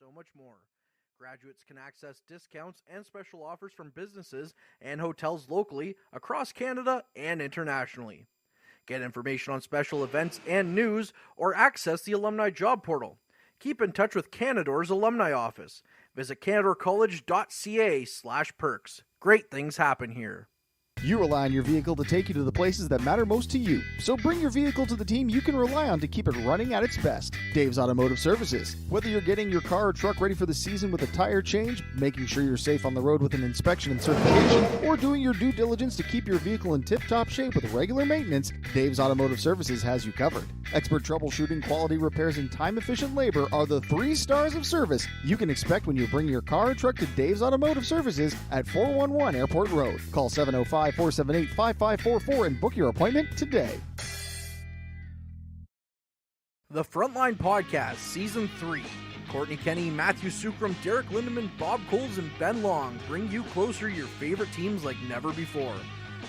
so much more. Graduates can access discounts and special offers from businesses and hotels locally, across Canada, and internationally. Get information on special events and news, or access the alumni job portal. Keep in touch with Canador's alumni office. Visit canadorcollege.ca/perks. Great things happen here. You rely on your vehicle to take you to the places that matter most to you. So bring your vehicle to the team you can rely on to keep it running at its best. Dave's Automotive Services. Whether you're getting your car or truck ready for the season with a tire change, making sure you're safe on the road with an inspection and certification, or doing your due diligence to keep your vehicle in tip-top shape with regular maintenance, Dave's Automotive Services has you covered. Expert troubleshooting, quality repairs, and time-efficient labor are the 3 stars of service you can expect when you bring your car or truck to Dave's Automotive Services at 411 Airport Road. Call 705-478-5544 and book your appointment today. The Frontline Podcast, Season 3. Courtney Kenny, Matthew Sukram, Derek Lindemann, Bob Coles, and Ben Long bring you closer to your favorite teams like never before.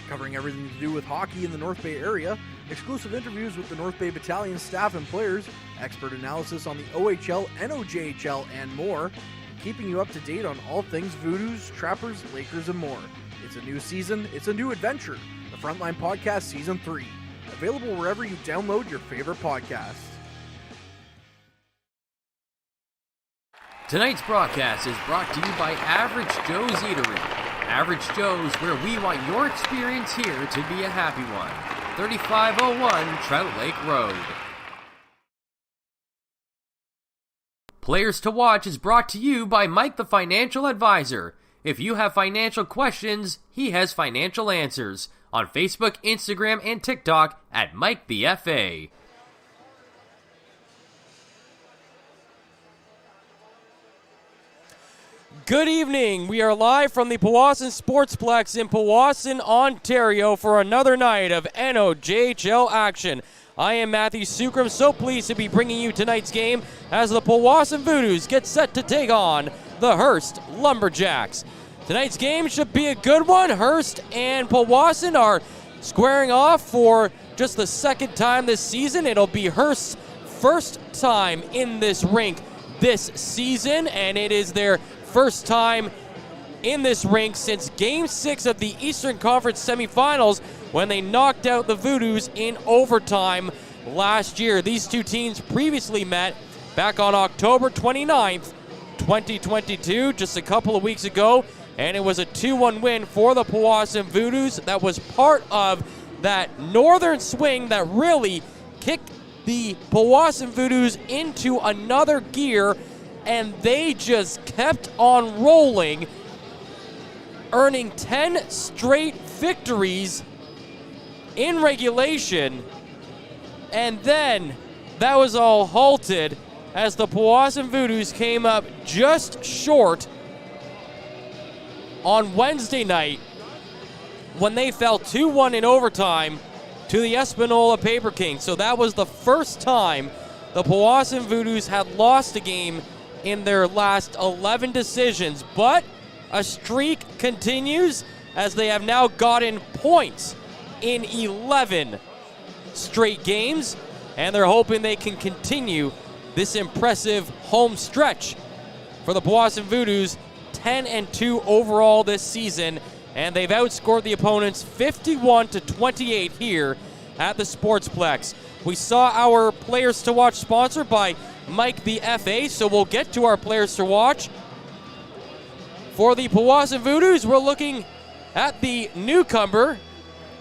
Covering everything to do with hockey in the North Bay area, exclusive interviews with the North Bay Battalion staff and players, expert analysis on the OHL, NOJHL, and more, keeping you up to date on all things Voodoos, Trappers, Lakers, and more. It's a new season, it's a new adventure. The Frontline Podcast Season 3. Available wherever you download your favorite podcasts. Tonight's broadcast is brought to you by Average Joe's Eatery. Average Joe's, where we want your experience here to be a happy one. 3501 Trout Lake Road. Players to Watch is brought to you by Mike the Financial Advisor. If you have financial questions, he has financial answers. On Facebook, Instagram, and TikTok at Mike the FA. Good evening. We are live from the Powassan Sportsplex in Powassan, Ontario for another night of NOJHL action. I am Matthew Sukram, so pleased to be bringing you tonight's game as the Powassan Voodoos get set to take on the Hearst Lumberjacks. Tonight's game should be a good one. Hearst and Powassan are squaring off for just the second time this season. It'll be Hearst's first time in this rink this season, and it is their first time in this rink since Game 6 of the Eastern Conference semifinals when they knocked out the Voodoos in overtime last year. These two teams previously met back on October 29th, 2022, just a couple of weeks ago, and it was a 2-1 win for the Powassan Voodoos. That was part of that northern swing that really kicked the Powassan Voodoos into another gear, and they just kept on rolling, earning 10 straight victories in regulation, and then that was all halted as the Powassan Voodoos came up just short on Wednesday night when they fell 2-1 in overtime to the Espanola Paper Kings. So that was the first time the Powassan Voodoos had lost a game in their last 11 decisions, but a streak continues as they have now gotten points in 11 straight games, and they're hoping they can continue this impressive home stretch for the Powassan Voodoos. 10-2 overall this season, and they've outscored the opponents 51-28 here at the Sportsplex. We saw our Players to Watch sponsored by Mike the FA, so we'll get to our Players to Watch. For the Powassan Voodoos, we're looking at the newcomer.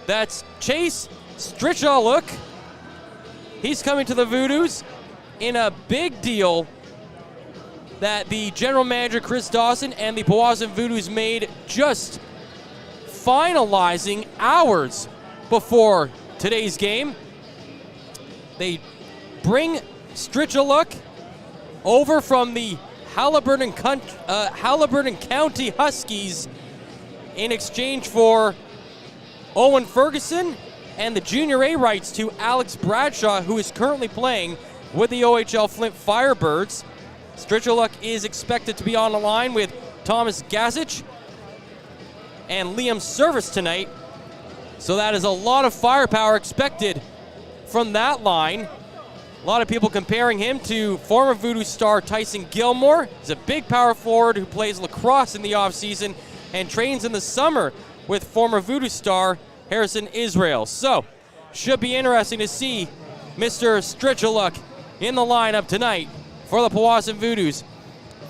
That's Chase Strichaluk. He's coming to the Voodoos in a big deal that the general manager Chris Dawson and the Powassan Voodoos made just finalizing hours before today's game. They bring Strichaluk over from the Halliburton County Huskies in exchange for Owen Ferguson and the Junior A rights to Alex Bradshaw, who is currently playing with the OHL Flint Firebirds. Strichaluk is expected to be on the line with Thomas Gazic and Liam Service tonight. So that is a lot of firepower expected from that line. A lot of people comparing him to former Voodoo star Tyson Gilmore. He's a big power forward who plays lacrosse in the offseason and trains in the summer with former Voodoo star Harrison Israel. So, should be interesting to see Mr. Strichaluk in the lineup tonight for the Powassan Voodoos.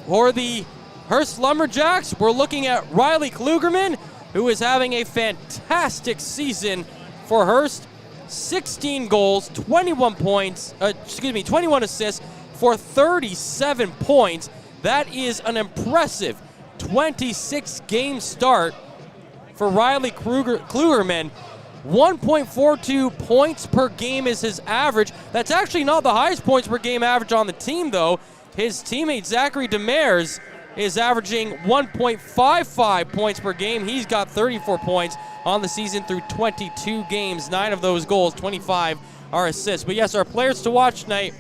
For the Hearst Lumberjacks, we're looking at Riley Klugerman, who is having a fantastic season for Hearst. 16 goals, 21 assists for 37 points. That is an impressive 26-game start for Riley Klugerman. 1.42 points per game is his average. That's actually not the highest points per game average on the team, though. His teammate Zachary Demers is averaging 1.55 points per game. He's got 34 points on the season through 22 games. 9 of those goals, 25 are assists. But yes, our players to watch tonight,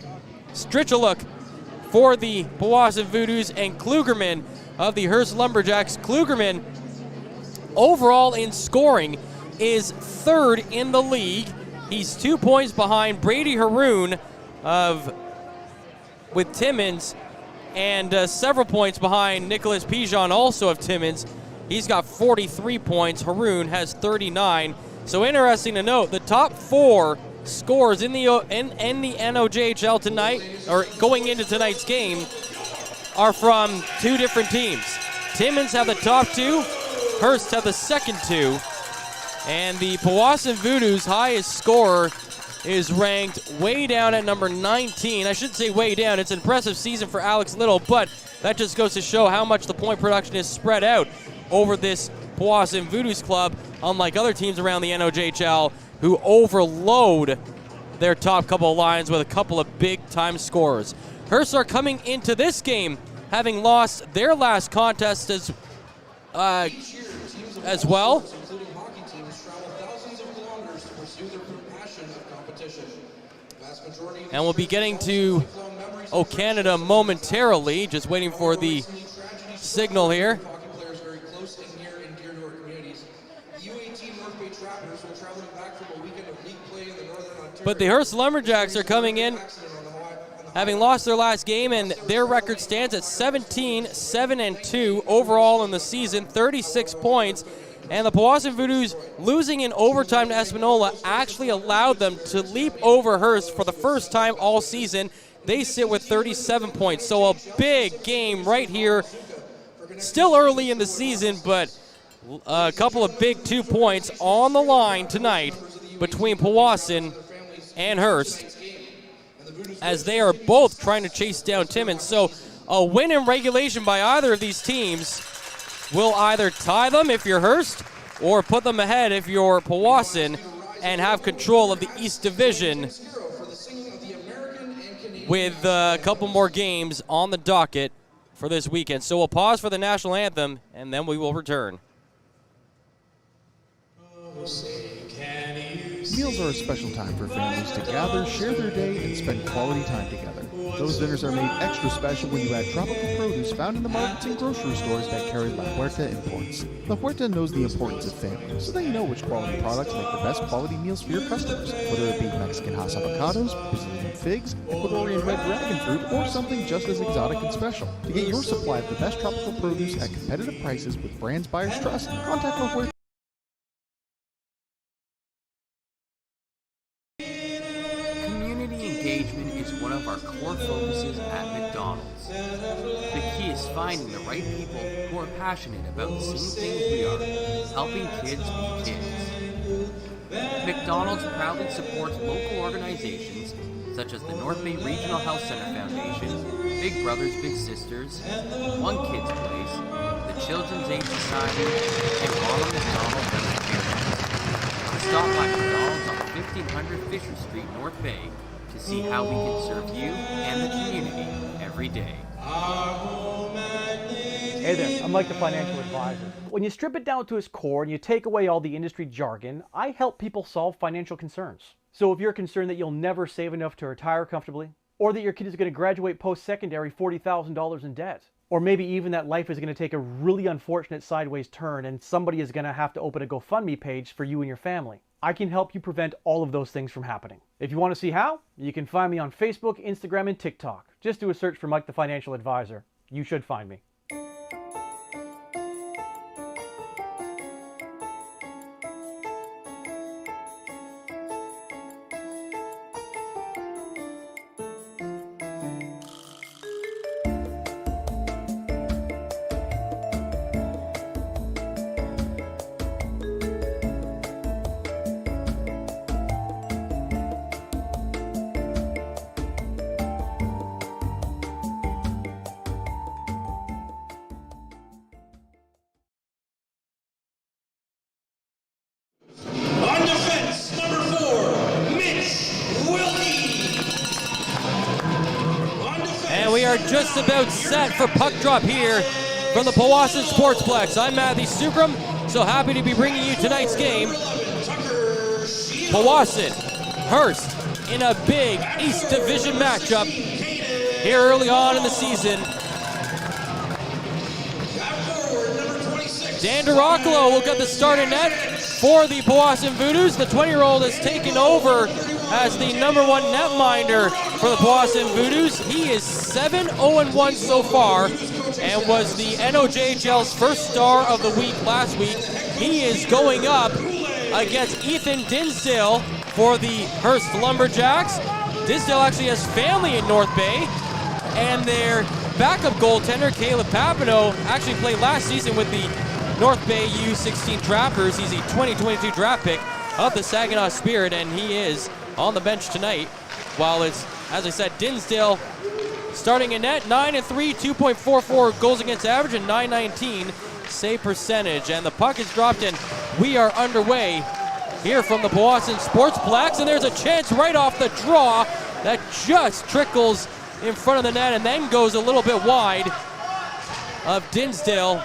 Strichaluk for the Powassan Voodoos and Klugerman of the Hearst Lumberjacks. Klugerman, overall in scoring, is third in the league. He's 2 points behind Brady Haroon with Timmins, and several points behind Nicholas Pijon, also of Timmins. He's got 43 points. Haroon has 39. So interesting to note, the top 4 scores in the NOJHL tonight, or going into tonight's game, are from 2 different teams. Timmins have the top 2, Hearst have the second 2, and the Powassan Voodoos' highest scorer is ranked way down at number 19. I shouldn't say way down. It's an impressive season for Alex Little, but that just goes to show how much the point production is spread out over this Powassan Voodoos club, unlike other teams around the NOJHL who overload their top couple of lines with a couple of big-time scorers. Hearst are coming into this game having lost their last contest as well. And we'll be getting to Canada momentarily, just waiting for the signal here. But the Hearst Lumberjacks are coming in, having lost their last game, and their record stands at 17-7-2 overall in the season, 36 points. And the Powassan Voodoos losing in overtime to Espanola actually allowed them to leap over Hearst for the first time all season. They sit with 37 points. So a big game right here. Still early in the season, but a couple of big 2 points on the line tonight between Powassan and Hearst, as they are both trying to chase down Timmins. So a win in regulation by either of these teams will either tie them if you're Hearst or put them ahead if you're Powassan and have control of the East Division with a couple more games on the docket for this weekend. So we'll pause for the national anthem, and then we will return. Meals are a special time for families to gather, share their day, and spend quality time together. Those dinners are made extra special when you add tropical produce found in the markets and grocery stores that carry La Huerta imports. La Huerta knows the importance of family, so they know which quality products make the best quality meals for your customers. Whether it be Mexican Hass avocados, Brazilian figs, Ecuadorian red dragon fruit, or something just as exotic and special. To get your supply of the best tropical produce at competitive prices with brands buyers trust, contact La Huerta. Engagement is one of our core focuses at McDonald's. The key is finding the right people who are passionate about the same things we are, helping kids be kids. McDonald's proudly supports local organizations such as the North Bay Regional Health Center Foundation, Big Brothers Big Sisters, One Kids Place, the Children's Aid Society, and Ronald McDonald Vegetarians. Stop by McDonald's on 1500 Fisher Street, North Bay, to see how we can serve you and the community every day. Hey there, I'm Mike the Financial Advisor. When you strip it down to its core and you take away all the industry jargon, I help people solve financial concerns. So if you're concerned that you'll never save enough to retire comfortably, or that your kid is going to graduate post-secondary $40,000 in debt, or maybe even that life is going to take a really unfortunate sideways turn and somebody is going to have to open a GoFundMe page for you and your family, I can help you prevent all of those things from happening. If you want to see how, you can find me on Facebook, Instagram, and TikTok. Just do a search for Mike the Financial Advisor. You should find me. On defense, number 4, Mitch Wilkie. On defense, And we are just about set for puck drop here from the Powassan Sportsplex. I'm Matthew Sucrum, so happy to be bringing you tonight's game. Powassan, Hearst in a big East Division matchup here early on in the season. Dan Duracolo will get the start in net for the Powassan Voodoos. The 20-year-old has taken over as the number 1 netminder for the Powassan Voodoos. He is 7-0-1 so far and was the NOJHL's first star of the week last week. He is going up against Ethan Dinsdale for the Hearst Lumberjacks. Dinsdale actually has family in North Bay, and their backup goaltender, Caleb Papineau, actually played last season with the North Bay U16 Trappers. He's a 2022 draft pick of the Saginaw Spirit, and he is on the bench tonight. While it's, as I said, Dinsdale starting in net, 9-3, 2.44 goals against average, and 919 save percentage. And the puck is dropped, and we are underway here from the Powassan Sportsplex. And there's a chance right off the draw that just trickles in front of the net and then goes a little bit wide of Dinsdale.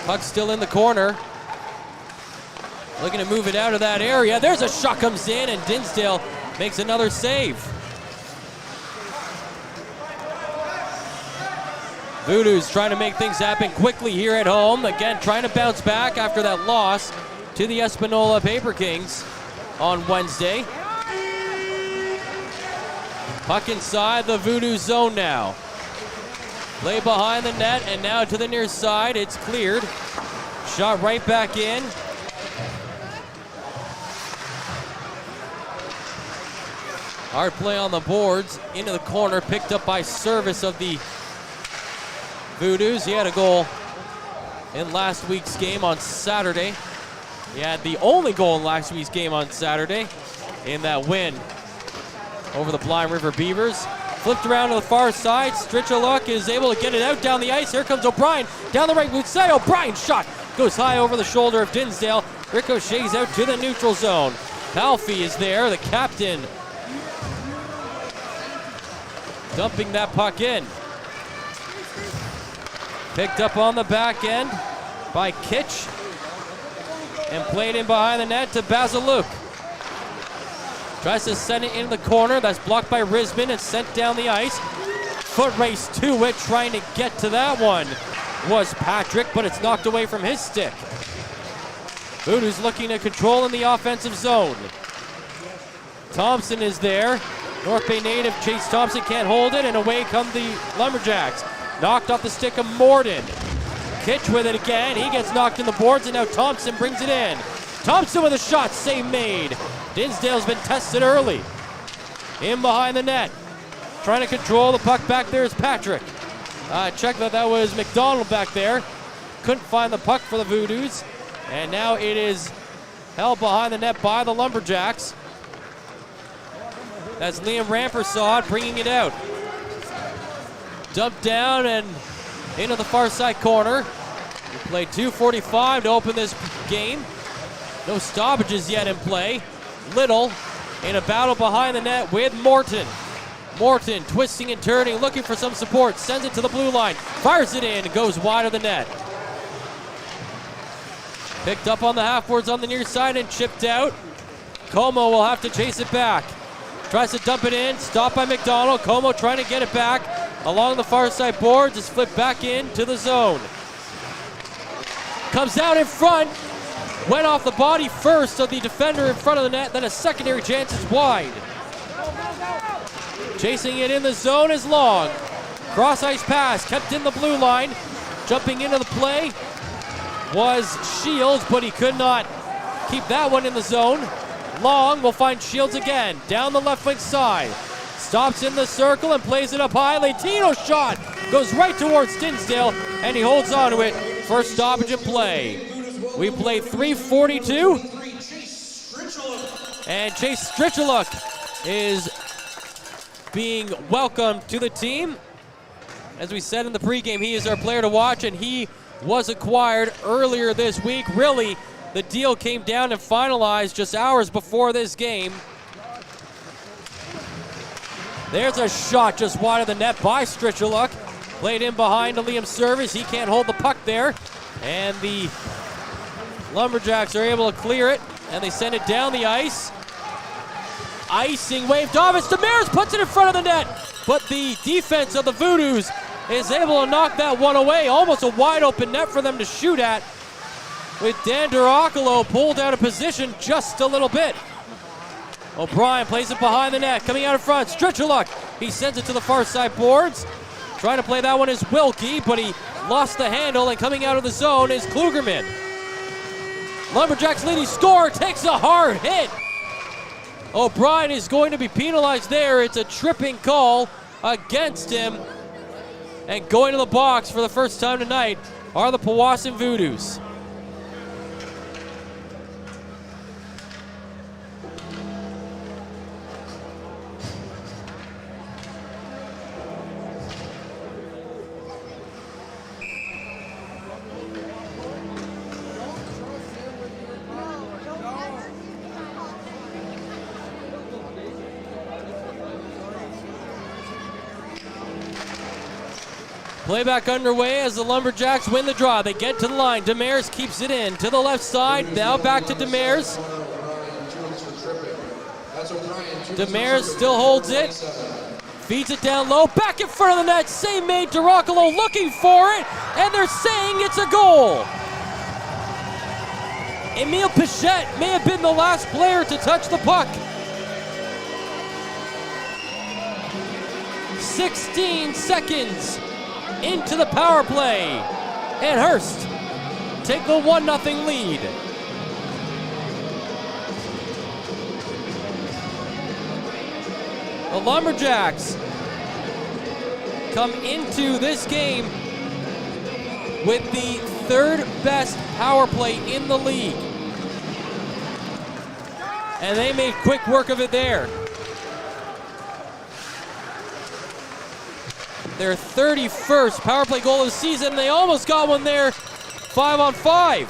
Puck still in the corner. Looking to move it out of that area. There's a shot comes in, and Dinsdale makes another save. Voodoos trying to make things happen quickly here at home. Again, trying to bounce back after that loss to the Espanola Paper Kings on Wednesday. Puck inside the Voodoo zone now. Play behind the net, and now to the near side. It's cleared. Shot right back in. Hard play on the boards. Into the corner, picked up by Service of the Voodoos. He had a goal in last week's game on Saturday. He had the only goal in last week's game on Saturday in that win over the Blind River Beavers. Flipped around to the far side. Strichaluk is able to get it out down the ice. Here comes O'Brien down the right boot side. O'Brien's shot goes high over the shoulder of Dinsdale. Ricochets out to the neutral zone. Palfy is there, the captain, dumping that puck in. Picked up on the back end by Kitch and played in behind the net to Bazaluk. Tries to send it into the corner. That's blocked by Risman and sent down the ice. Foot race to it, trying to get to that one was Patrick, but it's knocked away from his stick. Voodoo's looking to control in the offensive zone. Thompson is there. North Bay native Chase Thompson can't hold it, and away come the Lumberjacks. Knocked off the stick of Morden. Kitch with it again. He gets knocked in the boards, and now Thompson brings it in. Thompson with a shot, save made. Dinsdale's been tested early. In behind the net. Trying to control the puck back there is Patrick. Check that was McDonald back there. Couldn't find the puck for the Voodoos. And now it is held behind the net by the Lumberjacks. That's Liam Rampersad bringing it out. Dumped down and into the far side corner. We played 2:45 to open this game. No stoppages yet in play. Little in a battle behind the net with Morton. Morton twisting and turning, looking for some support. Sends it to the blue line. Fires it in. Goes wide of the net. Picked up on the half-boards on the near side and chipped out. Como will have to chase it back. Tries to dump it in. Stopped by McDonald. Como trying to get it back along the far side boards. It's flipped back into the zone. Comes out in front. went off the body first of the defender in front of the net, then a secondary chance is wide. Chasing it in the zone is Long. Cross ice pass, kept in the blue line. Jumping into the play was Shields, but he could not keep that one in the zone. Long will find Shields again, down the left wing side. Stops in the circle and plays it up high. Latino's shot goes right towards Tinsdale, and he holds on to it for stoppage and play. We played 3:42, and Chase Strichaluk is being welcomed to the team. As we said in the pregame, he is our player to watch, and he was acquired earlier this week. Really, the deal came down and finalized just hours before this game. There's a shot just wide of the net by Strichaluk. Played in behind to Liam Service. He can't hold the puck there. And the Lumberjacks are able to clear it, and they send it down the ice. Icing waved off. It's Demers puts it in front of the net. But the defense of the Voodoos is able to knock that one away. Almost a wide open net for them to shoot at. With Dan Duracolo pulled out of position just a little bit. O'Brien plays it behind the net. Coming out in front, Strichaluk. He sends it to the far side boards. Trying to play that one is Wilkie, but he lost the handle, and coming out of the zone is Klugerman. Lumberjacks leading scorer takes a hard hit. O'Brien is going to be penalized there. It's a tripping call against him. And going to the box for the first time tonight are the Powassan Voodoos. Playback underway as the Lumberjacks win the draw. They get to the line. Demers keeps it in to the left side. Now back to Demers. Demers still holds it. Feeds it down low. Back in front of the net. Save made. Duracolo looking for it. And they're saying it's a goal. Emile Pichette may have been the last player to touch the puck. 16 seconds into the power play, and Hearst take the 1-0 lead. The Lumberjacks come into this game with the third best power play in the league, and they made quick work of it there. Their 31st power play goal of the season. They almost got one there, 5-on-5.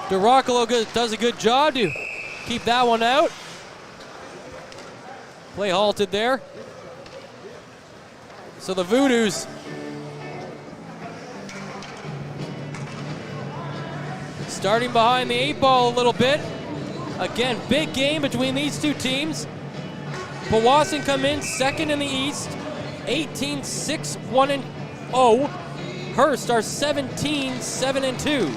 Duracolo does a good job to keep that one out. Play halted there. So the Voodoos starting behind the 8-ball a little bit. Again, big game between these two teams. Powassan come in second in the East. 18-6-1-0. Hearst are 17-7-2.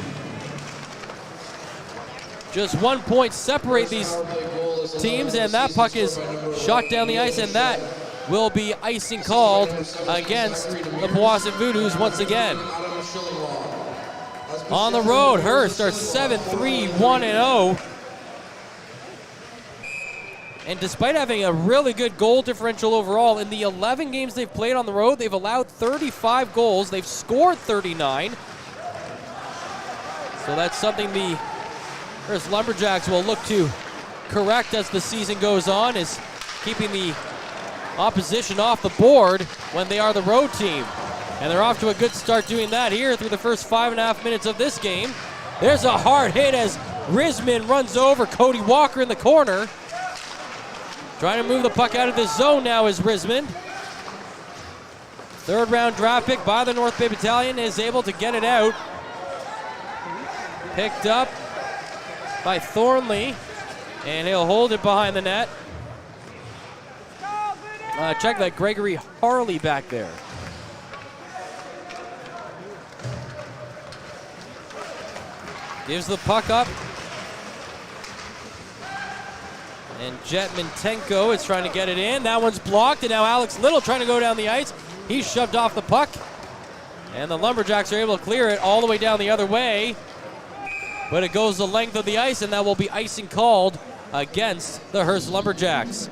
Just 1 point separate these teams, and that puck is shot down the ice, and that will be icing called against the Powassan Voodoos once again. On the road, Hearst are 7-3-1-0. And despite having a really good goal differential overall, in the 11 games they've played on the road, they've allowed 35 goals. They've scored 39. So that's something the Hearst Lumberjacks will look to correct as the season goes on, is keeping the opposition off the board when they are the road team. And they're off to a good start doing that here through the first 5.5 minutes of this game. There's a hard hit as Risman runs over Cody Walker in the corner. Trying to move the puck out of the zone now is Risman. Third round draft pick by the North Bay Battalion is able to get it out. Picked up by Thornley, and he'll hold it behind the net. Check that Gregory Harley back there. Gives the puck up. And Jet Mintenko is trying to get it in. That one's blocked, and now Alex Little trying to go down the ice. He's shoved off the puck. And the Lumberjacks are able to clear it all the way down the other way. But it goes the length of the ice, and that will be icing called against the Hearst Lumberjacks.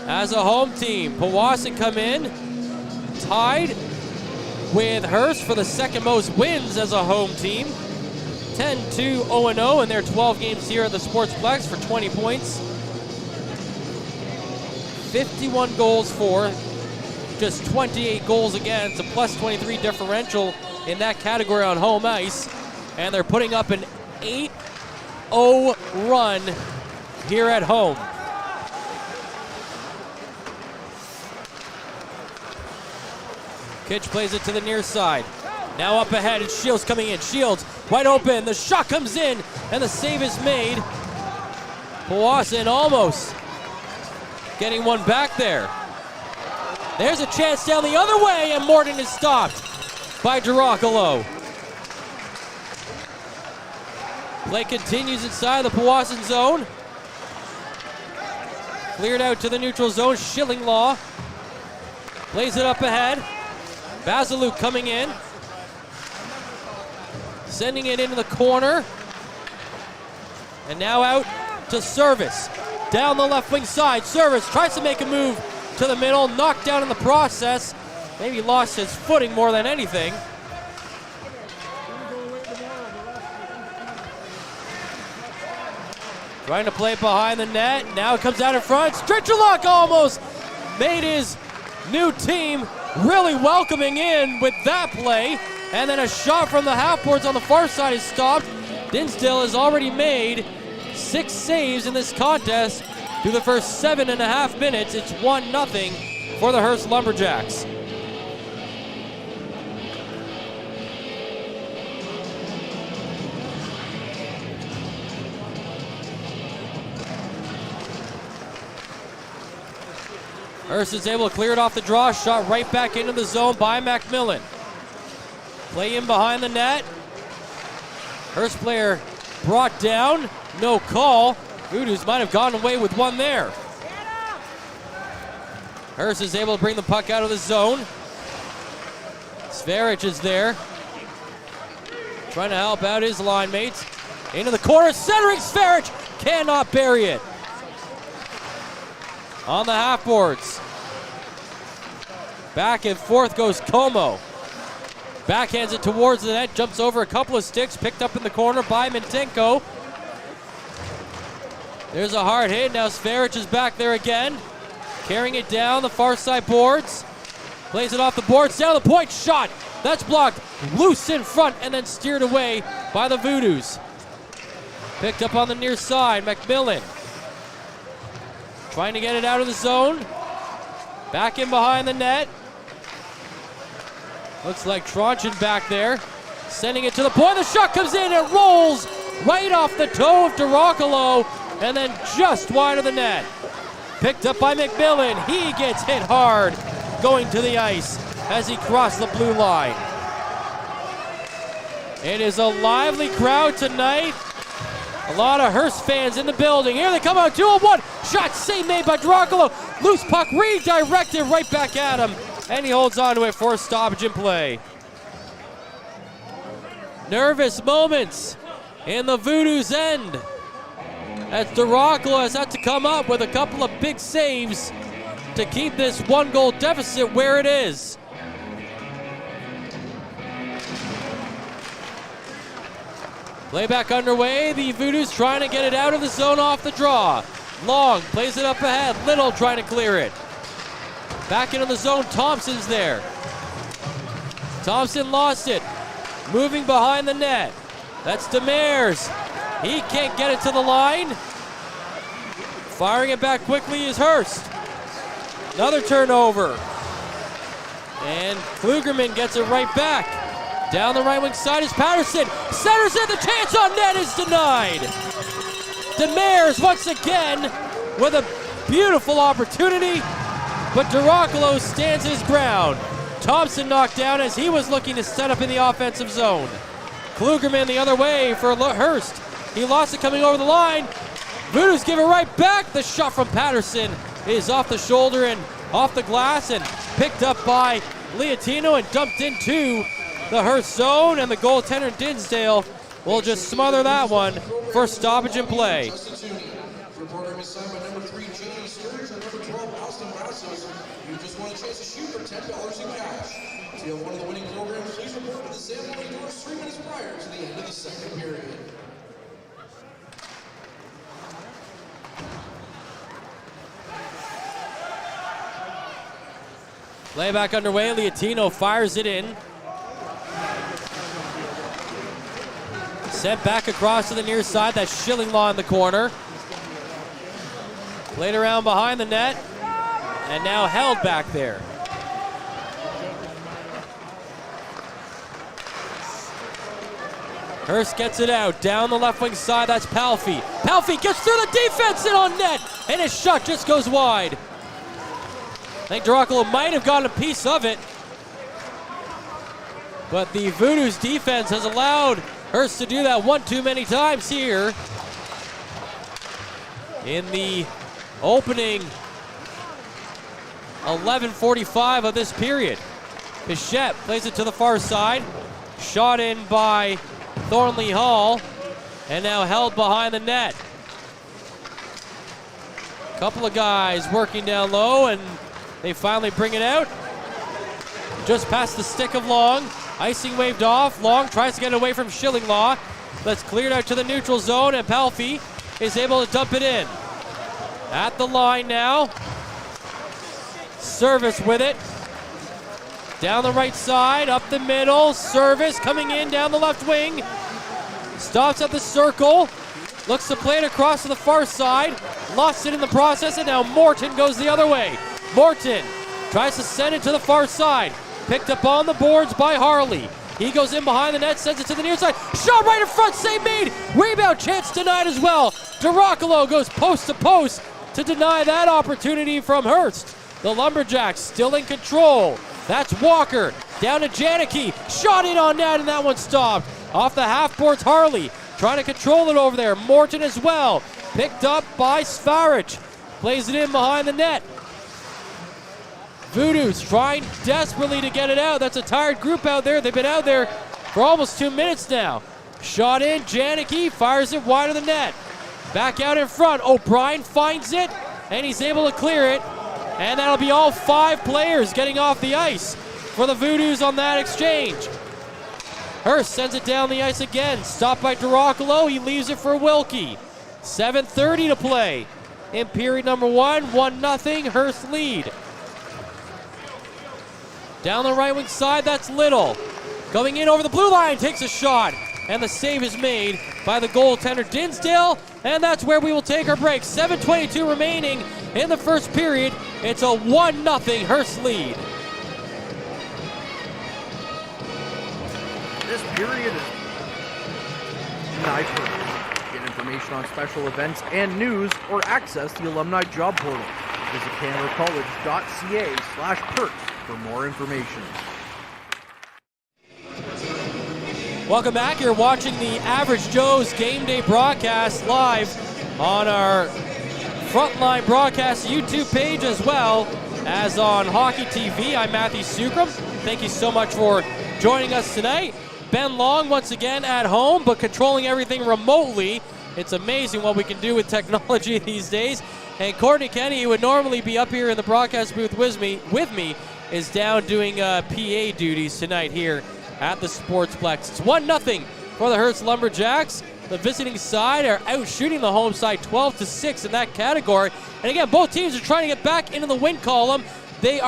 As a home team, Powassan come in, tied with Hearst for the second most wins as a home team. 10-2-0-0 in their 12 games here at the Sportsplex for 20 points. 51 goals for, just 28 goals against, a plus 23 differential in that category on home ice. And they're putting up an 8-0 run here at home. Kitch plays it to the near side. Now up ahead, it's Shields coming in. Shields wide open, the shot comes in, and the save is made. Powassan almost getting one back there. There's a chance down the other way, and Morton is stopped by Girocolo. Play continues inside the Powassan zone. Cleared out to the neutral zone. Schillinglaw plays it up ahead. Basiluk coming in. Sending it into the corner. And now out to Service. Down the left wing side. Service tries to make a move to the middle. Knocked down in the process. Maybe lost his footing more than anything. Trying to play behind the net. Now it comes out in front. Stricheluk almost made his new team really welcoming in with that play. And then a shot from the half boards on the far side is stopped. Dinsdale has already made 6 saves in this contest through the first 7.5 minutes. It's 1-0 for the Hearst Lumberjacks. Hearst is able to clear it off the draw. Shot right back into the zone by Macmillan. Play in behind the net. Hearst player brought down. No call. Voodoos might have gone away with one there. Hearst is able to bring the puck out of the zone. Sverich is there. Trying to help out his line mates. Into the corner. Centering Sverich. Cannot bury it. On the half boards. Back and forth goes Como. Backhands it towards the net, jumps over a couple of sticks, picked up in the corner by Mintenko. There's a hard hit, now Sverich is back there again. Carrying it down the far side boards. Plays it off the boards, down the point, shot. That's blocked, loose in front, and then steered away by the Voodoos. Picked up on the near side, Macmillan. Trying to get it out of the zone. Back in behind the net. Looks like Tronchin back there. Sending it to the point. The shot comes in. It rolls right off the toe of Girocolo and then just wide of the net. Picked up by McMillan. He gets hit hard going to the ice as he crossed the blue line. It is a lively crowd tonight. A lot of Hearst fans in the building. Here they come out, 2-1. Shot save made by Girocolo. Loose puck redirected right back at him. And he holds on to it for a stoppage in play. Nervous moments in the Voodoos' end. As Girocolo has had to come up with a couple of big saves to keep this 1-goal deficit where it is. Playback underway. The Voodoos trying to get it out of the zone off the draw. Long plays it up ahead. Little trying to clear it. Back into the zone. Thompson's there. Thompson lost it. Moving behind the net. That's Demers. He can't get it to the line. Firing it back quickly is Hearst. Another turnover. And Klugerman gets it right back. Down the right wing side is Patterson. Centers in, the chance on net is denied. Demers once again with a beautiful opportunity, but Girocolo stands his ground. Thompson knocked down as he was looking to set up in the offensive zone. Klugerman the other way for Hearst. He lost it coming over the line. Voodoos give it right back. The shot from Patterson is off the shoulder and off the glass and picked up by Leotino and dumped into the Hearst zone, and the goaltender Dinsdale will just smother that one for stoppage and play. Reporter assigned by number 3, Jamie Sturridge, and number 12, Austin Vassos. You just won a chance to shoot for $10 in cash. If you have one of the winning programs, please report to the San Juan doors 3 minutes prior to the end of the second period. Playback underway. Leotino fires it in. Sent back across to the near side. That's Schillinglaw in the corner. Played around behind the net. And now held back there. Hearst gets it out. Down the left wing side. That's Palffy. Palffy gets through the defense and on net. And his shot just goes wide. I think Dracula might have gotten a piece of it. But the Voodoos defense has allowed Hearst to do that one too many times here in the opening 11:45 of this period. Bichette plays it to the far side. Shot in by Thornley Hall. And now held behind the net. Couple of guys working down low, and they finally bring it out. Just past the stick of Long. Icing waved off. Long tries to get away from Schillinglaw. That's cleared out to the neutral zone, and Palffy is able to dump it in. At the line now. Service with it. Down the right side, up the middle. Service coming in down the left wing. Stops at the circle. Looks to play it across to the far side. Lost it in the process, and now Morton goes the other way. Morton tries to send it to the far side. Picked up on the boards by Harley. He goes in behind the net, sends it to the near side. Shot right in front, save made. Rebound chance denied as well. D'Arocolo goes post to post to deny that opportunity from Hearst. The Lumberjacks still in control. That's Walker. Down to Janicki. Shot in on net, and that one stopped. Off the half boards, Harley. Trying to control it over there. Morton as well. Picked up by Svaric. Plays it in behind the net. Voodoos trying desperately to get it out. That's a tired group out there. They've been out there for almost 2 minutes now. Shot in. Janicki fires it wide of the net. Back out in front. O'Brien finds it, and he's able to clear it. And that'll be all 5 players getting off the ice for the Voodoos on that exchange. Hearst sends it down the ice again. Stopped by D'Arocolo. He leaves it for Wilkie. 7:30 to play in period number 1. 1-0 Hearst lead. Down the right wing side, that's Little. Going in over the blue line, takes a shot. And the save is made by the goaltender Dinsdale. And that's where we will take our break. 7:22 remaining in the first period. It's a 1-0 Hearst lead. This period is denied for. Get information on special events and news or access the alumni job portal. Visit canberracollege.ca/perks for more information. Welcome back. You're watching the Average Joe's Game Day broadcast live on our Frontline Broadcast YouTube page as well as on Hockey TV. I'm Matthew Sucrum. Thank you so much for joining us tonight. Ben Long once again at home, but controlling everything remotely. It's amazing what we can do with technology these days. And Courtney Kenny, who would normally be up here in the broadcast booth with me, is down doing PA duties tonight here at the Sportsplex. It's 1-0 for the Hearst Lumberjacks. The visiting side are out shooting the home side 12-6 in that category. And again, both teams are trying to get back into the win column. They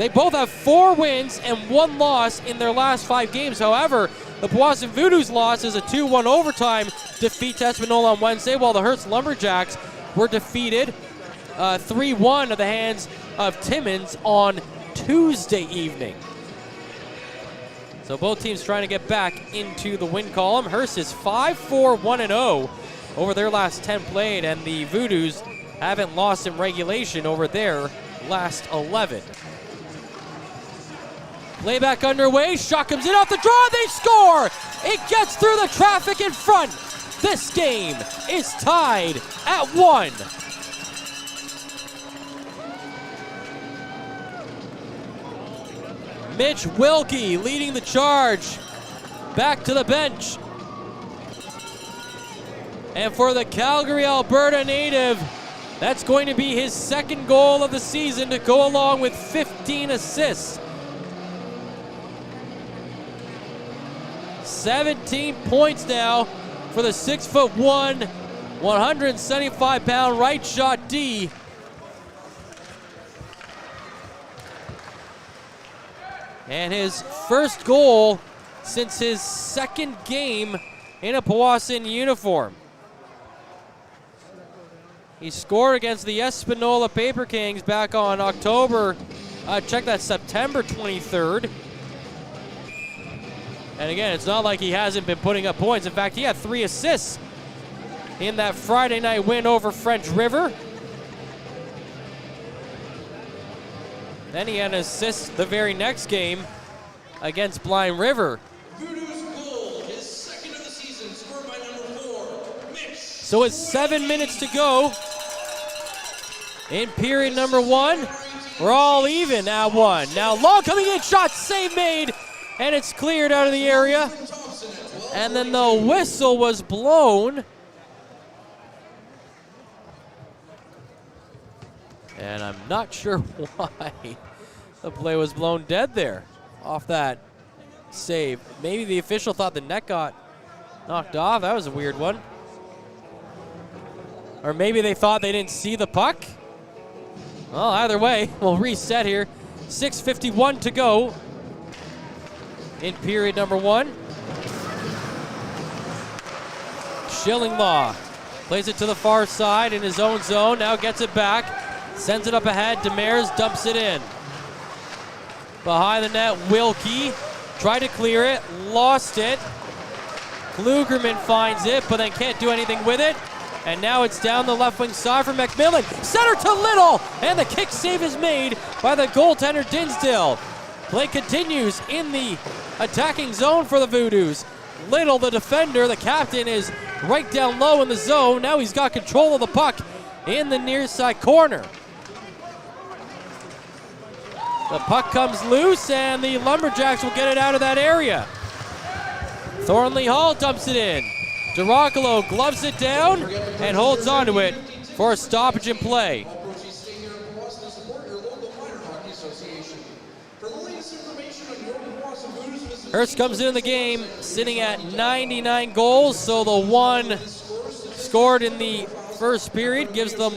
both have 4 wins and 1 loss in their last 5 games. However, the Powassan Voodoos loss is a 2-1 overtime defeat to Espanola on Wednesday, while the Hearst Lumberjacks were defeated 3-1 at the hands of Timmins on Tuesday evening. So both teams trying to get back into the win column. Hearst is 5-4-1-0 over their last 10 played, and the Voodoos haven't lost in regulation over their last 11. Playback underway. Shot comes in off the draw. They score. It gets through the traffic in front. This game is tied at 1. Mitch Wilkie leading the charge. Back to the bench. And for the Calgary, Alberta native, that's going to be his second goal of the season to go along with 15 assists. 17 points now for the 6'1", 175-pound right shot D. And his first goal since his second game in a Powassan uniform. He scored against the Espanola Paper Kings back on September 23rd. And again, it's not like he hasn't been putting up points. In fact, he had 3 assists in that Friday night win over French River. Then he had an assist the very next game against Blind River. Voodoos goal, his second of the season, scored by number 4, Mitch. So it's 7 minutes to go in period number 1. We're all even at 1. Now long coming in, shot, save made, and it's cleared out of the area. And then the whistle was blown. And I'm not sure why the play was blown dead there off that save. Maybe the official thought the net got knocked off. That was a weird one. Or maybe they thought they didn't see the puck. Well, either way, we'll reset here. 6:51 to go in period number 1. Schillinglaw plays it to the far side in his own zone. Now gets it back. Sends it up ahead. Demers dumps it in. Behind the net, Wilkie tried to clear it, lost it. Klugerman finds it, but then can't do anything with it. And now it's down the left wing side for McMillan. Center to Little, and the kick save is made by the goaltender Dinsdale. Play continues in the attacking zone for the Voodoos. Little, the defender, the captain, is right down low in the zone. Now he's got control of the puck in the near side corner. The puck comes loose, and the Lumberjacks will get it out of that area. Thornley Hall dumps it in. DeRoccolo gloves it down and holds onto it for a stoppage in play. Hearst comes into the game sitting at 99 goals, so the one scored in the first period gives them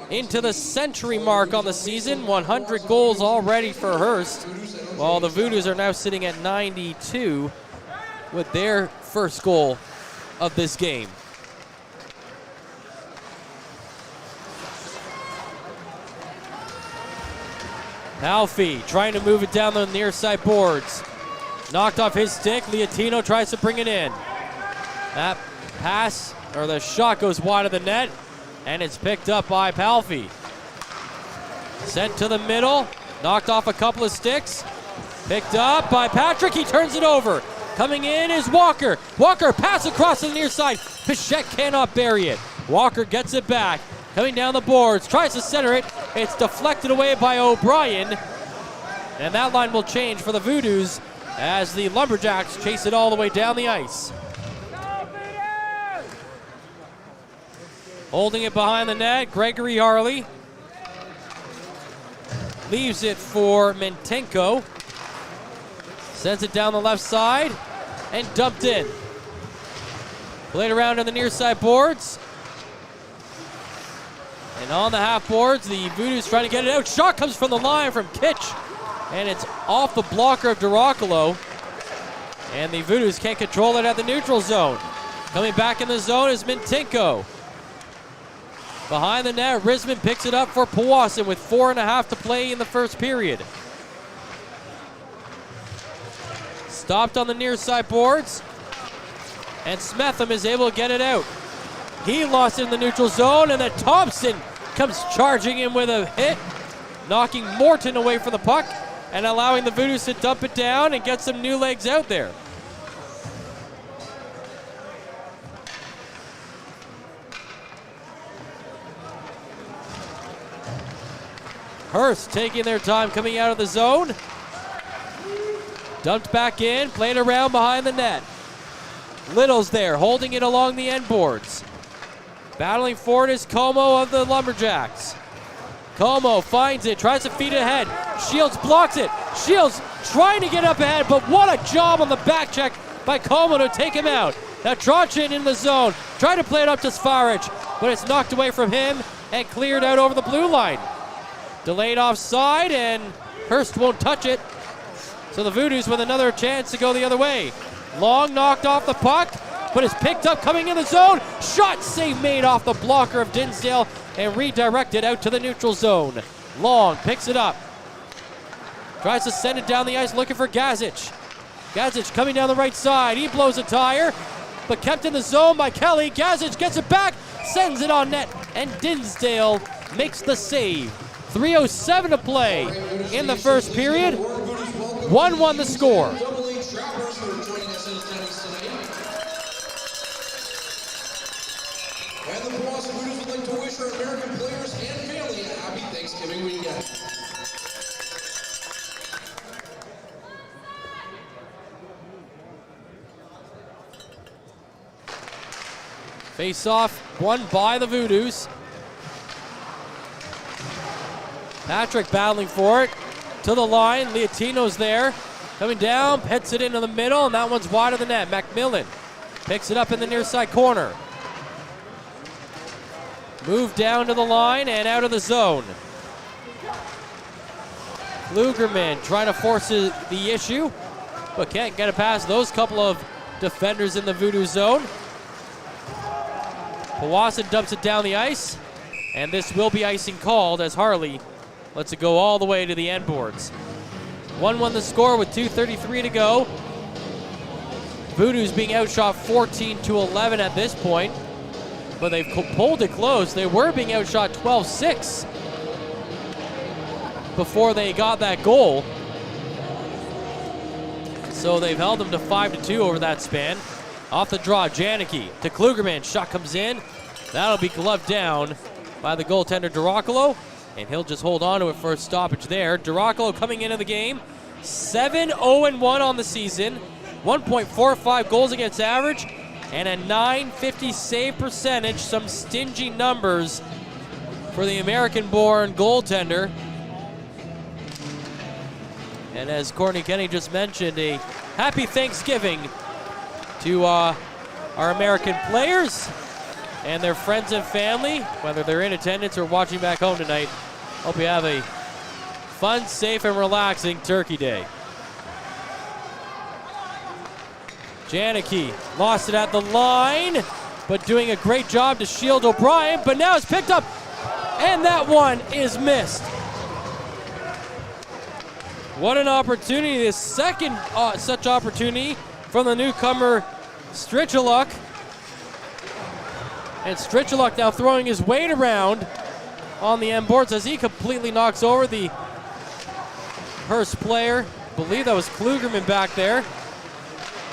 into the century mark on the season. 100 goals already for Hearst, while the Voodoos are now sitting at 92 with their first goal of this game. Alfie trying to move it down the near side boards. Knocked off his stick. Liatino tries to bring it in. That pass, or the shot, goes wide of the net, and it's picked up by Palfy. Sent to the middle. Knocked off a couple of sticks. Picked up by Patrick. He turns it over. Coming in is Walker. Walker pass across to the near side. Pichette cannot bury it. Walker gets it back. Coming down the boards. Tries to center it. It's deflected away by O'Brien. And that line will change for the Voodoos as the Lumberjacks chase it all the way down the ice. Holding it behind the net, Gregory Harley. Leaves it for Mintenko. Sends it down the left side and dumped in. Played around on the near side boards. And on the half boards, the Voodoos trying to get it out. Shot comes from the line from Kitch. And it's off the blocker of DeRoccolo. And the Voodoos can't control it at the neutral zone. Coming back in the zone is Mintenko. Behind the net, Risman picks it up for Powassan with 4.5 to play in the first period. Stopped on the near side boards. And Smetham is able to get it out. He lost it in the neutral zone, and then Thompson comes charging in with a hit, knocking Morton away from the puck. and allowing the Voodoos to dump it down and get some new legs out there. Hearst taking their time coming out of the zone. Dumped back in, played around behind the net. Little's there, holding it along the end boards. Battling for it is Como of the Lumberjacks. Como finds it, tries to feed it ahead. Shields blocks it. Shields trying to get up ahead, but what a job on the back check by Como to take him out. Now Trochin in the zone, trying to play it up to Svaric, but it's knocked away from him and cleared out over the blue line. Delayed offside, and Hearst won't touch it. So the Voodoos with another chance to go the other way. Long knocked off the puck, but it's picked up coming in the zone. Shot save made off the blocker of Dinsdale and redirected out to the neutral zone. Long picks it up. Tries to send it down the ice looking for Gazic. Gazic coming down the right side. He blows a tire, but kept in the zone by Kelly. Gazic gets it back, sends it on net, and Dinsdale makes the save. 3:07 to play in the first period. 1-1 the score. And the Powassan Voodoos would like to wish our American players and family a happy Thanksgiving weekend. Face-off won by the Voodoos. Patrick battling for it. To the line, Leotino's there. Coming down, hits it into the middle, and that one's wide of the net. Macmillan picks it up in the near side corner. Move down to the line and out of the zone. Klugerman trying to force the issue, but can't get it past those couple of defenders in the Voodoo zone. Powassan dumps it down the ice, and this will be icing called as Harley lets it go all the way to the end boards. 1-1 the score with 2:33 to go. Voodoos being outshot 14-11 at this point, but they've pulled it close. They were being outshot 12-6 before they got that goal. So they've held them to 5-2 over that span. Off the draw, Janicki to Klugerman. Shot comes in. That'll be gloved down by the goaltender Duracolo, and he'll just hold on to it for a stoppage there. Duracolo coming into the game, 7-0-1 on the season, 1.45 goals against average, and a .950 save percentage. Some stingy numbers for the American-born goaltender. And as Courtney Kenny just mentioned, a happy Thanksgiving to our American players and their friends and family, whether they're in attendance or watching back home tonight. Hope you have a fun, safe, and relaxing Turkey Day. Janicki lost it at the line, but doing a great job to shield O'Brien, but now it's picked up, and that one is missed. What an opportunity, this second such opportunity from the newcomer Strichaluk. And Strichaluk now throwing his weight around on the end boards as he completely knocks over the Hearst player. I believe that was Klugerman back there.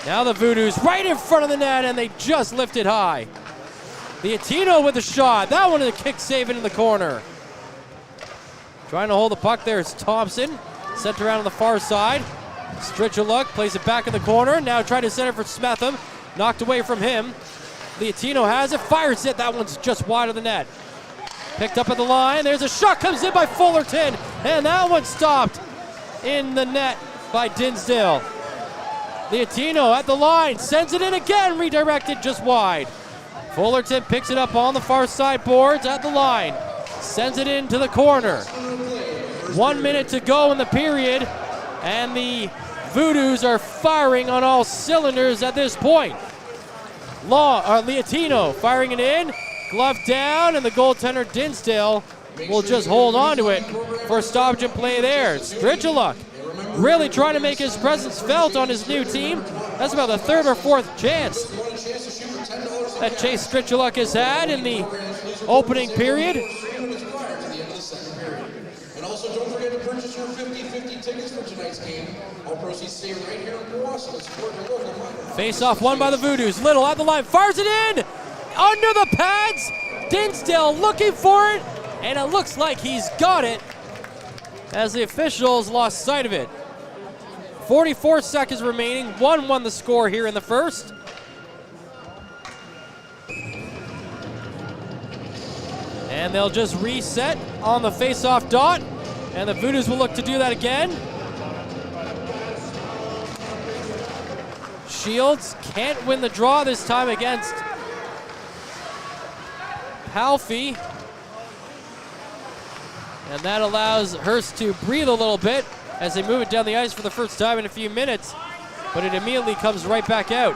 Now the Voodoos right in front of the net, and they just lift it high. Leotino with a shot. That one is a kick save into the corner. Trying to hold the puck there is Thompson. Sent around on the far side. Strichaluk plays it back in the corner. Now trying to center for Smetham. Knocked away from him. Leotino has it, fires it. That one's just wide of the net. Picked up at the line. There's a shot, comes in by Fullerton, and that one stopped in the net by Dinsdale. Leotino at the line, sends it in again, redirected just wide. Fullerton picks it up on the far side boards at the line, sends it into the corner. 1 minute to go in the period, and the Voodoos are firing on all cylinders at this point. Leotino firing it in, glove down, and the goaltender Dinsdale will just hold on to it for a stoppage and play there. Strichaluk really trying to make his presence felt on his new team. That's about the third or fourth chance that Chase Strichaluk has had in the opening period. And also don't forget to purchase your 50/50 tickets for tonight's game. All proceeds stay right here in Powassan and support your local minor. Face off won by the Voodoos. Little at the line, fires it in! Under the pads! Dinsdale looking for it, and it looks like he's got it as the officials lost sight of it. 44 seconds remaining, 1-1 the score here in the first. And they'll just reset on the face-off dot, and the Voodoos will look to do that again. Shields can't win the draw this time against Palfy. And that allows Hearst to breathe a little bit as they move it down the ice for the first time in a few minutes. But it immediately comes right back out.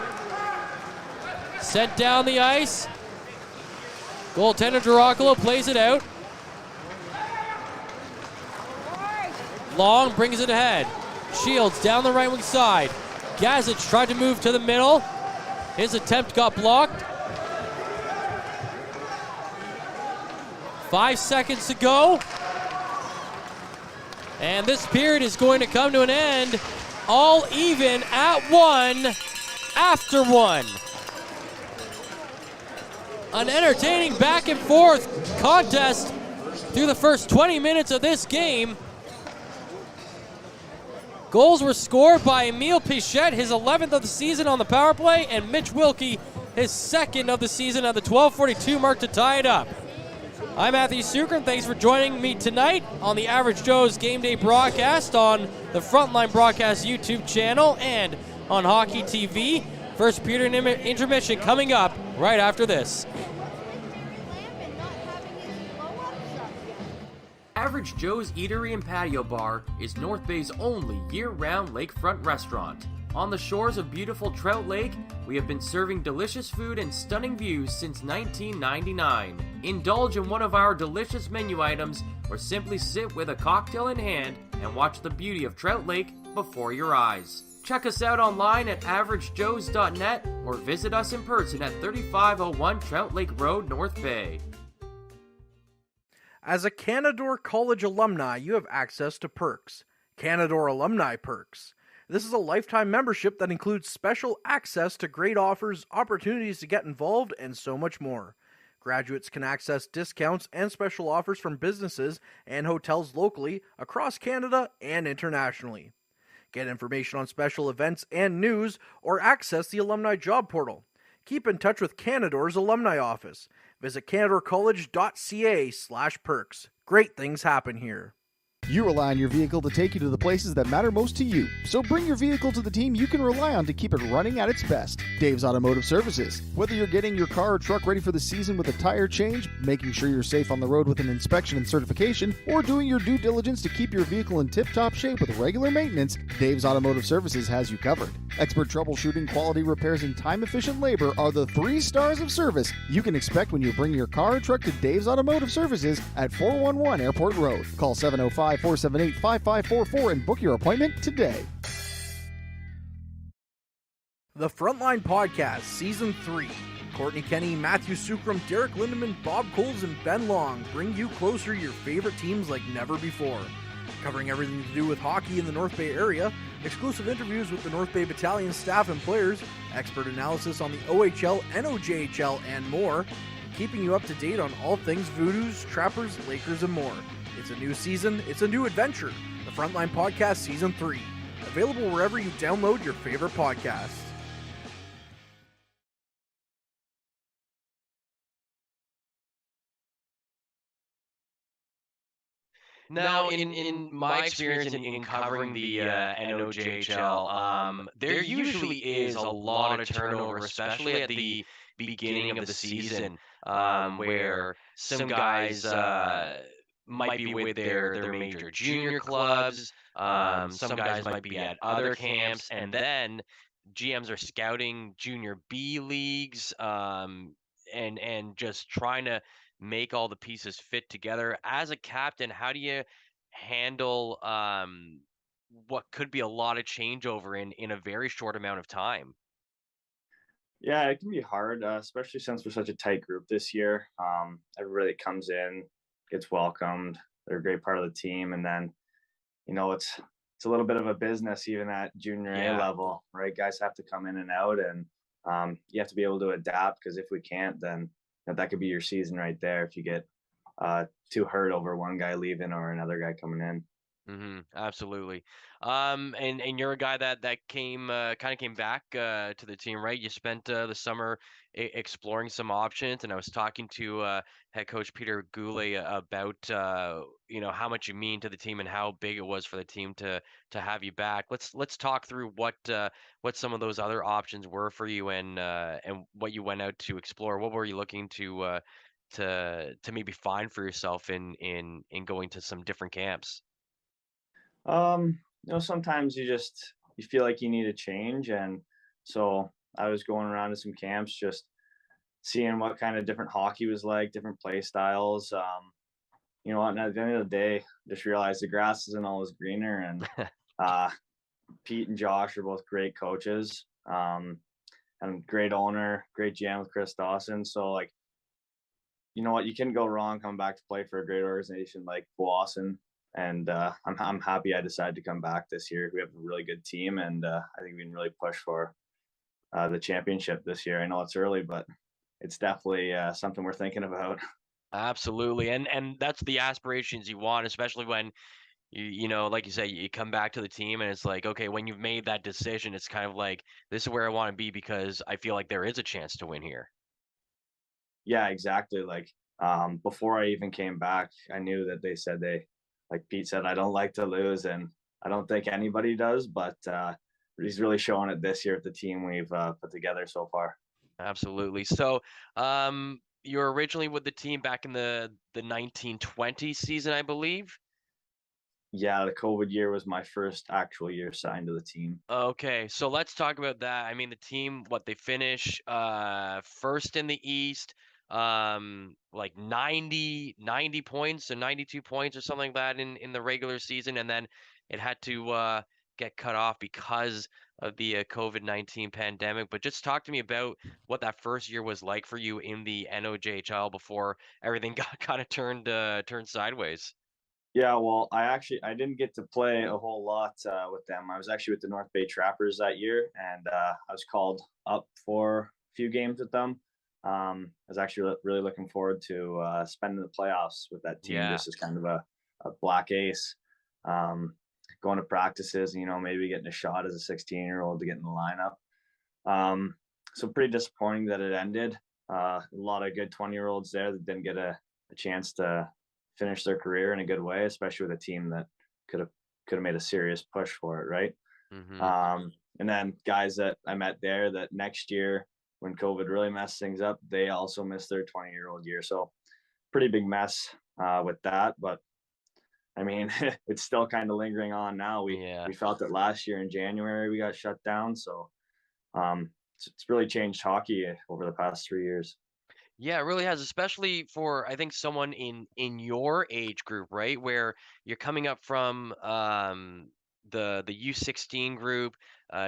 Sent down the ice. Goaltender Girocolo plays it out. Long brings it ahead. Shields down the right wing side. Gazic tried to move to the middle. His attempt got blocked. 5 seconds to go. And this period is going to come to an end. All even at 1 after 1. An entertaining back and forth contest through the first 20 minutes of this game. Goals were scored by Emile Pichette, his 11th of the season on the power play, and Mitch Wilkie, his 2nd of the season at the 12:42 mark to tie it up. I'm Matthew Sucrum. Thanks for joining me tonight on the Average Joe's Game Day broadcast on the Frontline Broadcast YouTube channel and on Hockey TV. First period intermission coming up right after this. Average Joe's Eatery and Patio Bar is North Bay's only year-round lakefront restaurant. On the shores of beautiful Trout Lake, we have been serving delicious food and stunning views since 1999. Indulge in one of our delicious menu items or simply sit with a cocktail in hand and watch the beauty of Trout Lake before your eyes. Check us out online at averagejoes.net or visit us in person at 3501 Trout Lake Road, North Bay. As a Canadore College alumni, you have access to perks. Canadore Alumni Perks. This is a lifetime membership that includes special access to great offers, opportunities to get involved, and so much more. Graduates can access discounts and special offers from businesses and hotels locally, across Canada, and internationally. Get information on special events and news, or access the alumni job portal. Keep in touch with Canadore's alumni office. Visit canadorecollege.ca/perks. Great things happen here. You rely on your vehicle to take you to the places that matter most to you. So bring your vehicle to the team you can rely on to keep it running at its best. Dave's Automotive Services. Whether you're getting your car or truck ready for the season with a tire change, making sure you're safe on the road with an inspection and certification, or doing your due diligence to keep your vehicle in tip-top shape with regular maintenance, Dave's Automotive Services has you covered. Expert troubleshooting, quality repairs, and time-efficient labor are the 3 stars of service you can expect when you bring your car or truck to Dave's Automotive Services at 411 Airport Road. Call 705-478-5544 and book your appointment today. The Frontline Podcast, Season 3. Courtney Kenny, Matthew Sucrum, Derek Lindemann, Bob Coles, and Ben Long bring you closer your favorite teams like never before. Covering everything to do with hockey in the North Bay area, exclusive interviews with the North Bay Battalion staff and players, expert analysis on the OHL, NOJHL, and more, keeping you up to date on all things Voodoos, Trappers, Lakers, and more. It's a new season, it's a new adventure. The Frontline Podcast Season 3. Available wherever you download your favorite podcasts. Now, in my experience in covering the NOJHL, there usually is a lot of turnover, especially at the beginning of the season, where some guys might be with their major junior clubs, some guys might be at other camps, and then GMs are scouting junior B leagues, and just trying to make all the pieces fit together. As a captain, how do you handle what could be a lot of changeover in a very short amount of time? Yeah, it can be hard, especially since we're such a tight group this year. Everybody that comes in gets welcomed. They're a great part of the team. And then, it's it's a little bit of a business even at junior A Yeah. level, right? Guys have to come in and out, and you have to be able to adapt, because if we can't, then that could be your season right there if you get too hurt over one guy leaving or another guy coming in. Absolutely. And you're a guy that came kind of came back to the team, right? You spent the summer exploring some options, and I was talking to head coach Peter Goulet about how much you mean to the team and how big it was for the team to have you back. Let's talk through what some of those other options were for you, and what you went out to explore. What were you looking to maybe find for yourself in going to some different camps? Sometimes you feel like you need a change, and so I was going around to some camps, just seeing what kind of different hockey was like, different play styles. You know what? And at the end of the day, just realized the grass isn't always greener, and uh, Pete and Josh are both great coaches, and great owner, great GM with Chris Dawson. So like, you know what? You can go wrong coming back to play for a great organization like Powassan. And I'm happy I decided to come back this year. We have a really good team, and I think we can really push for the championship this year. I know it's early, but it's definitely something we're thinking about. Absolutely. And that's the aspirations you want, especially when like you say, you come back to the team and it's like, okay, when you've made that decision, it's kind of like, this is where I want to be because I feel like there is a chance to win here. Yeah, exactly. Like before I even came back, I knew that like Pete said, I don't like to lose, and I don't think anybody does, but he's really showing it this year with the team we've put together so far. Absolutely. So, you were originally with the team back in the 1920 season, I believe. Yeah, the COVID year was my first actual year signed to the team. Okay, so let's talk about that. I mean, the team, what they finish first in the East, like 90 points or 92 points or something like that in the regular season, and then it had to get cut off because of the COVID-19 pandemic. But just talk to me about what that first year was like for you in the NOJHL before everything got kind of turned sideways. Yeah, well, I didn't get to play a whole lot with them. I was actually with the North Bay Trappers that year, and I was called up for a few games with them. I was actually really looking forward to spending the playoffs with that team, Yeah. just as kind of a black ace. Going to practices, maybe getting a shot as a 16-year-old to get in the lineup. So pretty disappointing that it ended. A lot of good 20-year-olds there that didn't get a chance to finish their career in a good way, especially with a team that could have made a serious push for it, right? And then guys that I met there that next year when COVID really messed things up, they also missed their 20-year-old year. So pretty big mess with that. But I mean, it's still kind of lingering on now. We felt it last year in January, we got shut down. So it's really changed hockey over the past 3 years. Yeah, it really has, especially for I think someone in your age group, right? Where you're coming up from the U16 group,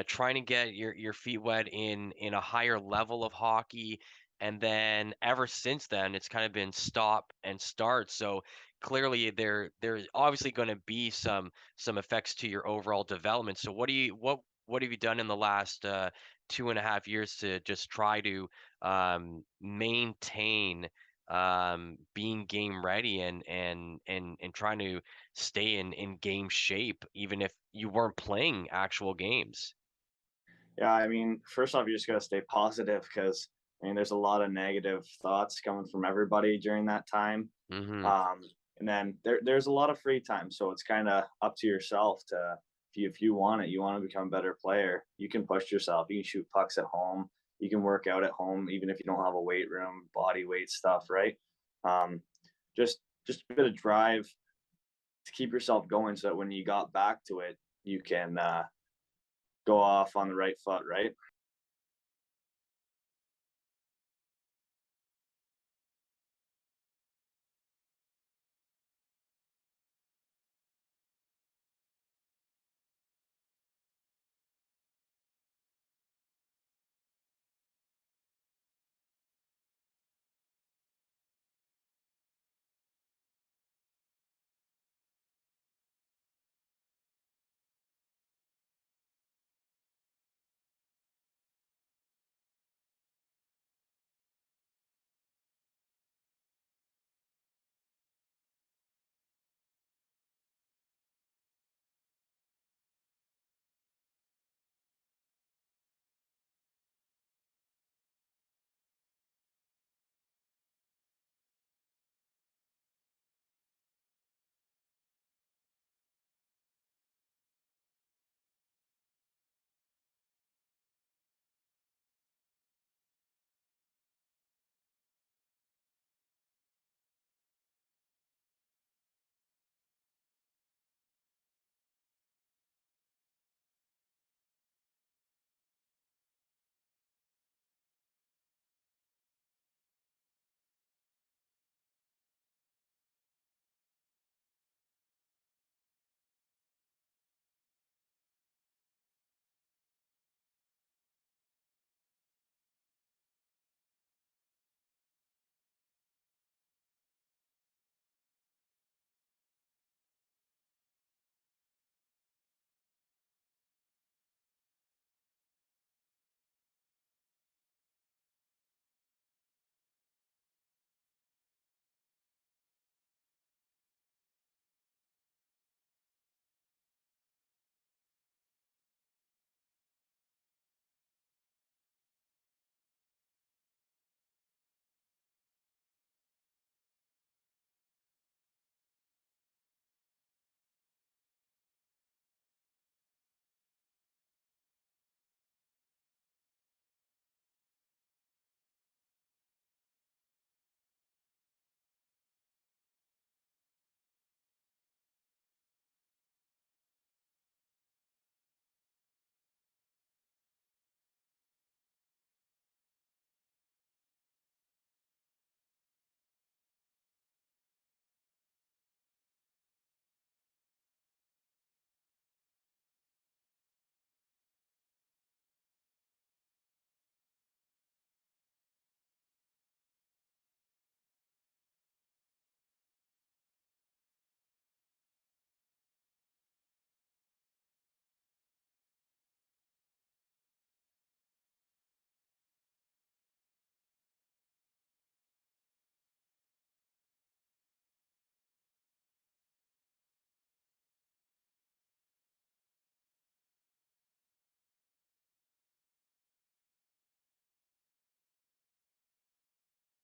trying to get your feet wet in a higher level of hockey, and then ever since then it's kind of been stop and start. So clearly there's obviously going to be some effects to your overall development. So what have you done in the last 2.5 years to just try to maintain being game ready and trying to stay in game shape, even if you weren't playing actual games? Yeah, I mean, first off, you just got to stay positive, because I mean, there's a lot of negative thoughts coming from everybody during that time. Mm-hmm. And then there's a lot of free time, so it's kind of up to yourself to, if you want it, you want to become a better player, you can push yourself. You can shoot pucks at home. You can work out at home, even if you don't have a weight room, body weight stuff, right? Um, just a bit of drive to keep yourself going, so that when you got back to it, you can go off on the right foot, right?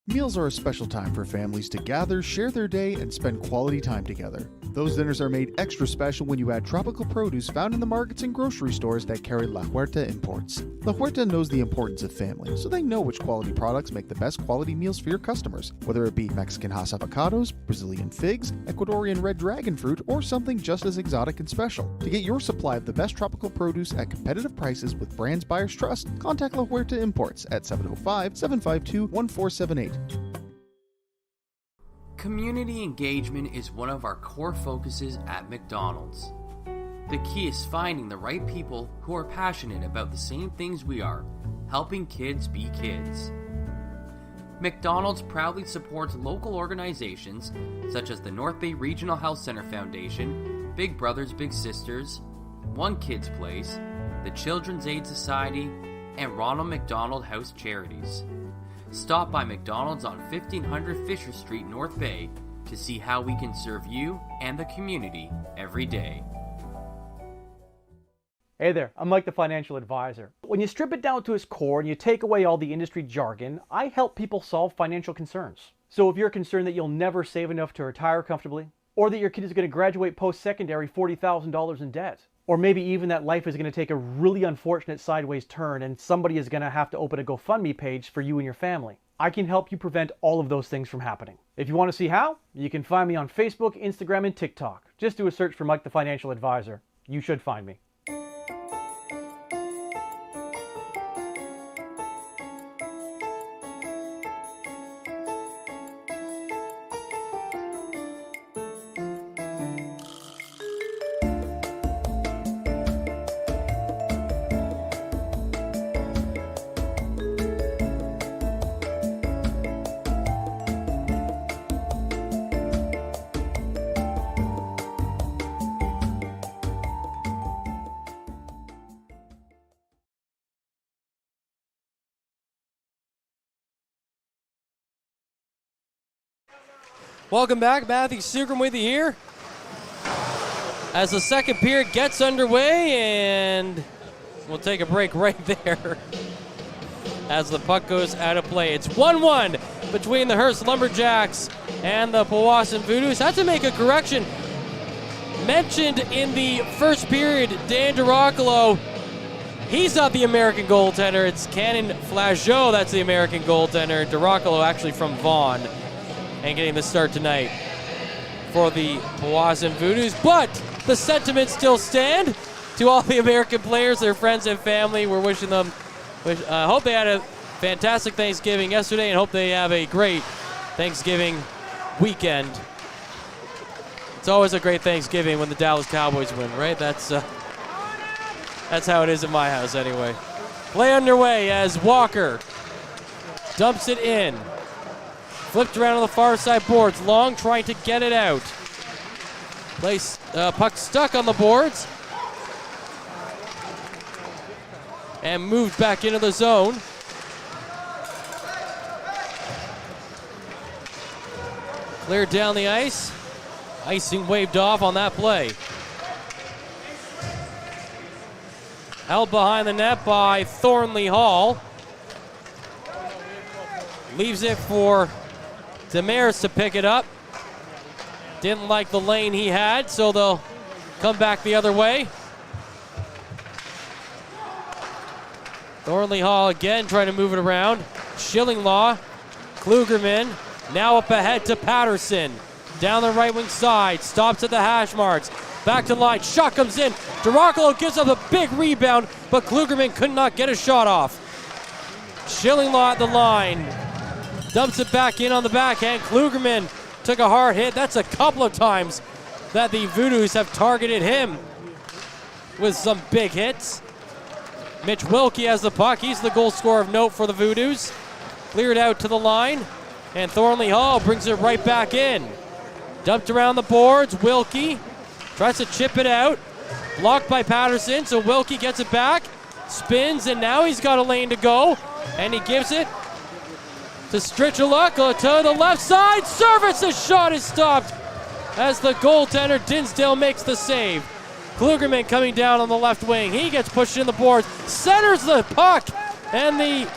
Meals are a special time for families to gather, share their day, and spend quality time together. Those dinners are made extra special when you add tropical produce found in the markets and grocery stores that carry La Huerta imports. La Huerta knows the importance of family, so they know which quality products make the best quality meals for your customers, whether it be Mexican Hass avocados, Brazilian figs, Ecuadorian red dragon fruit, or something just as exotic and special. To get your supply of the best tropical produce at competitive prices with brands buyers trust, contact La Huerta Imports at 705-752-1478. Community engagement is one of our core focuses at McDonald's. The key is finding the right people who are passionate about the same things we are, helping kids be kids. McDonald's proudly supports local organizations such as the North Bay Regional Health Center Foundation, Big Brothers Big Sisters, One Kids Place, the Children's Aid Society, and Ronald McDonald House Charities. Stop by McDonald's on 1500 Fisher Street, North Bay, to see how we can serve you and the community every day. Hey there, I'm Mike the Financial Advisor. When you strip it down to its core and you take away all the industry jargon, I help people solve financial concerns. So if you're concerned that you'll never save enough to retire comfortably, or that your kid is going to graduate post-secondary $40,000 in debt, or maybe even that life is going to take a really unfortunate sideways turn and somebody is going to have to open a GoFundMe page for you and your family, I can help you prevent all of those things from happening. If you want to see how, you can find me on Facebook, Instagram, and TikTok. Just do a search for Mike the Financial Advisor. You should find me. Welcome back, Matthew Sugrum with you here. As the second period gets underway, and we'll take a break right there as the puck goes out of play. It's 1-1 between the Hearst Lumberjacks and the Powassan Voodoos. Had to make a correction. Mentioned in the first period, Dan DiRoccolo, he's not the American goaltender. It's Cannon Flageau that's the American goaltender. DiRoccolo actually from Vaughan, and getting the start tonight for the Powassan Voodoos. But the sentiments still stand to all the American players, their friends and family. We're wishing them, hope they had a fantastic Thanksgiving yesterday and hope they have a great Thanksgiving weekend. It's always a great Thanksgiving when the Dallas Cowboys win, right? That's how it is at my house anyway. Play underway as Walker dumps it in. Flipped around on the far side boards. Long trying to get it out. Puck stuck on the boards. And moved back into the zone. Cleared down the ice. Icing waved off on that play. Held behind the net by Thornley Hall. Leaves it for Demers to pick it up. Didn't like the lane he had, so they'll come back the other way. Thornley Hall again trying to move it around. Schillinglaw, Klugerman, now up ahead to Patterson. Down the right wing side, stops at the hash marks. Back to the line, shot comes in. DiRoccolo gives up a big rebound, but Klugerman could not get a shot off. Schillinglaw at the line. Dumps it back in on the backhand. Klugerman took a hard hit. That's a couple of times that the Voodoos have targeted him with some big hits. Mitch Wilkie has the puck. He's the goal scorer of note for the Voodoos. Cleared out to the line, and Thornley Hall brings it right back in. Dumped around the boards. Wilkie tries to chip it out. Blocked by Patterson, so Wilkie gets it back. Spins, and now he's got a lane to go, and he gives it to Strichaluk to the left side. Service, the shot is stopped as the goaltender Dinsdale makes the save. Klugerman coming down on the left wing. He gets pushed in the boards, centers the puck, and the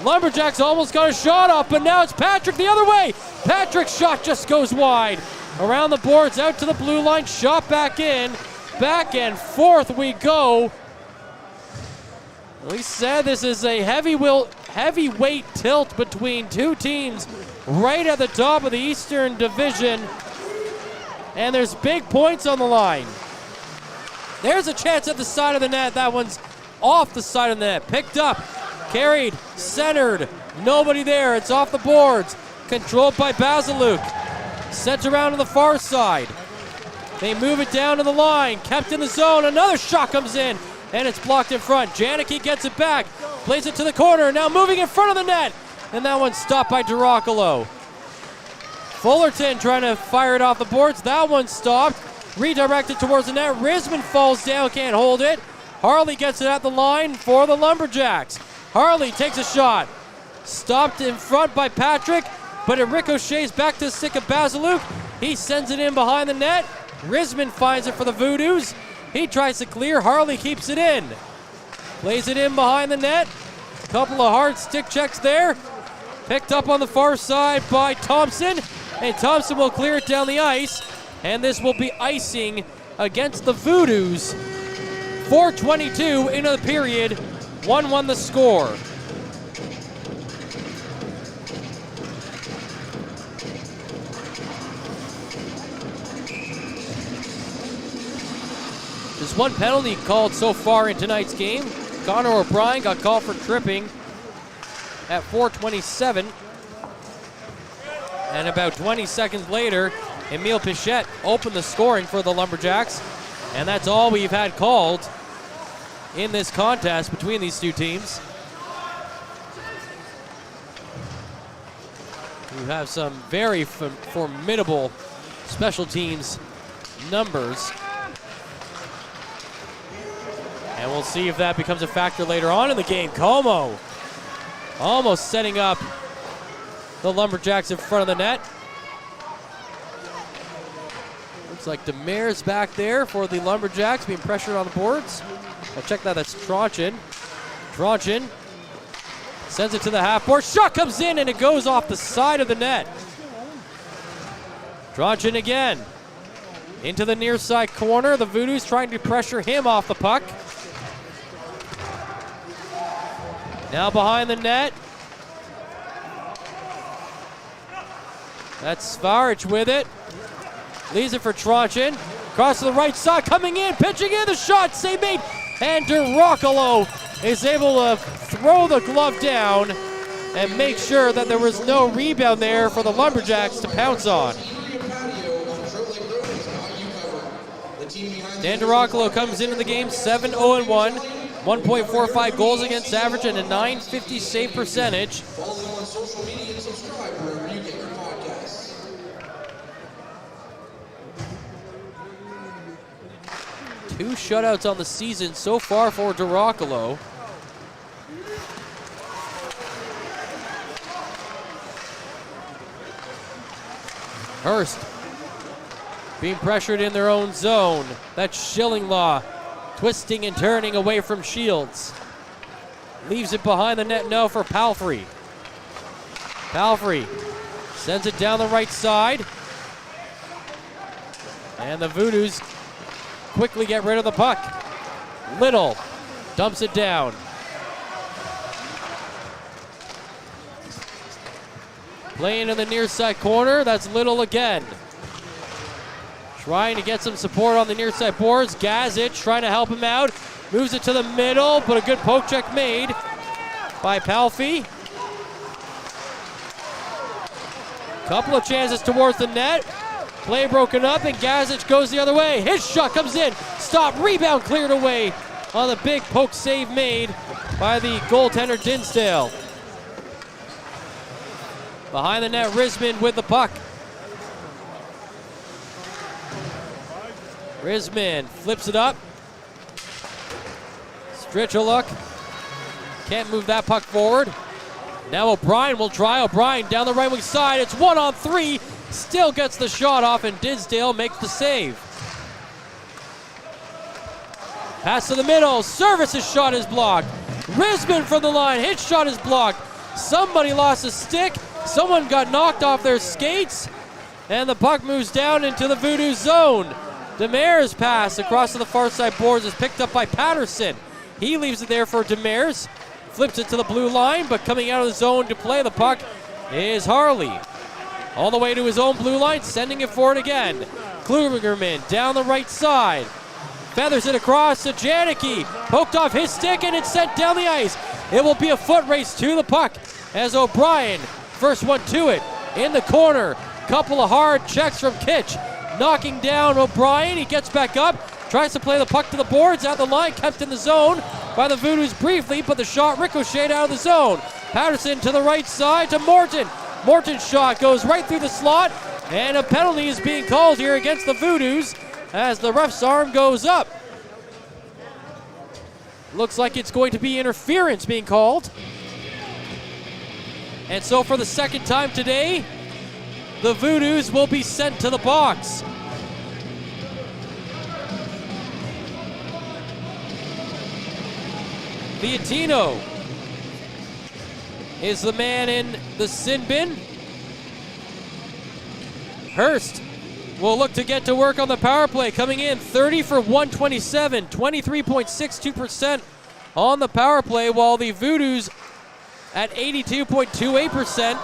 Lumberjacks almost got a shot off, but now it's Patrick the other way. Patrick's shot just goes wide. Around the boards, out to the blue line, shot back in. Back and forth we go. We said this is a heavyweight tilt between two teams right at the top of the Eastern Division. And there's big points on the line. There's a chance at the side of the net. That one's off the side of the net. Picked up, carried, centered. Nobody there. It's off the boards. Controlled by Basiluk. Sent around to the far side. They move it down to the line. Kept in the zone. Another shot comes in. And it's blocked in front. Janicki gets it back. Plays it to the corner. Now moving in front of the net. And that one's stopped by Duracolo. Fullerton trying to fire it off the boards. That one's stopped. Redirected towards the net. Risman falls down. Can't hold it. Harley gets it at the line for the Lumberjacks. Harley takes a shot. Stopped in front by Patrick. But it ricochets back to the stick of Basiluk. He sends it in behind the net. Risman finds it for the Voodoos. He tries to clear. Harley keeps it in. Plays it in behind the net. Couple of hard stick checks there. Picked up on the far side by Thompson. And Thompson will clear it down the ice. And this will be icing against the Voodoos. 4:22 into the period. 1-1 the score. There's one penalty called so far in tonight's game. Connor O'Brien got called for tripping at 4:27. And about 20 seconds later, Emile Pichette opened the scoring for the Lumberjacks. And that's all we've had called in this contest between these two teams. We have some very formidable special teams numbers. And we'll see if that becomes a factor later on in the game. Como almost setting up the Lumberjacks in front of the net. Looks like Demers back there for the Lumberjacks being pressured on the boards. I'll check that. That's Tronchin. Tronchin sends it to the half board. Shot comes in and it goes off the side of the net. Tronchin again. Into the near side corner. The Voodoos trying to pressure him off the puck. Now behind the net. That's Svaric with it. Leaves it for Tronchin. Across to the right side, coming in, pitching in the shot, save made. And Duracolo is able to throw the glove down and make sure that there was no rebound there for the Lumberjacks to pounce on. Dan Duracolo comes into the game 7-0-1. 1.45 goals against average and a .950 save percentage. Follow on social media and subscribe wherever you get your podcasts. Two shutouts on the season so far for Duracolo. Hearst being pressured in their own zone. That's Schillinglaw twisting and turning away from Shields. Leaves it behind the net now for Palfrey. Palfrey sends it down the right side. And the Voodoos quickly get rid of the puck. Little dumps it down. Playing in the near side corner, that's Little again. Trying to get some support on the near side boards. Gazic trying to help him out. Moves it to the middle, but a good poke check made by Palfy. Couple of chances towards the net. Play broken up, and Gazic goes the other way. His shot comes in. Stop. Rebound cleared away on the big poke save made by the goaltender Dinsdale. Behind the net, Risman with the puck. Risman flips it up. Strichaluk can't move that puck forward. Now O'Brien will try. O'Brien down the right wing side. It's 1-on-3. Still gets the shot off, and Dinsdale makes the save. Pass to the middle. Service's shot is blocked. Risman from the line. His shot is blocked. Somebody lost a stick. Someone got knocked off their skates. And the puck moves down into the Voodoos zone. Demers' pass across to the far side boards is picked up by Patterson. He leaves it there for Demers. Flips it to the blue line, but coming out of the zone to play the puck is Harley. All the way to his own blue line, sending it forward again. Klugerman down the right side. Feathers it across to Janicki. Poked off his stick and it's sent down the ice. It will be a foot race to the puck as O'Brien, first one to it, in the corner. Couple of hard checks from Kitch. Knocking down O'Brien. He gets back up. Tries to play the puck to the boards. At the line, kept in the zone by the Voodoos briefly, but the shot ricocheted out of the zone. Patterson to the right side to Morton. Morton's shot goes right through the slot, and a penalty is being called here against the Voodoos as the ref's arm goes up. Looks like it's going to be interference being called. And so for the second time today, the Voodoos will be sent to the box. Viatino is the man in the sin bin. Hearst will look to get to work on the power play, coming in 30 for 127, 23.62% on the power play, while the Voodoos at 82.28%,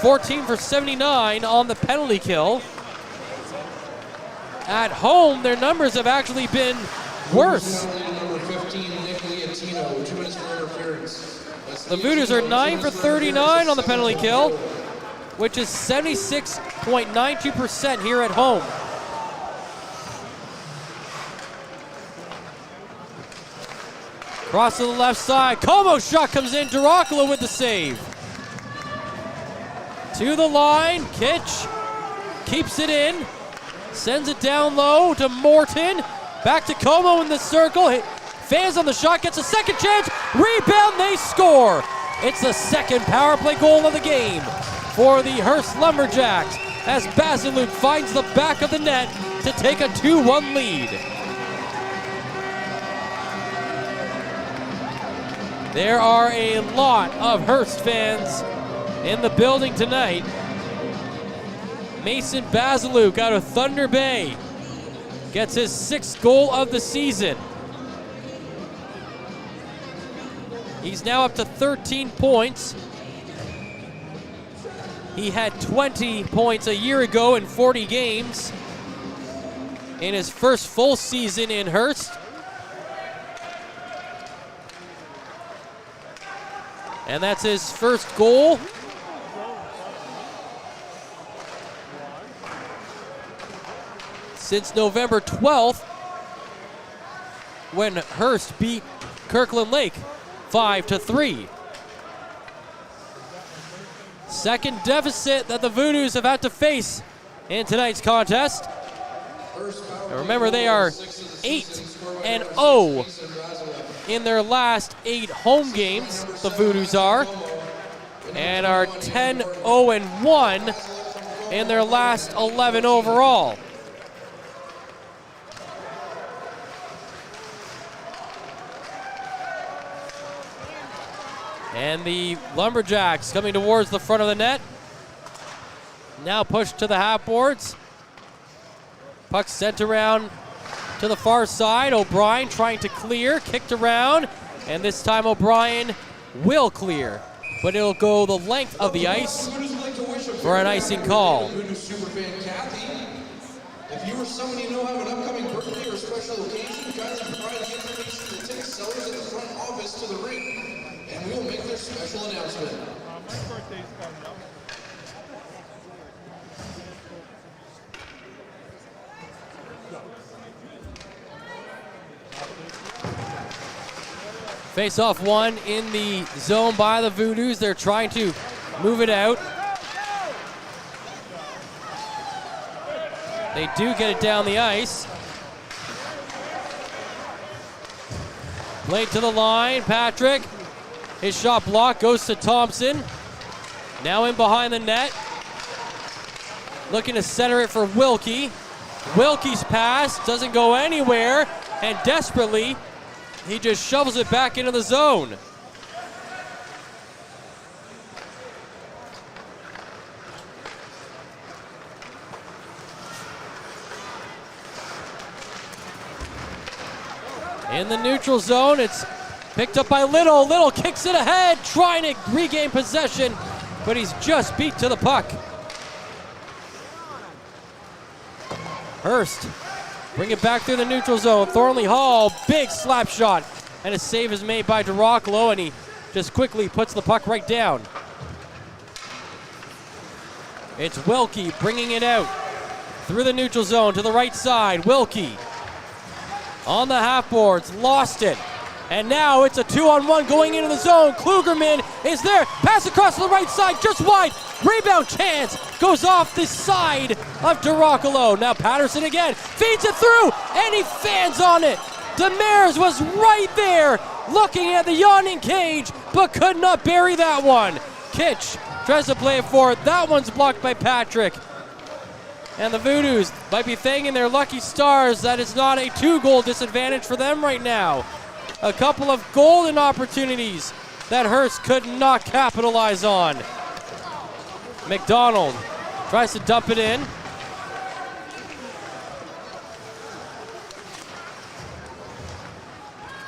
14 for 79 on the penalty kill. At home, their numbers have actually been worse. The Voodoos are 9 for 39 on the penalty kill, which is 76.92% here at home. Cross to the left side. Como's shot comes in. Dracula with the save. To the line. Kitch keeps it in. Sends it down low to Morton. Back to Como in the circle. Fans on the shot. Gets a second chance. Rebound. They score. It's the second power play goal of the game for the Hearst Lumberjacks as Basiluk finds the back of the net to take a 2-1 lead. There are a lot of Hearst fans in the building tonight. Mason Basiluk out of Thunder Bay gets his 6th goal of the season. He's now up to 13 points. He had 20 points a year ago in 40 games in his first full season in Hearst. And that's his first goal. Since November 12th, when Hearst beat Kirkland Lake 5-3. Second deficit that the Voodoos have had to face in tonight's contest. And remember, they are 8-0 in their last 8 home games, the Voodoos are, and are 10-0-1 in their last 11 overall. And the Lumberjacks coming towards the front of the net. Now pushed to the half boards. Puck sent around to the far side. O'Brien trying to clear, kicked around, and this time O'Brien will clear, but it'll go the length of the ice for an icing call. If you or someone you know have an upcoming birthday or special occasion, kindly provide the information to the ticket sellers at the front office to the ring, and we will make their special announcement. My birthday's coming up. Face-off one in the zone by the Voodoos. They're trying to move it out. They do get it down the ice. Played to the line, Patrick. His shot blocked, goes to Thompson. Now in behind the net. Looking to center it for Wilkie. Wilkie's pass doesn't go anywhere, and desperately, he just shovels it back into the zone. In the neutral zone, it's picked up by Little. Little kicks it ahead, trying to regain possession, but he's just beat to the puck. Hearst, bring it back through the neutral zone. Thornley Hall, big slap shot, and a save is made by DeRockalo, and he just quickly puts the puck right down. It's Wilkie bringing it out through the neutral zone to the right side. Wilkie on the half boards, lost it. And now it's a 2-on-1 going into the zone. Klugerman is there. Pass across to the right side, just wide. Rebound chance goes off the side of DeRockalo. Now Patterson again feeds it through, and he fans on it. Demers was right there looking at the yawning cage, but could not bury that one. Kitch tries to play it forward. That one's blocked by Patrick. And the Voodoos might be thanking their lucky stars that it's not a 2-goal disadvantage for them right now. A couple of golden opportunities that Hearst could not capitalize on. McDonald tries to dump it in.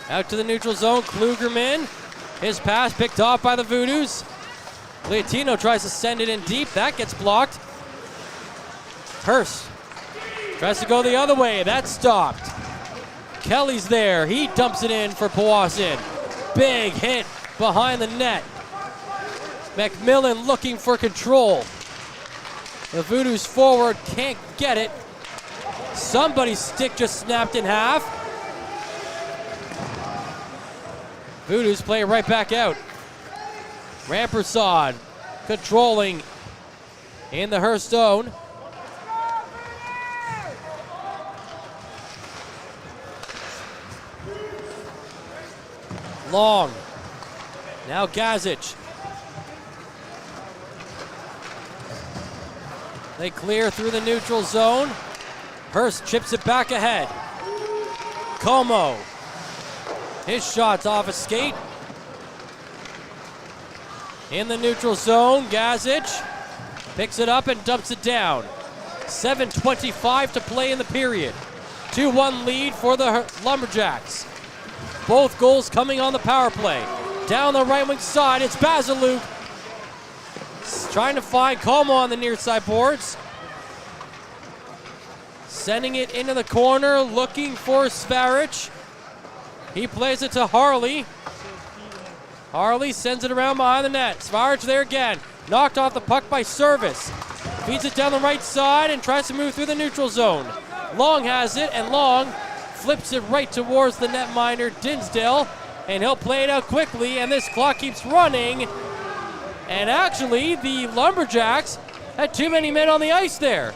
Out to the neutral zone, Klugerman. His pass picked off by the Voodoos. Leotino tries to send it in deep. That gets blocked. Hearst tries to go the other way. That's stopped. Kelly's there. He dumps it in for Powassan. Big hit behind the net. McMillan looking for control. The Voodoos forward can't get it. Somebody's stick just snapped in half. Voodoos play it right back out. Rampersad controlling in the Hearst zone. Long. Now Gazic. They clear through the neutral zone. Hearst chips it back ahead. Como. His shot's off a skate. In the neutral zone, Gazic picks it up and dumps it down. 7:25 to play in the period. 2-1 lead for the Lumberjacks. Both goals coming on the power play. Down the right wing side, it's Bazaluk. Trying to find Como on the near side boards. Sending it into the corner, looking for Svaric. He plays it to Harley. Harley sends it around behind the net. Svaric there again. Knocked off the puck by Service. Feeds it down the right side and tries to move through the neutral zone. Long has it, and Long flips it right towards the netminder Dinsdale, and he'll play it out quickly, and this clock keeps running. And actually, the Lumberjacks had too many men on the ice there.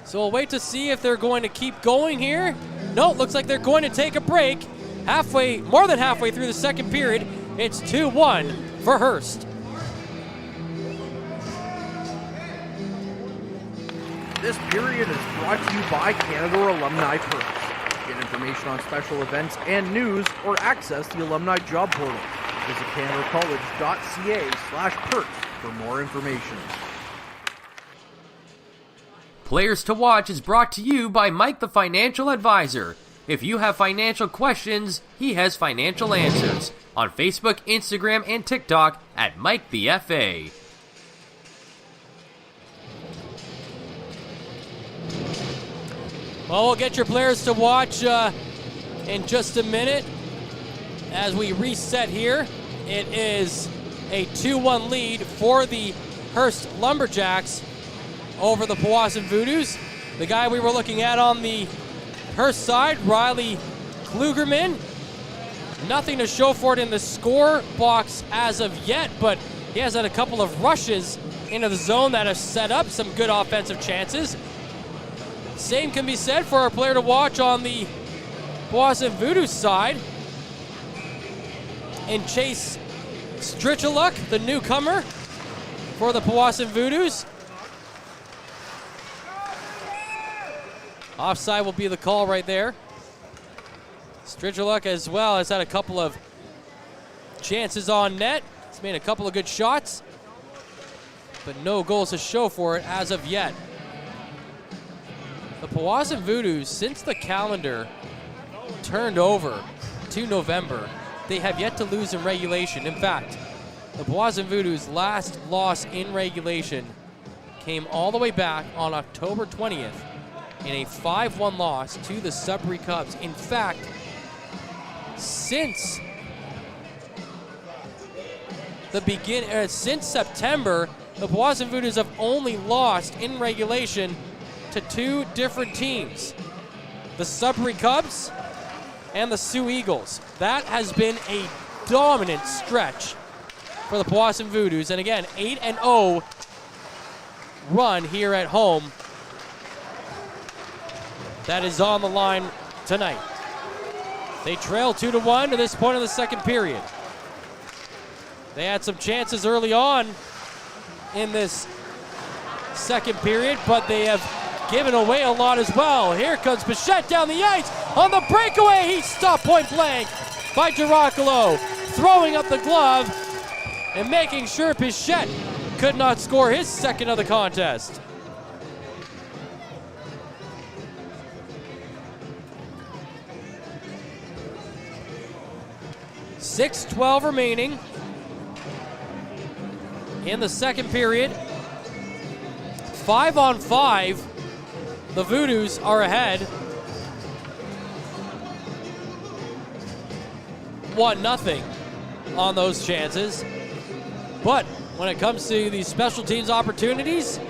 So we'll wait to see if they're going to keep going here. No, looks like they're going to take a break. More than halfway through the second period, it's 2-1 for Hearst. This period is brought to you by Canada Alumni Perks. Get information on special events and news, or access the alumni job portal. Visit canadacollege.ca/perks for more information. Players to Watch is brought to you by Mike the Financial Advisor. If you have financial questions, he has financial answers. On Facebook, Instagram, and TikTok at Mike the FA. Well, we'll get your Players to Watch in just a minute. As we reset here, it is a 2-1 lead for the Hearst Lumberjacks over the Powassan Voodoos. The guy we were looking at on the Hearst side, Riley Klugerman. Nothing to show for it in the score box as of yet, but he has had a couple of rushes into the zone that have set up some good offensive chances. Same can be said for our player to watch on the Powassan Voodoos side. And Chase Strichaluk, the newcomer for the Powassan Voodoos. Offside will be the call right there. Strichaluk as well has had a couple of chances on net. He's made a couple of good shots, but no goals to show for it as of yet. The Powassan Voodoos, since the calendar turned over to November, they have yet to lose in regulation. In fact, the Powassan Voodoos' last loss in regulation came all the way back on October 20th in a 5-1 loss to the Sudbury Cubs. In fact, since September, the Powassan Voodoos have only lost in regulation to 2 different teams, the Sudbury Cubs and the Sioux Eagles. That has been a dominant stretch for the Powassan Voodoos, and again, 8-0 run here at home that is on the line tonight. They trail 2-1 to this point of the second period. They had some chances early on in this second period, but they have given away a lot as well. Here comes Bichette down the ice on the breakaway. He's stopped point blank by Girocolo, throwing up the glove and making sure Bichette could not score his second of the contest. .6:12 remaining in the second period. 5-on-5. The Voodoos are ahead. 1-0 on those chances. But when it comes to these special teams opportunities,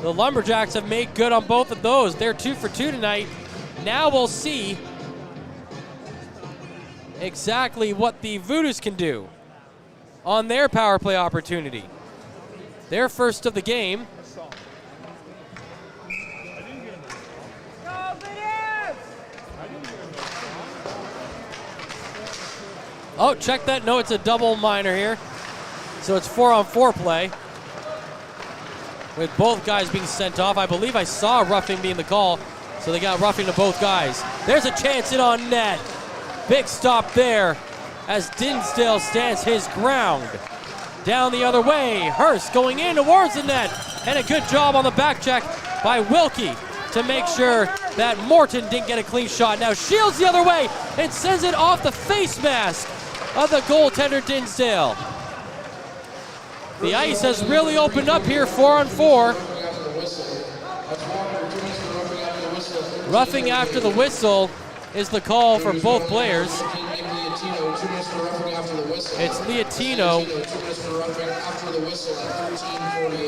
the Lumberjacks have made good on both of those. They're 2 for 2 tonight. Now we'll see exactly what the Voodoos can do on their power play opportunity. Their first of the game. Oh, check that. No, it's a double minor here. So it's 4-on-4 play with both guys being sent off. I believe I saw roughing being the call, so they got roughing to both guys. There's a chance in on net. Big stop there as Dinsdale stands his ground. Down the other way, Hearst going in towards the net, and a good job on the back check by Wilkie to make sure that Morton didn't get a clean shot. Now Shields the other way and sends it off the face mask of the goaltender Dinsdale. The ice has really opened up here, 4-on-4. Roughing after the whistle is the call for both players. It's Liatino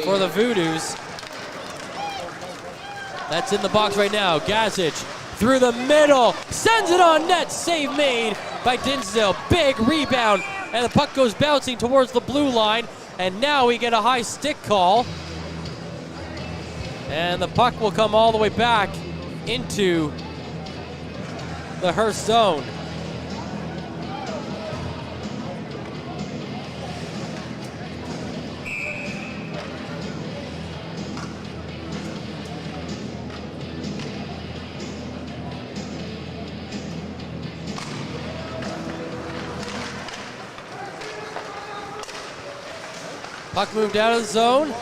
for the Voodoos. That's in the box right now. Gazic through the middle, sends it on net. Save made by Dinsdale. Big rebound, and the puck goes bouncing towards the blue line. And now we get a high stick call. And the puck will come all the way back into the Hearst zone. Puck moved out of the zone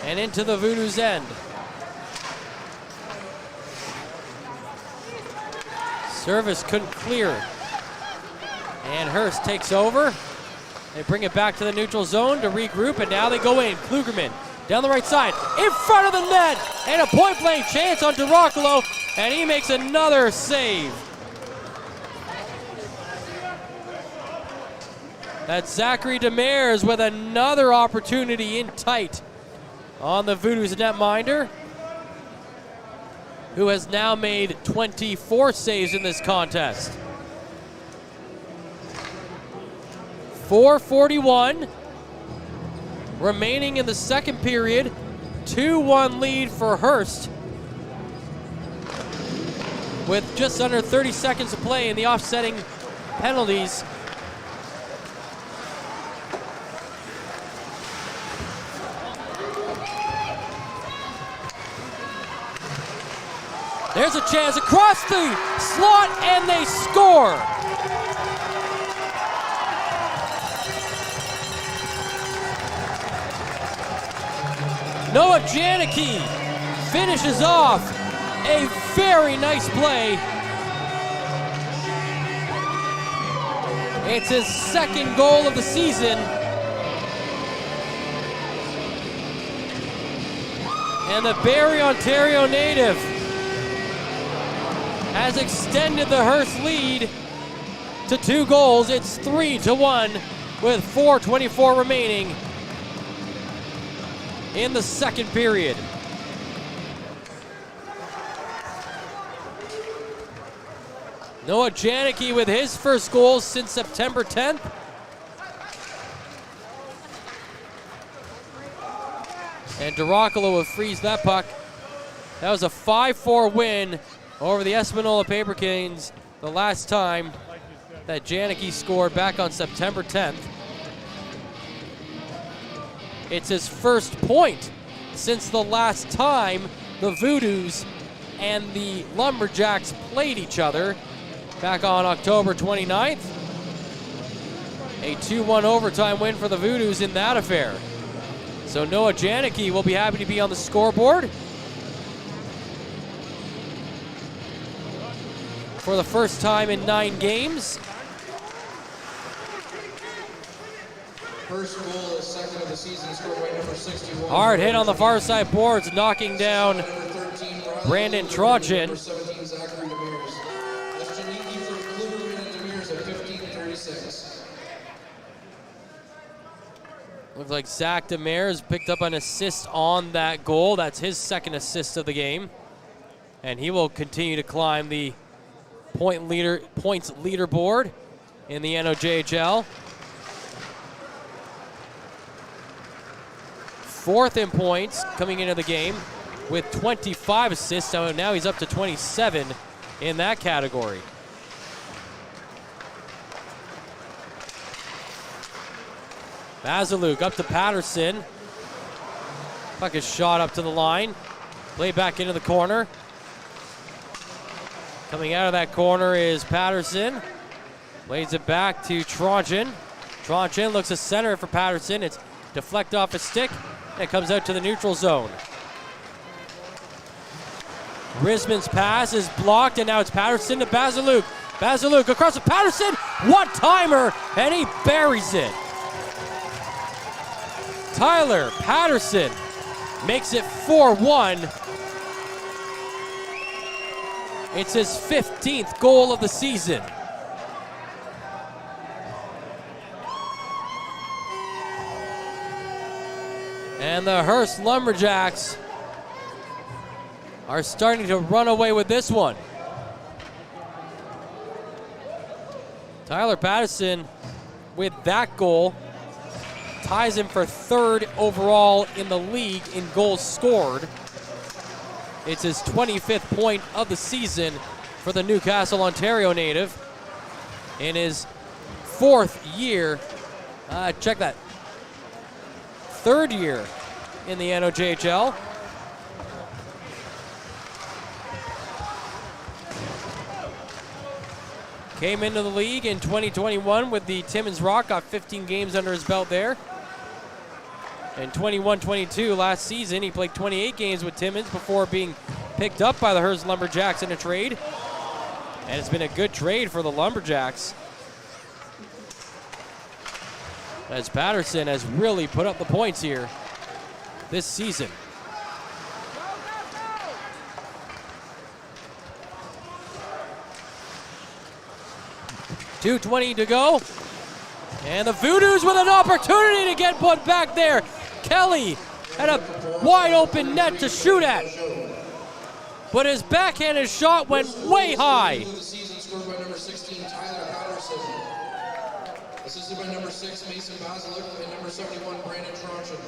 and into the Voodoos' end. Service couldn't clear. And Hearst takes over. They bring it back to the neutral zone to regroup, and now they go in. Klugerman down the right side, in front of the net, and a point-blank chance on Girocolo, and he makes another save. That's Zachary Demers with another opportunity in tight on the Voodoos netminder, who has now made 24 saves in this contest. 4:41 remaining in the second period. 2-1 lead for Hearst with just under 30 seconds to play in the offsetting penalties. There's a chance across the slot, and they score. Noah Janicki finishes off a very nice play. It's his second goal of the season. And the Barrie, Ontario native has extended the Hearst lead to 2 goals. It's 3-1 with 4:24 remaining in the second period. Noah Janicki with his first goal since September 10th. And D'Arocolo will freeze that puck. That was a 5-4 win over the Espanola Paper Canes the last time that Janicki scored back on September 10th. It's his first point since the last time the Voodoos and the Lumberjacks played each other back on October 29th. A 2-1 overtime win for the Voodoos in that affair. So Noah Janicki will be happy to be on the scoreboard for the first time in 9 games. First goal is second of the season, scored by number 61. Hard hit on the far side boards, knocking down Number 13, Brandon Trochin. Number 17, Zachary Demers. That's Janiki for Kluberman and Demers at 15:36. Looks like Zach Demers picked up an assist on that goal. That's his second assist of the game. And he will continue to climb the points leaderboard in the NOJHL. 4th in points coming into the game with 25 assists. So now he's up to 27 in that category. Mazaluk up to Patterson. Puck is shot up to the line. Play back into the corner. Coming out of that corner is Patterson. Lays it back to Trochin. Trochin looks to center it for Patterson. It's deflect off his stick. And it comes out to the neutral zone. Risman's pass is blocked, and now it's Patterson to Bazaluk. Bazaluk across to Patterson. One-timer, and he buries it. Tyler Patterson makes it 4-1. It's his 15th goal of the season. And the Hearst Lumberjacks are starting to run away with this one. Tyler Patterson with that goal ties him for 3rd overall in the league in goals scored. It's his 25th point of the season for the Newcastle, Ontario native. In his 4th year, check that, 3rd year in the NOJHL. Came into the league in 2021 with the Timmins Rock, got 15 games under his belt there. In 21-22 last season, he played 28 games with Timmins before being picked up by the Hearst Lumberjacks in a trade. And it's been a good trade for the Lumberjacks, as Patterson has really put up the points here this season. .220 to go. And the Voodoos with an opportunity to get put back there. Kelly had a wide open net to shoot at, but his backhanded shot went way high. Scored by number 16, Tyler Patterson. Assisted by number 6, Mason Bazaluk, and number 71, Brandon Trochin.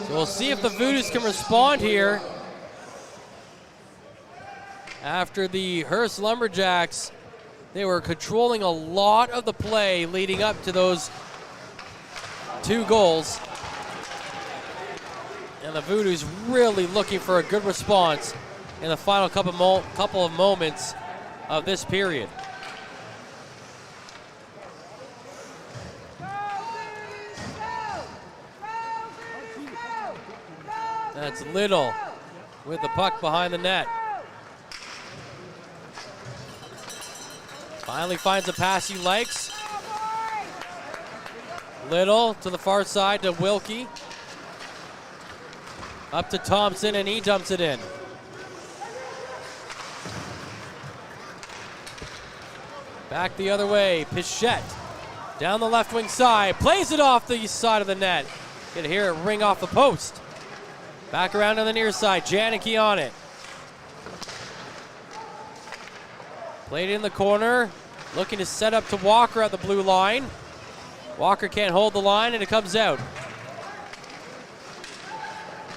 So we'll see if the Voodoos can respond here after the Hearst Lumberjacks. They were controlling a lot of the play leading up to those 2 goals. And the Voodoos really looking for a good response in the final couple of moments of this period. That's Little with the puck behind the net. Finally finds a pass he likes. Little to the far side to Wilkie. Up to Thompson, and he dumps it in. Back the other way, Pichette down the left wing side, plays it off the side of the net. You can hear it ring off the post. Back around on the near side, Janicki on it. Played in the corner, looking to set up to Walker at the blue line. Walker can't hold the line, and it comes out.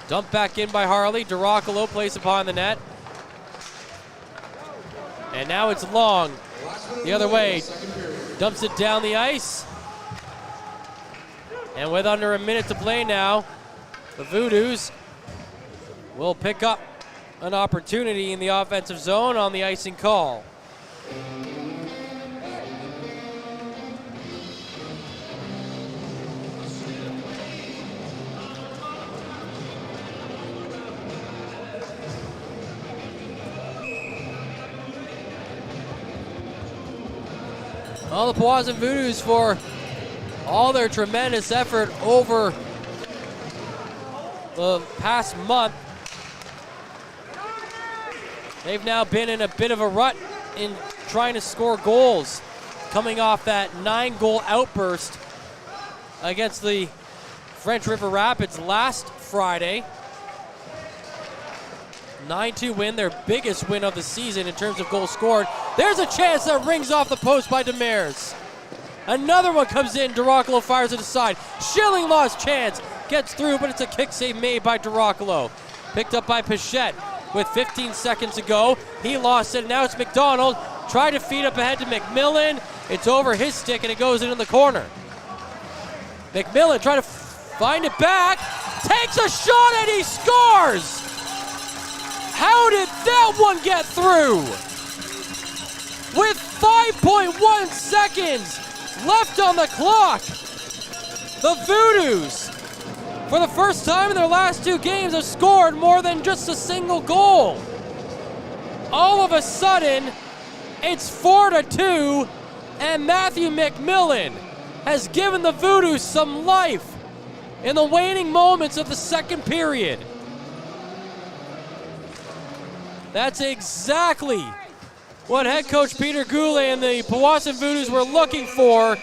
Dumped back in by Harley. Duracolo plays upon the net. And now it's Long the other way. Dumps it down the ice. And with under a minute to play now, the Voodoos will pick up an opportunity in the offensive zone on the icing call. All the Powassan Voodoos, for all their tremendous effort over the past month, they've now been in a bit of a rut in trying to score goals, coming off that 9-goal outburst against the French River Rapids last Friday. 9-2 win, their biggest win of the season in terms of goals scored. There's a chance that rings off the post by Demers. Another one comes in, Duracolo fires it aside. Schilling lost chance, gets through, but it's a kick save made by Duracolo. Picked up by Pichette with 15 seconds to go. He lost it, and now it's McDonald. Tried to feed up ahead to McMillan. It's over his stick, and it goes into the corner. McMillan trying to find it back. Takes a shot, and he scores! How did that one get through? With 5.1 seconds left on the clock, the Voodoos, for the first time in their last 2 games, have scored more than just a single goal. All of a sudden, it's 4-2, and Matthew McMillan has given the Voodoos some life in the waning moments of the second period. That's exactly what head coach Peter Goulet and the Powassan Voodoos were looking for.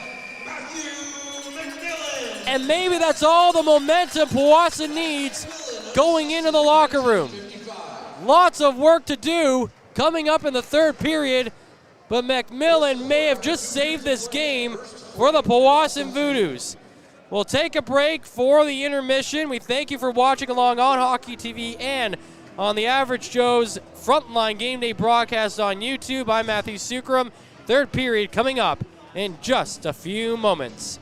And maybe that's all the momentum Powassan needs going into the locker room. Lots of work to do coming up in the third period, but McMillan may have just saved this game for the Powassan Voodoos. We'll take a break for the intermission. We thank you for watching along on Hockey TV and on the Average Joe's Frontline Game Day broadcast on YouTube. I'm Matthew Sucrum. Third period coming up in just a few moments.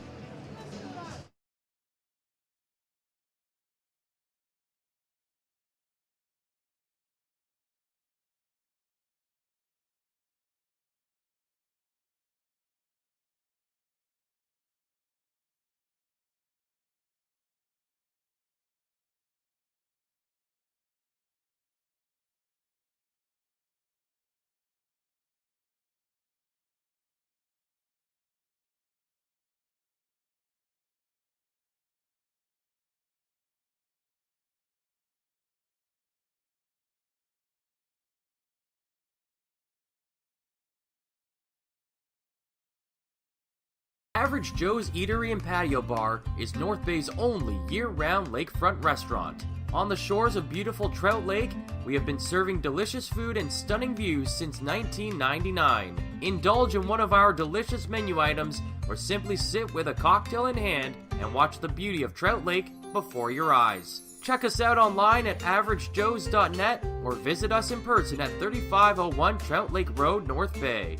Average Joe's Eatery and Patio Bar is North Bay's only year-round lakefront restaurant. On the shores of beautiful Trout Lake, we have been serving delicious food and stunning views since 1999. Indulge in one of our delicious menu items, or simply sit with a cocktail in hand and watch the beauty of Trout Lake before your eyes. Check us out online at averagejoes.net or visit us in person at 3501 Trout Lake Road, North Bay.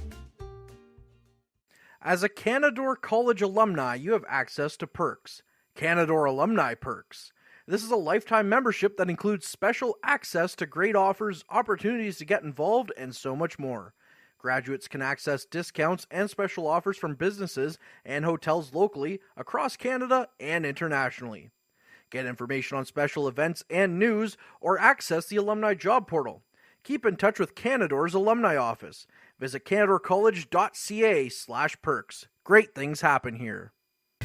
As a Canadore College alumni, you have access to perks. Canadore Alumni Perks. This is a lifetime membership that includes special access to great offers, opportunities to get involved, and so much more. Graduates can access discounts and special offers from businesses and hotels locally, across Canada, and internationally. Get information on special events and news, or access the alumni job portal. Keep in touch with Canador's alumni office. Visit canadorcollege.ca/perks. Great things happen here.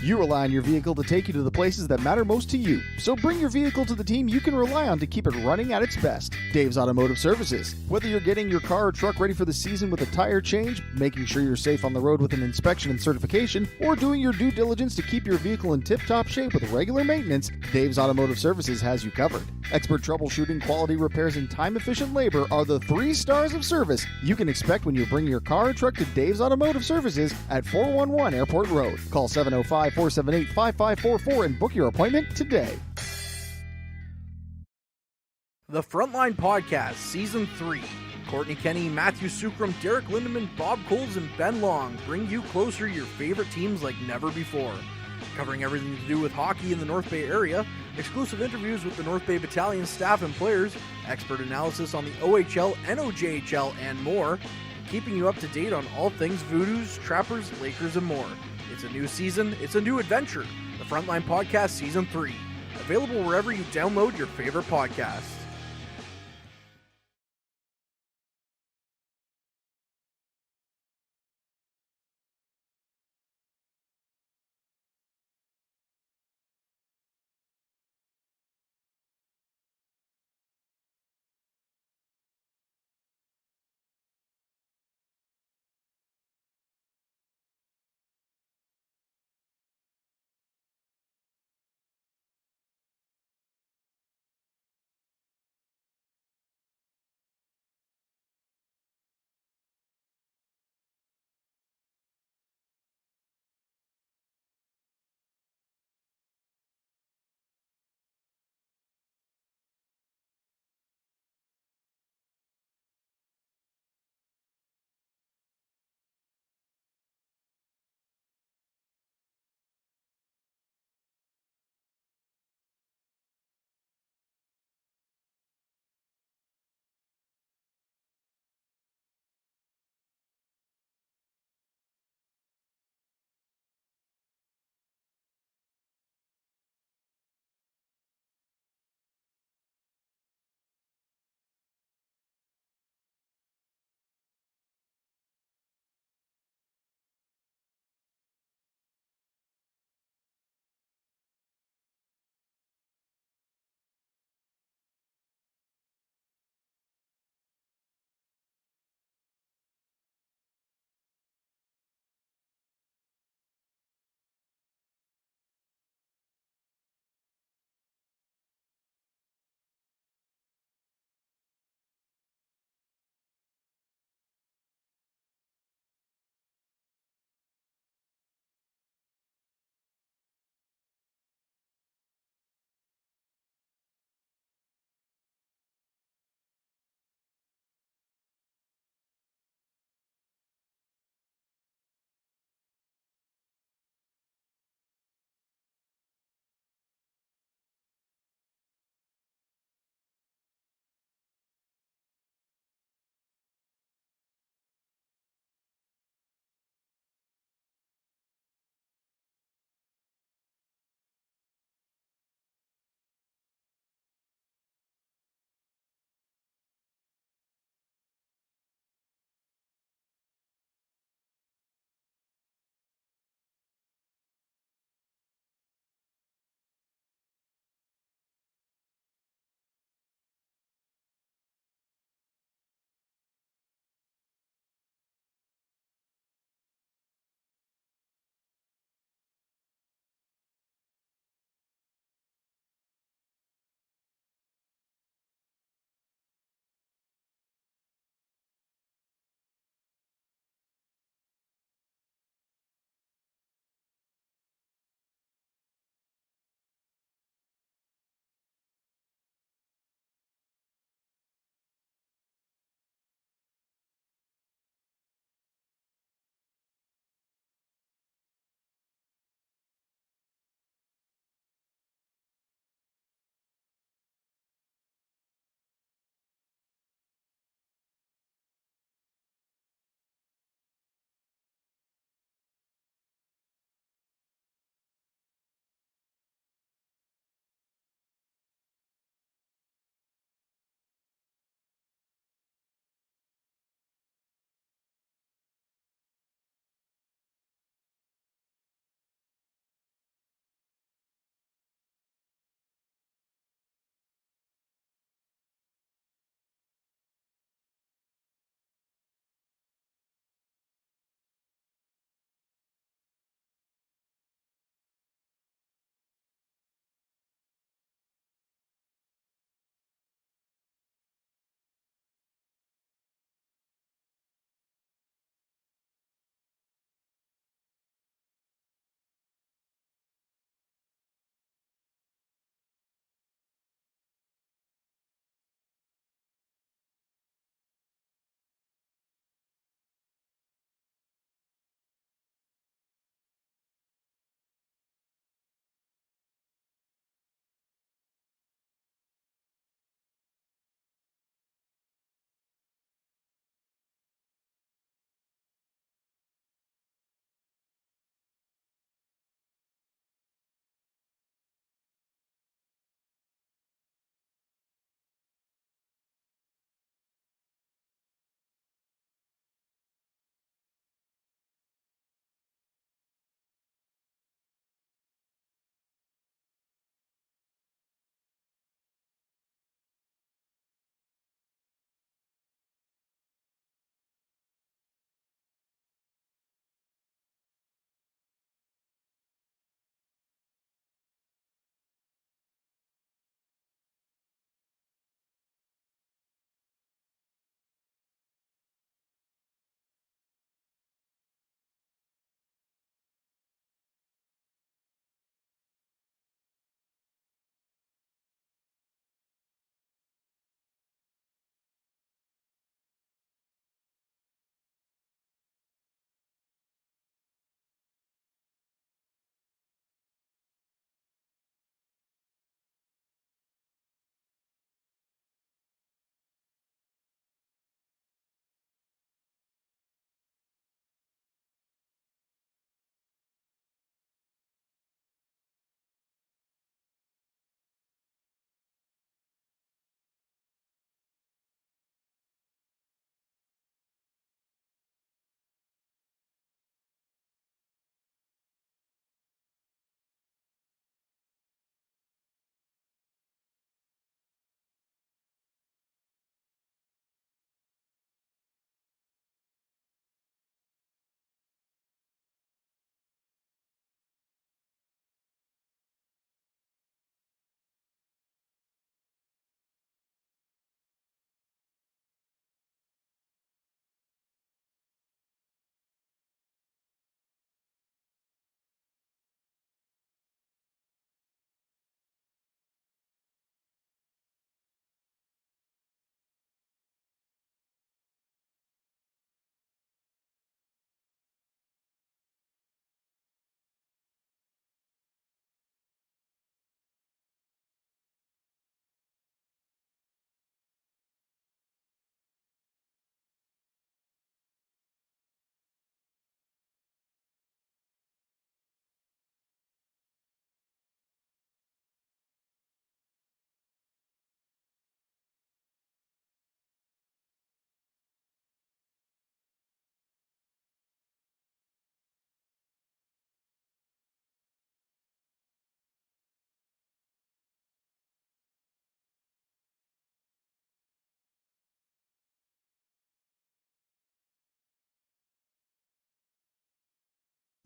You rely on your vehicle to take you to the places that matter most to you. So bring your vehicle to the team you can rely on to keep it running at its best. Dave's Automotive Services. Whether you're getting your car or truck ready for the season with a tire change, making sure you're safe on the road with an inspection and certification, or doing your due diligence to keep your vehicle in tip-top shape with regular maintenance, Dave's Automotive Services has you covered. Expert troubleshooting, quality repairs, and time-efficient labor are the 3 stars of service you can expect when you bring your car or truck to Dave's Automotive Services at 411 Airport Road. Call 705-478-5544 and book your appointment today. The Frontline Podcast, Season 3. Courtney Kenny, Matthew Sucrum, Derek Lindemann, Bob Coles, and Ben Long bring you closer to your favorite teams like never before. Covering everything to do with hockey in the North Bay area, exclusive interviews with the North Bay Battalion staff and players, expert analysis on the OHL, NOJHL, and more, keeping you up to date on all things Voodoos, Trappers, Lakers, and more. It's a new season, it's a new adventure. The Frontline Podcast Season 3. Available wherever you download your favorite podcasts.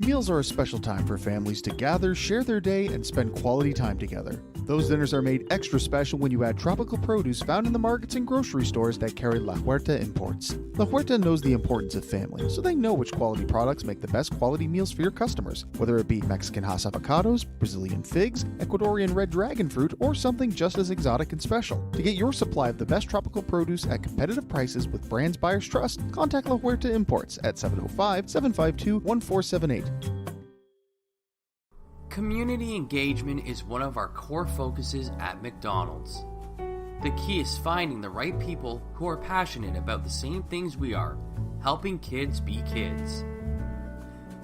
Meals are a special time for families to gather, share their day, and spend quality time together. Those dinners are made extra special when you add tropical produce found in the markets and grocery stores that carry La Huerta imports. La Huerta knows the importance of family, so they know which quality products make the best quality meals for your customers, whether it be Mexican Hass avocados, Brazilian figs, Ecuadorian red dragon fruit, or something just as exotic and special. To get your supply of the best tropical produce at competitive prices with brands buyers trust, contact La Huerta Imports at 705-752-1478. Community engagement is one of our core focuses at McDonald's. The key is finding the right people who are passionate about the same things we are, helping kids be kids.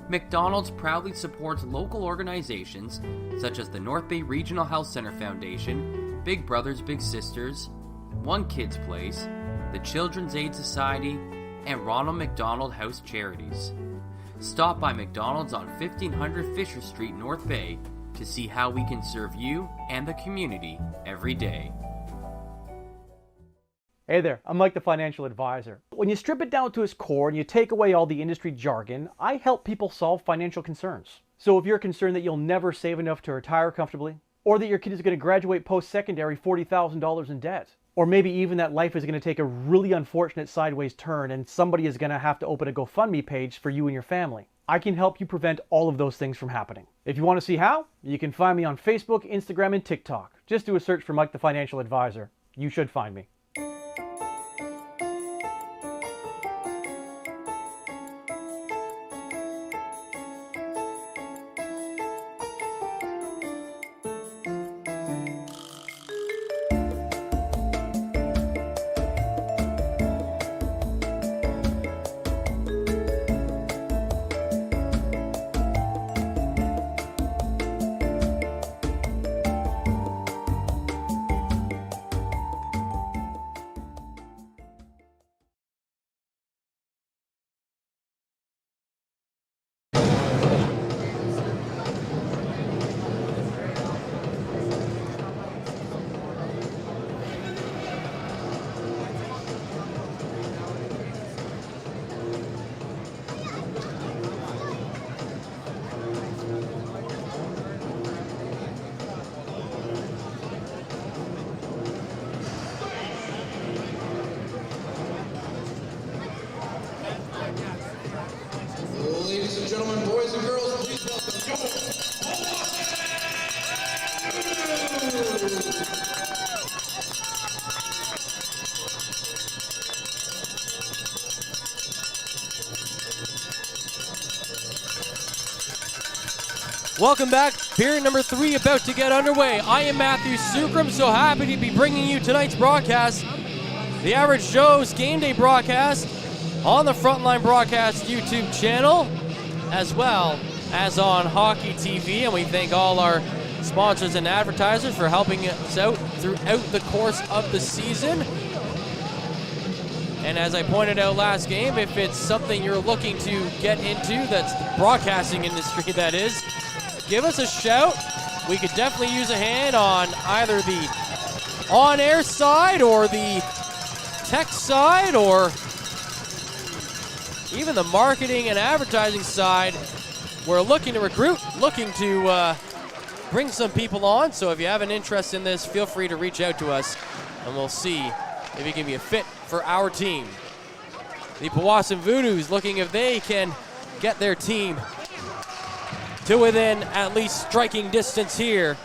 McDonald's proudly supports local organizations such as the North Bay Regional Health Center Foundation, Big Brothers Big Sisters, One Kids Place, the Children's Aid Society, and Ronald McDonald House Charities. Stop by McDonald's on 1500 Fisher Street, North Bay to see how we can serve you and the community every day. Hey there, I'm Mike the Financial Advisor. When you strip it down to its core and you take away all the industry jargon, I help people solve financial concerns. So if you're concerned that you'll never save enough to retire comfortably, or that your kid is going to graduate post-secondary $40,000 in debt, or maybe even that life is going to take a really unfortunate sideways turn and somebody is going to have to open a GoFundMe page for you and your family, I can help you prevent all of those things from happening. If you want to see how, you can find me on Facebook, Instagram, and TikTok. Just do a search for Mike the Financial Advisor. You should find me. Ladies and gentlemen, boys and girls, please welcome Welcome back. Period number 3 about to get underway. I am Matthew Sucrum, so happy to be bringing you tonight's broadcast, the Average Joe's Game Day broadcast, on the Frontline Broadcast YouTube channel, as well as on Hockey TV. And we thank all our sponsors and advertisers for helping us out throughout the course of the season. And as I pointed out last game, if it's something you're looking to get into, that's the broadcasting industry, that is, give us a shout. We could definitely use a hand on either the on-air side or the tech side or even the marketing and advertising side. We're looking to recruit, looking to bring some people on. So if you have an interest in this, feel free to reach out to us and we'll see if it can be a fit for our team. The Powassan Voodoos looking if they can get their team to within at least striking distance here.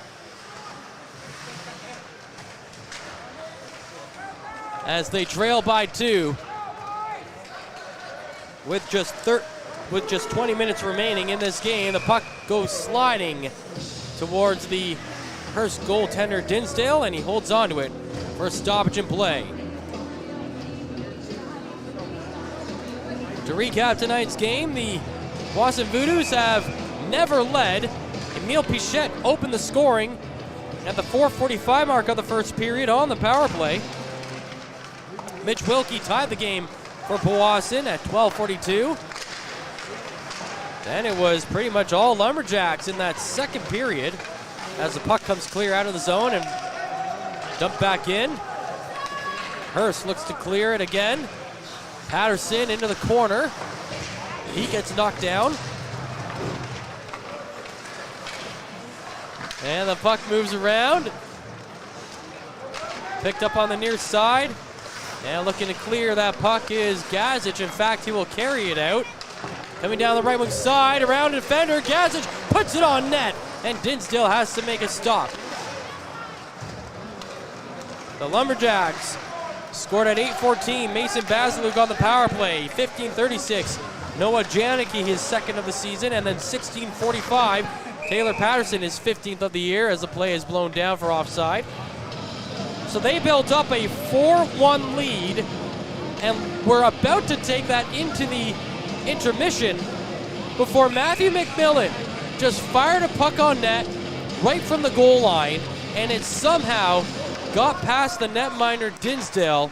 As they trail by 2 with just 20 minutes remaining in this game. The puck goes sliding towards the Hearst goaltender Dinsdale, and he holds on to it for a stoppage in play. To recap tonight's game, the Powassan Voodoos have never led. Emile Pichette opened the scoring at the 4:45 mark of the first period on the power play. Mitch Wilkie tied the game for Powassan at 12:42. Then it was pretty much all Lumberjacks in that second period as the puck comes clear out of the zone and dumped back in. Hearst looks to clear it again. Patterson into the corner. He gets knocked down. And the puck moves around. Picked up on the near side. And looking to clear that puck is Gazic. In fact, he will carry it out. Coming down the right wing side, around defender. Gazic puts it on net. And Dinsdale has to make a stop. The Lumberjacks scored at 8:14. Mason Basiluk on the power play. 15:36. Noah Janicki, his second of the season. And then 16:45. Taylor Patterson, his 15th of the year, as the play is blown down for offside. So they built up a 4-1 lead. And we're about to take that into the intermission before Matthew McMillan just fired a puck on net right from the goal line. And it somehow got past the netminder Dinsdale,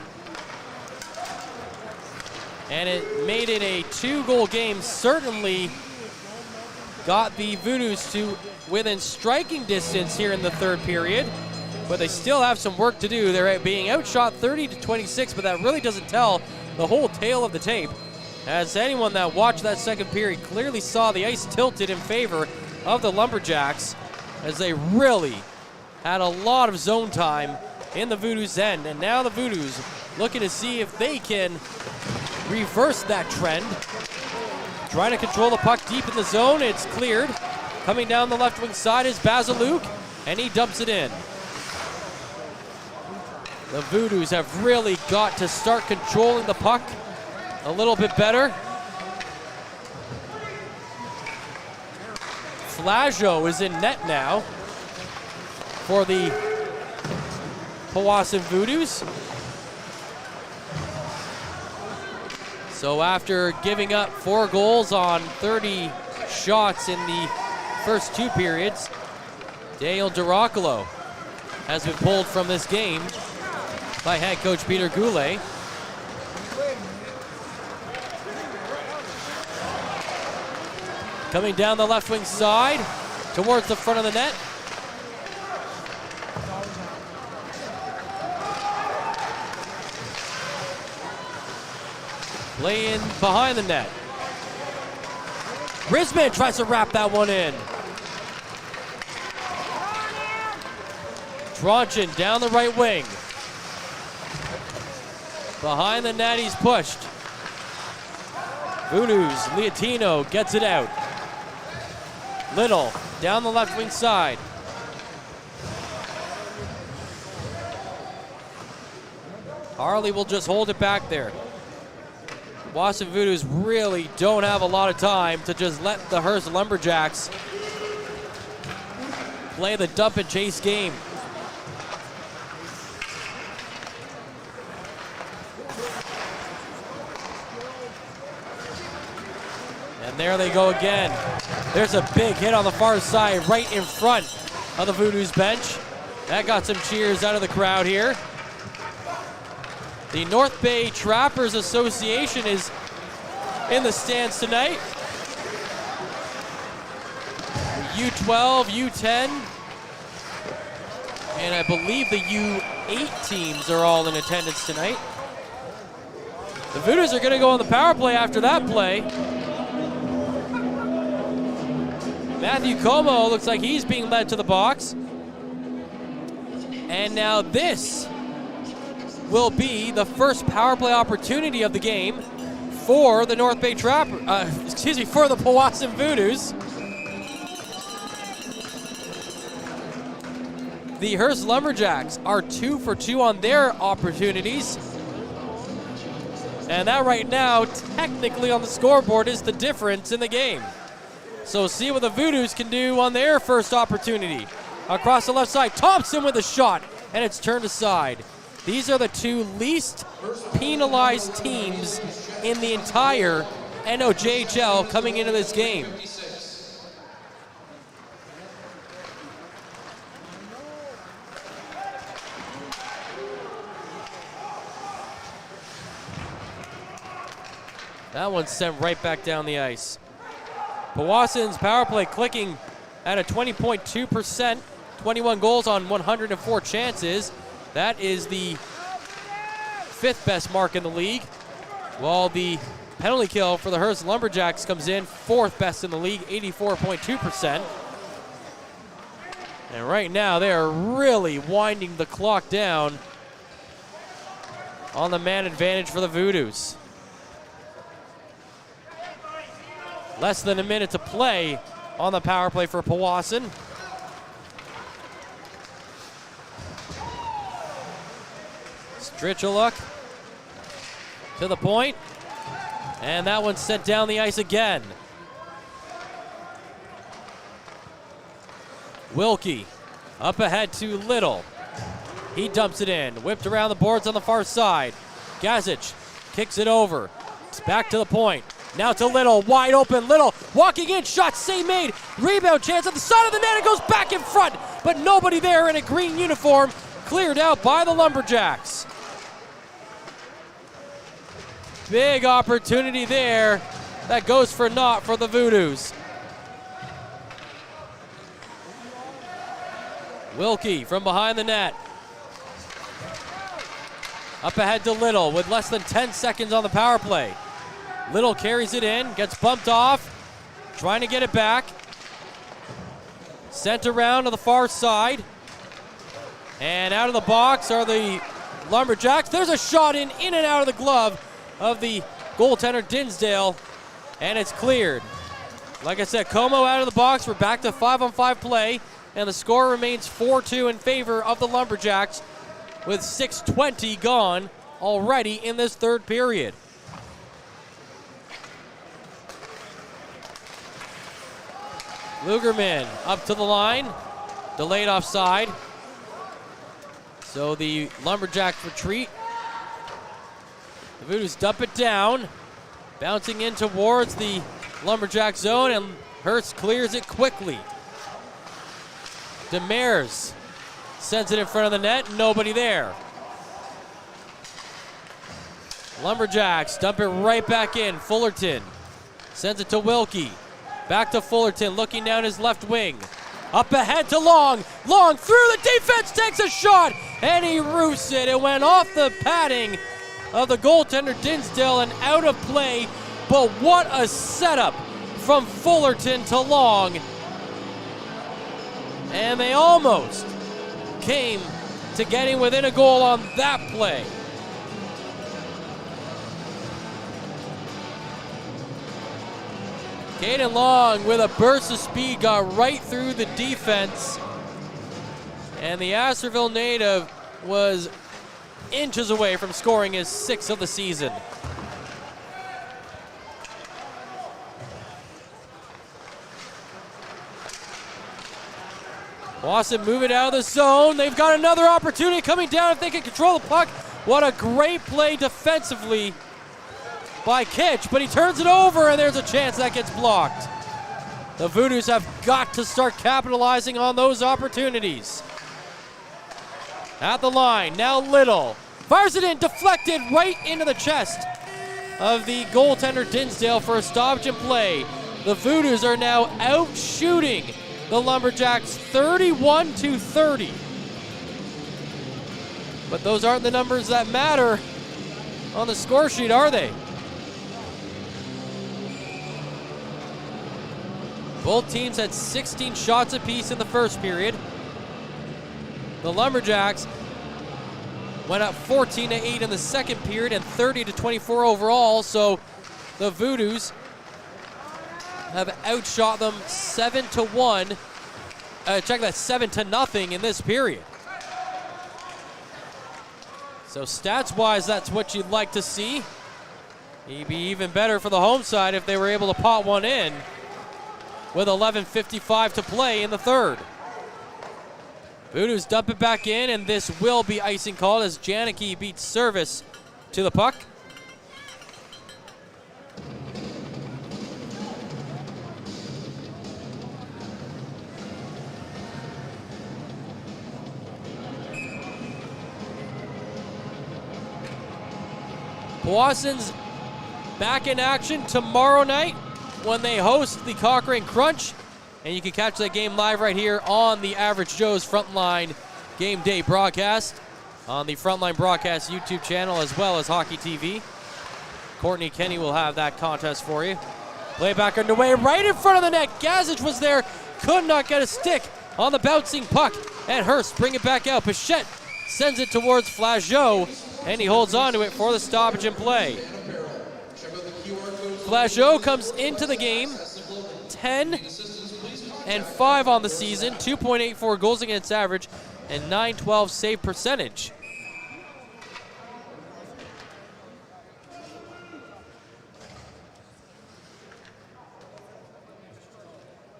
and it made it a 2-goal game. Certainly got the Voodoos to within striking distance here in the third period, but they still have some work to do. They're being outshot 30-26, but that really doesn't tell the whole tale of the tape, as anyone that watched that second period clearly saw the ice tilted in favor of the Lumberjacks, as they really had a lot of zone time in the Voodoos' end. And now the Voodoos looking to see if they can reverse that trend. Trying to control the puck deep in the zone. It's cleared. Coming down the left wing side is Basiluk, and he dumps it in. The Voodoos have really got to start controlling the puck a little bit better. Flajo is in net now for the Powassan Voodoos. So after giving up 4 goals on 30 shots in the first 2 periods, Daniel Duracolo has been pulled from this game by head coach Peter Goulet. Coming down the left wing side towards the front of the net. Playing behind the net. Risman tries to wrap that one in. Tronchin down the right wing. Behind the net, he's pushed. Voodoos, Leotino gets it out. Little down the left wing side. Harley will just hold it back there. Powassan Voodoos really don't have a lot of time to just let the Hearst Lumberjacks play the dump and chase game. And there they go again. There's a big hit on the far side right in front of the Voodoos bench. That got some cheers out of the crowd here. The North Bay Trappers Association is in the stands tonight. U12, U10, and I believe the U8 teams are all in attendance tonight. The Voodoos are going to go on the power play after that play. Matthew Como looks like he's being led to the box. And now this will be the first power play opportunity of the game for the North Bay for the Powassan Voodoos. The Hearst Lumberjacks are 2 for 2 on their opportunities. And that right now, technically on the scoreboard, is the difference in the game. So see what the Voodoos can do on their first opportunity. Across the left side, Thompson with a shot, and it's turned aside. These are the 2 least penalized teams in the entire NOJHL coming into this game. That one's sent right back down the ice. Powassan's power play clicking at a 20.2%, 21 goals on 104 chances. That is the 5th best mark in the league, while the penalty kill for the Hearst Lumberjacks comes in 4th best in the league, 84.2%. And right now they are really winding the clock down on the man advantage for the Voodoos. Less than a minute to play on the power play for Powassan. Stritchaluk to the point. And that one's sent down the ice again. Wilkie up ahead to Little. He dumps it in. Whipped around the boards on the far side. Gazic kicks it over. It's back to the point. Now to Little. Wide open. Little walking in. Shot save made. Rebound chance at the side of the net. It goes back in front. But nobody there in a green uniform. Cleared out by the Lumberjacks. Big opportunity there. That goes for naught for the Voodoos. Wilkie from behind the net. Up ahead to Little with less than 10 seconds on the power play. Little carries it in, gets bumped off, trying to get it back. Sent around to the far side. And out of the box are the Lumberjacks. There's a shot in and out of the glove of the goaltender Dinsdale, and it's cleared. Like I said, Como out of the box. We're back to 5-on-5 play, and the score remains 4-2 in favor of the Lumberjacks with 6:20 gone already in this third period. Lugerman up to the line, delayed offside. So the Lumberjacks retreat. The Voodoos dump it down, bouncing in towards the Lumberjack zone, and Hearst clears it quickly. Demers sends it in front of the net, nobody there. Lumberjacks dump it right back in. Fullerton sends it to Wilkie. Back to Fullerton, looking down his left wing. Up ahead to Long. Long through the defense, takes a shot, and he roofs it. It went off the padding of the goaltender Dinsdale and out of play. But what a setup from Fullerton to Long. And they almost came to getting within a goal on that play. Caden Long with a burst of speed got right through the defense. And the Astorville native was inches away from scoring his 6th of the season. Powassan move it out of the zone. They've got another opportunity coming down if they can control the puck. What a great play defensively by Kitch, but he turns it over and there's a chance that gets blocked. The Voodoos have got to start capitalizing on those opportunities. At the line, now Little. Fires it in, deflected right into the chest of the goaltender Dinsdale for a stoppage in play. The Voodoos are now out shooting the Lumberjacks 31-30. But those aren't the numbers that matter on the score sheet, are they? Both teams had 16 shots apiece in the first period. The Lumberjacks went up 14-8 in the second period and 30-24 overall, so the Voodoos have outshot them 7-1. Check that, 7-0 in this period. So stats-wise, that's what you'd like to see. It'd be even better for the home side if they were able to pot one in with 11:55 to play in the third. Voodoos dump it back in, and this will be icing called as Janicki beats Service to the puck. Powassan's back in action tomorrow night when they host the Cochrane Crunch. And you can catch that game live right here on the Average Joe's Frontline Game Day broadcast on the Frontline Broadcast YouTube channel as well as Hockey TV. Courtney Kenny will have that contest for you. Playback underway right in front of the net. Gazic was there, could not get a stick on the bouncing puck, and Hearst bring it back out. Pichette sends it towards Flageau, and he holds on to it for the stoppage in play. Flageau comes into the game 10-5 on the season, 2.84 goals against average, and .912 save percentage.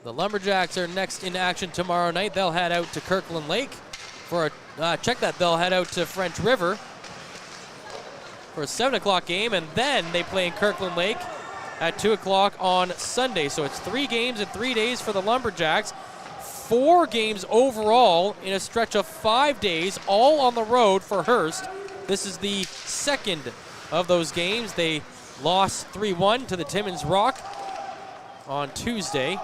The Lumberjacks are next in action tomorrow night. They'll head out to Kirkland Lake for a they'll head out to French River for a 7 o'clock game, and then they play in Kirkland Lake at 2 o'clock on Sunday. So it's 3 games in 3 days for the Lumberjacks. 4 games overall in a stretch of 5 days, all on the road for Hearst. This is the second of those games. They lost 3-1 to the Timmins Rock on Tuesday.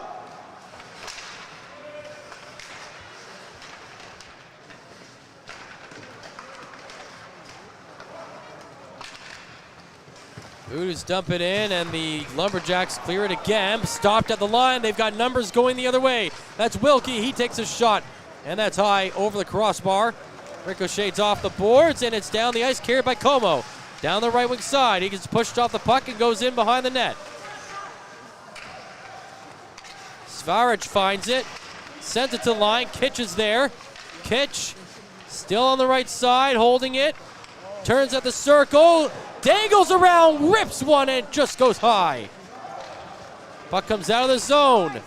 Voodoos dump it in, and the Lumberjacks clear it again. Stopped at the line. They've got numbers going the other way. That's Wilkie. He takes a shot, and that's high over the crossbar. Ricochets off the boards, and it's down the ice, carried by Como. Down the right wing side. He gets pushed off the puck and goes in behind the net. Svaric finds it. Sends it to the line. Kitch is there. Kitch still on the right side, holding it. Turns at the circle. Dangles around, rips one, and just goes high. Puck comes out of the zone.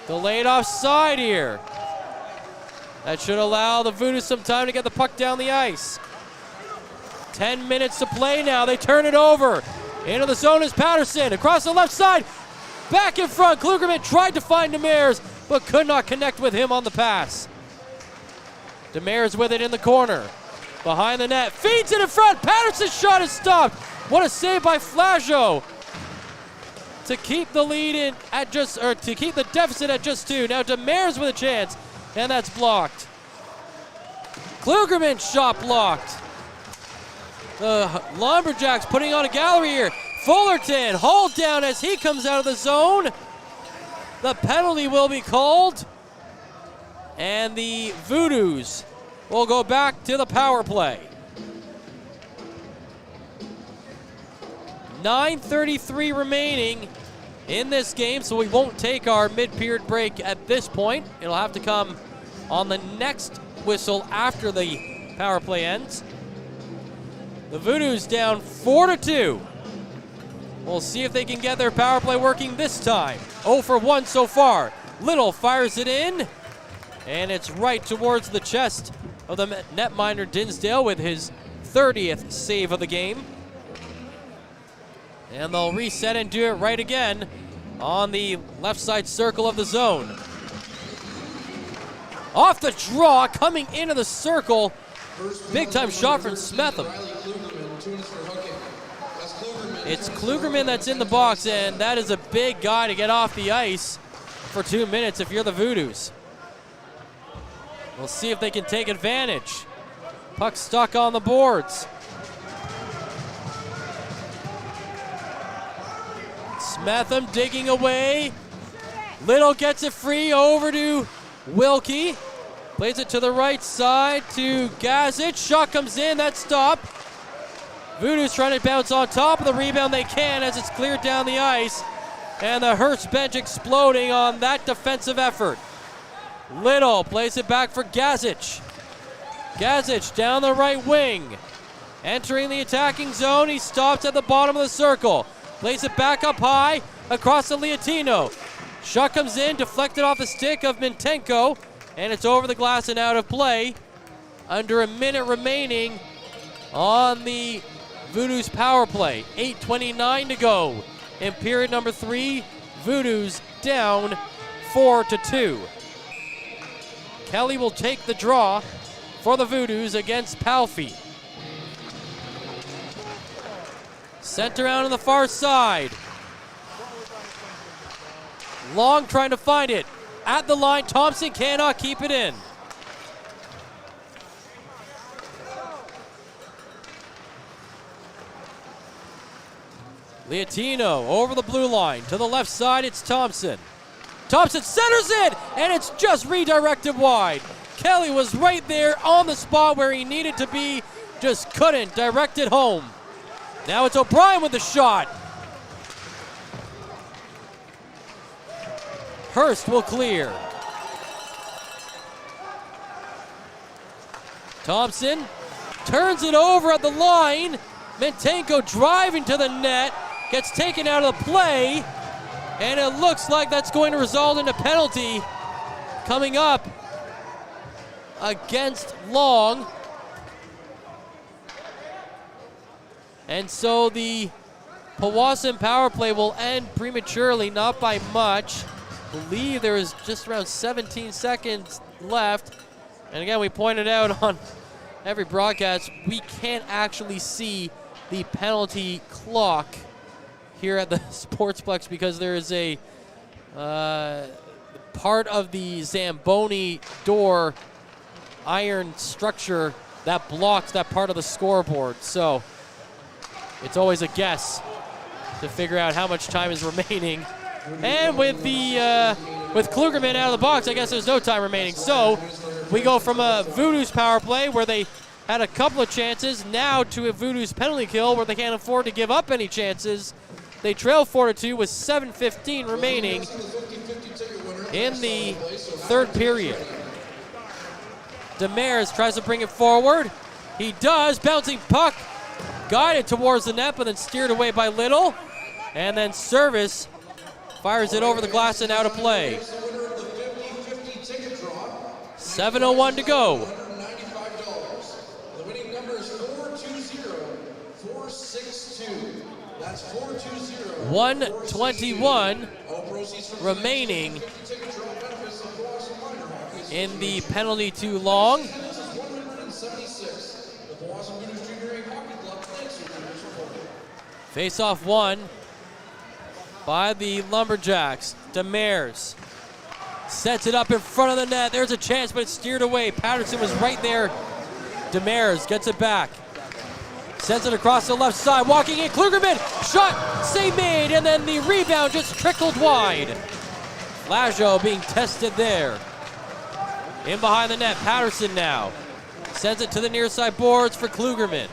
Delayed offside here. That should allow the Voodoos some time to get the puck down the ice. 10 minutes to play now. They turn it over. Into the zone is Patterson. Across the left side. Back in front. Klugerman tried to find Demers, but could not connect with him on the pass. Demers with it in the corner. Behind the net, feeds it in front. Patterson's shot is stopped. What a save by Flageau to keep the lead in at to keep the deficit at just 2. Now Demers with a chance, and that's blocked. Klugerman's shot blocked. The Lumberjacks putting on a gallery here. Fullerton hauled down as he comes out of the zone. The penalty will be called, and the Voodoos will go back to the power play. 9:33 remaining in this game, so we won't take our mid-period break at this point. It'll have to come on the next whistle after the power play ends. The Voodoos down 4-2. We'll see if they can get their power play working this time. 0 for 1 so far. Little fires it in, and it's right towards the chest of the netminder Dinsdale with his 30th save of the game. And they'll reset and do it right again on the left side circle of the zone. Off the draw, coming into the circle. Big time shot from Smetham. It's Klugerman that's in the box, and that is a big guy to get off the ice for 2 minutes if you're the Voodoos. We'll see if they can take advantage. Puck stuck on the boards. Smetham digging away. Little gets it free over to Wilkie. Plays it to the right side to Gazic. Shot comes in, that's stopped. Voodoos trying to bounce on top of the rebound. They can as it's cleared down the ice. And the Hearst bench exploding on that defensive effort. Little plays it back for Gazic. Gazic down the right wing. Entering the attacking zone. He stops at the bottom of the circle. Plays it back up high across the Liatino. Shot comes in, deflected off the stick of Mintenko. And it's over the glass and out of play. Under a minute remaining on the Voodoos power play. 8:29 to go in period number 3. Voodoos down 4-2. Kelly will take the draw for the Voodoos against Palfy. Sent around on the far side. Long trying to find it. At the line, Thompson cannot keep it in. Liatino over the blue line. To the left side, it's Thompson. Thompson centers it, and it's just redirected wide. Kelly was right there on the spot where he needed to be, just couldn't direct it home. Now it's O'Brien with the shot. Hearst will clear. Thompson turns it over at the line. Mintenko driving to the net, gets taken out of the play, and it looks like that's going to result in a penalty coming up against Long. And so the Powassan power play will end prematurely, not by much. I believe there is just around 17 seconds left. And again, we pointed out on every broadcast, we can't actually see the penalty clock here at the Sportsplex because there is a part of the Zamboni door iron structure that blocks that part of the scoreboard. So it's always a guess to figure out how much time is remaining. And with Klugerman out of the box, I guess there's no time remaining. So we go from a Voodoos power play where they had a couple of chances now to a Voodoos penalty kill where they can't afford to give up any chances. They trail 4-2 with 7:15 remaining in the third period. Demers tries to bring it forward. He does. Bouncing puck. Guided towards the net, but then steered away by Little. And then Service fires it over the glass and out of play. 7:01 to go. The winning number is 420-462. That's 420. 1:21 remaining in the penalty to Long. Face-off won by the Lumberjacks. Demers sets it up in front of the net. There's a chance, but it's steered away. Patterson was right there. Demers gets it back. Sends it across the left side. Walking in, Klugerman. Shot, save made, and then the rebound just trickled wide. Lajo being tested there. In behind the net, Patterson now. Sends it to the near side boards for Klugerman.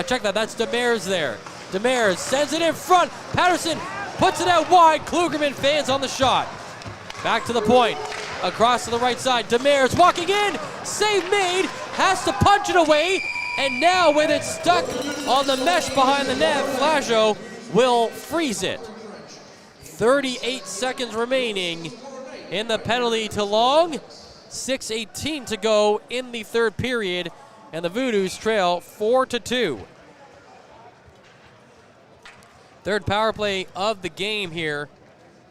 Check that, that's Demers there. Demers sends it in front. Patterson puts it out wide. Klugerman fans on the shot. Back to the point. Across to the right side. Demers walking in. Save made. Has to punch it away. And now with it stuck on the mesh behind the net, Flajo will freeze it. 38 seconds remaining in the penalty to Long. 6:18 to go in the third period. And the Voodoos trail 4-2. Third power play of the game here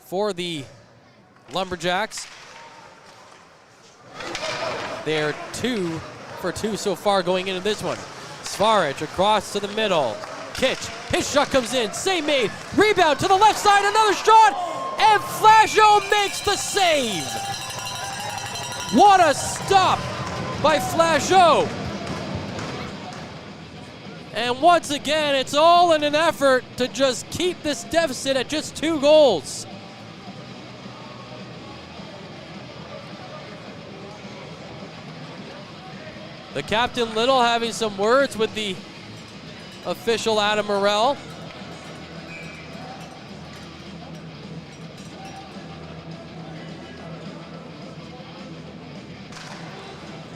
for the Lumberjacks. They're 2 for 2 so far going into this one. Svaric across to the middle. Kitch, his shot comes in, save made. Rebound to the left side, another shot, and Flajo makes the save. What a stop by Flajo. And once again, it's all in an effort to just keep this deficit at just 2 goals. The captain Little having some words with the official Adam Morrell.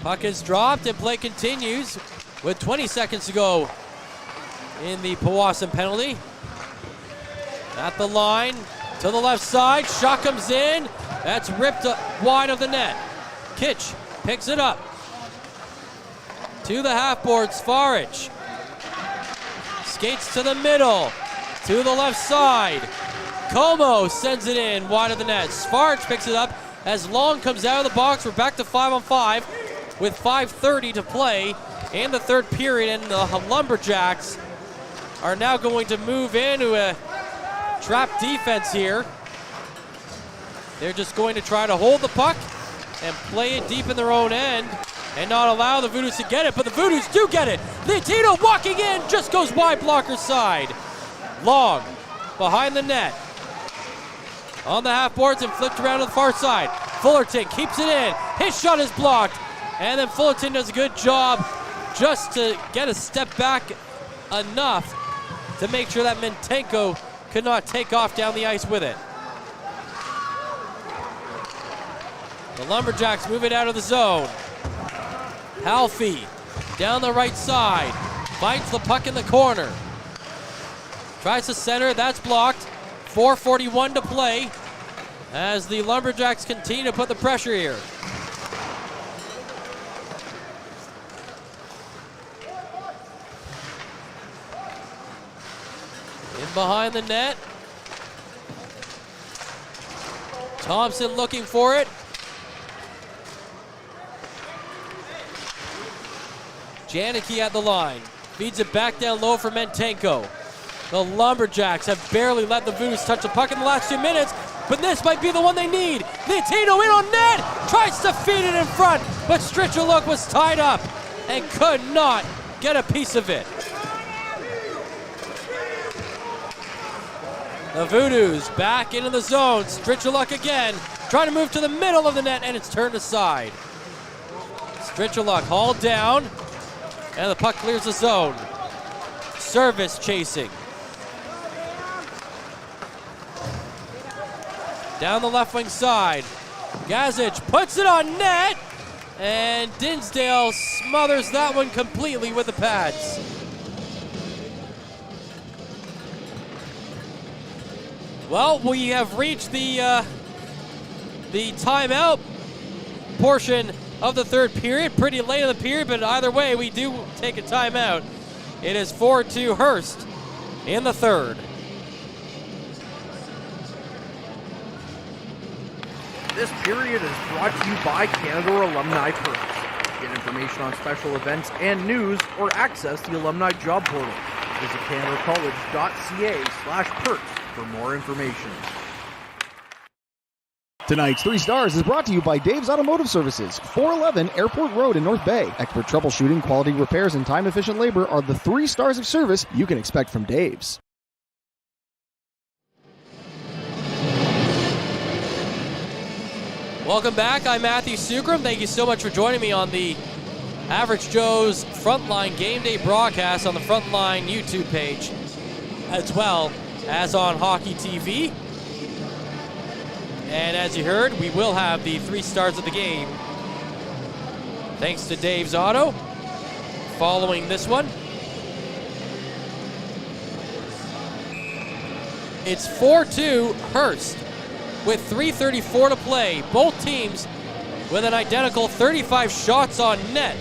Puck is dropped and play continues with 20 seconds to go in the Powassan penalty. At the line, to the left side, shot comes in. That's ripped wide of the net. Kitch picks it up. To the half board, Svaric. Skates to the middle, to the left side. Como sends it in wide of the net. Svaric picks it up as Long comes out of the box. We're back to 5-on-5 with 5:30 to play in the third period, and the Lumberjacks are now going to move into a trap defense here. They're just going to try to hold the puck and play it deep in their own end and not allow the Voodoos to get it, but the Voodoos do get it. Latino walking in, just goes wide blocker side. Long behind the net. on the half boards and flipped around to the far side. Fullerton keeps it in. His shot is blocked. And then Fullerton does a good job just to get a step back enough to make sure that Mintenko could not take off down the ice with it. The Lumberjacks move it out of the zone. Halfie down the right side. Finds the puck in the corner. Tries to center, that's blocked. 4:41 to play as the Lumberjacks continue to put the pressure here. In behind the net. Thompson looking for it. Janicki at the line. Feeds it back down low for Mintenko. The Lumberjacks have barely let the Voodoos touch the puck in the last 2 minutes, but this might be the one they need. Latino in on net, tries to feed it in front, but Strichuluk was tied up and could not get a piece of it. The Voodoos back into the zone. Strichuluk again, trying to move to the middle of the net, and it's turned aside. Strichuluk hauled down, and the puck clears the zone. Service chasing. Down the left wing side. Gazic puts it on net, and Dinsdale smothers that one completely with the pads. Well, we have reached the timeout portion of the third period. Pretty late in the period, but either way, we do take a timeout. It is 4-2 Hearst in the third. This period is brought to you by Canada Alumni Perks. Get information on special events and news or access the alumni job portal. Visit canadacollege.ca/perks for more information. Tonight's 3 Stars is brought to you by Dave's Automotive Services, 411 Airport Road in North Bay. Expert troubleshooting, quality repairs, and time-efficient labor are the 3 stars of service you can expect from Dave's. Welcome back. I'm Matthew Sukram. Thank you so much for joining me on the Average Joe's Frontline Game Day broadcast on the Frontline YouTube page, as well as on Hockey TV. And as you heard, we will have the 3 stars of the game, thanks to Dave's Auto, following this one. It's 4-2 Hearst with 3:34 to play. Both teams with an identical 35 shots on net.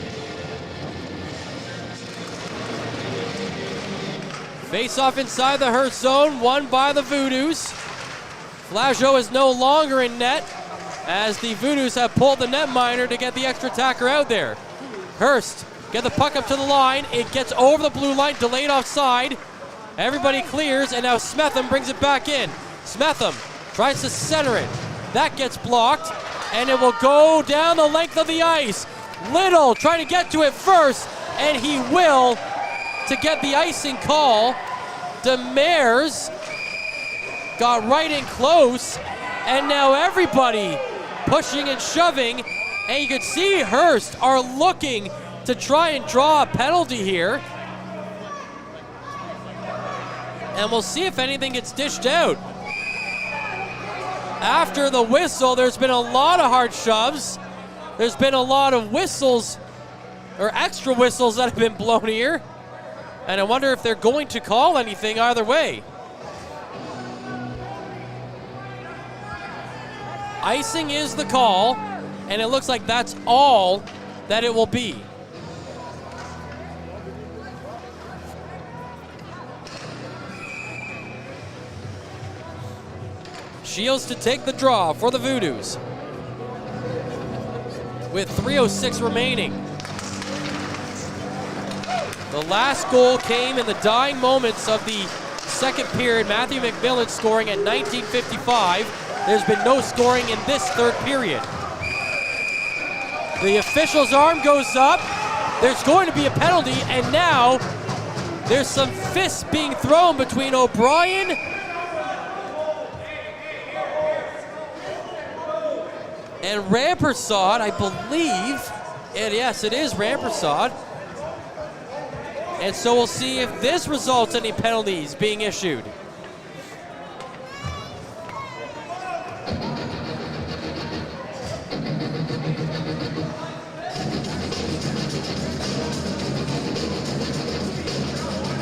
Face-off inside the Hearst zone, won by the Voodoos. Flageau is no longer in net as the Voodoos have pulled the netminder to get the extra attacker out there. Hearst get the puck up to the line. It gets over the blue line, delayed offside. Everybody clears, and now Smetham brings it back in. Smetham tries to center it. That gets blocked, and it will go down the length of the ice. Little trying to get to it first, and he will to get the icing call. Demers got right in close, and now everybody pushing and shoving, and you can see Hearst are looking to try and draw a penalty here. And we'll see if anything gets dished out. After the whistle, there's been a lot of hard shoves. There's been a lot of whistles, or extra whistles that have been blown here. And I wonder if they're going to call anything either way. Icing is the call, and it looks like that's all that it will be. Shields to take the draw for the Voodoos with 3:06 remaining. The last goal came in the dying moments of the second period. Matthew McMillan scoring at 19:55. There's been no scoring in this third period. The official's arm goes up. There's going to be a penalty, and now there's some fists being thrown between O'Brien And Rampersad, I believe, and yes, it is Rampersad. And so we'll see if this results in any penalties being issued.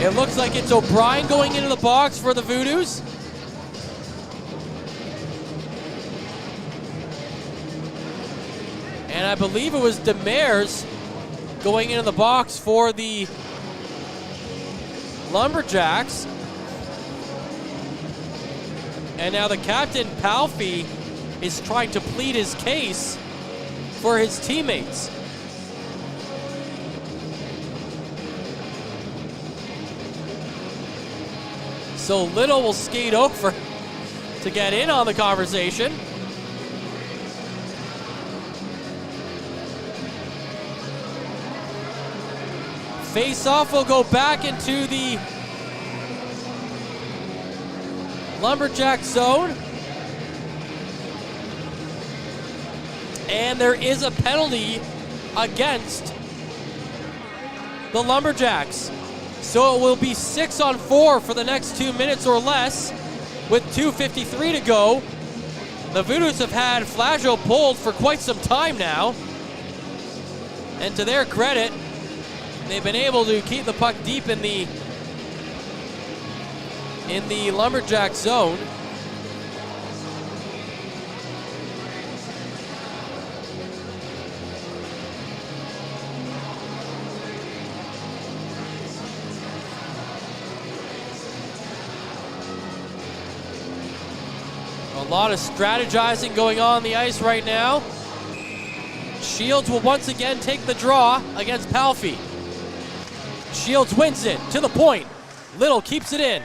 It looks like it's O'Brien going into the box for the Voodoos. And I believe it was Demers going into the box for the Lumberjacks. And now the captain, Palfy, is trying to plead his case for his teammates. So Little will skate over to get in on the conversation. Face-off will go back into the Lumberjack zone. And there is a penalty against the Lumberjacks. So it will be 6-on-4 for the next 2 minutes or less with 2:53 to go. The Voodoos have had Flajo pulled for quite some time now. And to their credit, they've been able to keep the puck deep in the Lumberjack zone. A lot of strategizing going on the ice right now. Shields will once again take the draw against Palfy. Shields wins it to the point. Little keeps it in.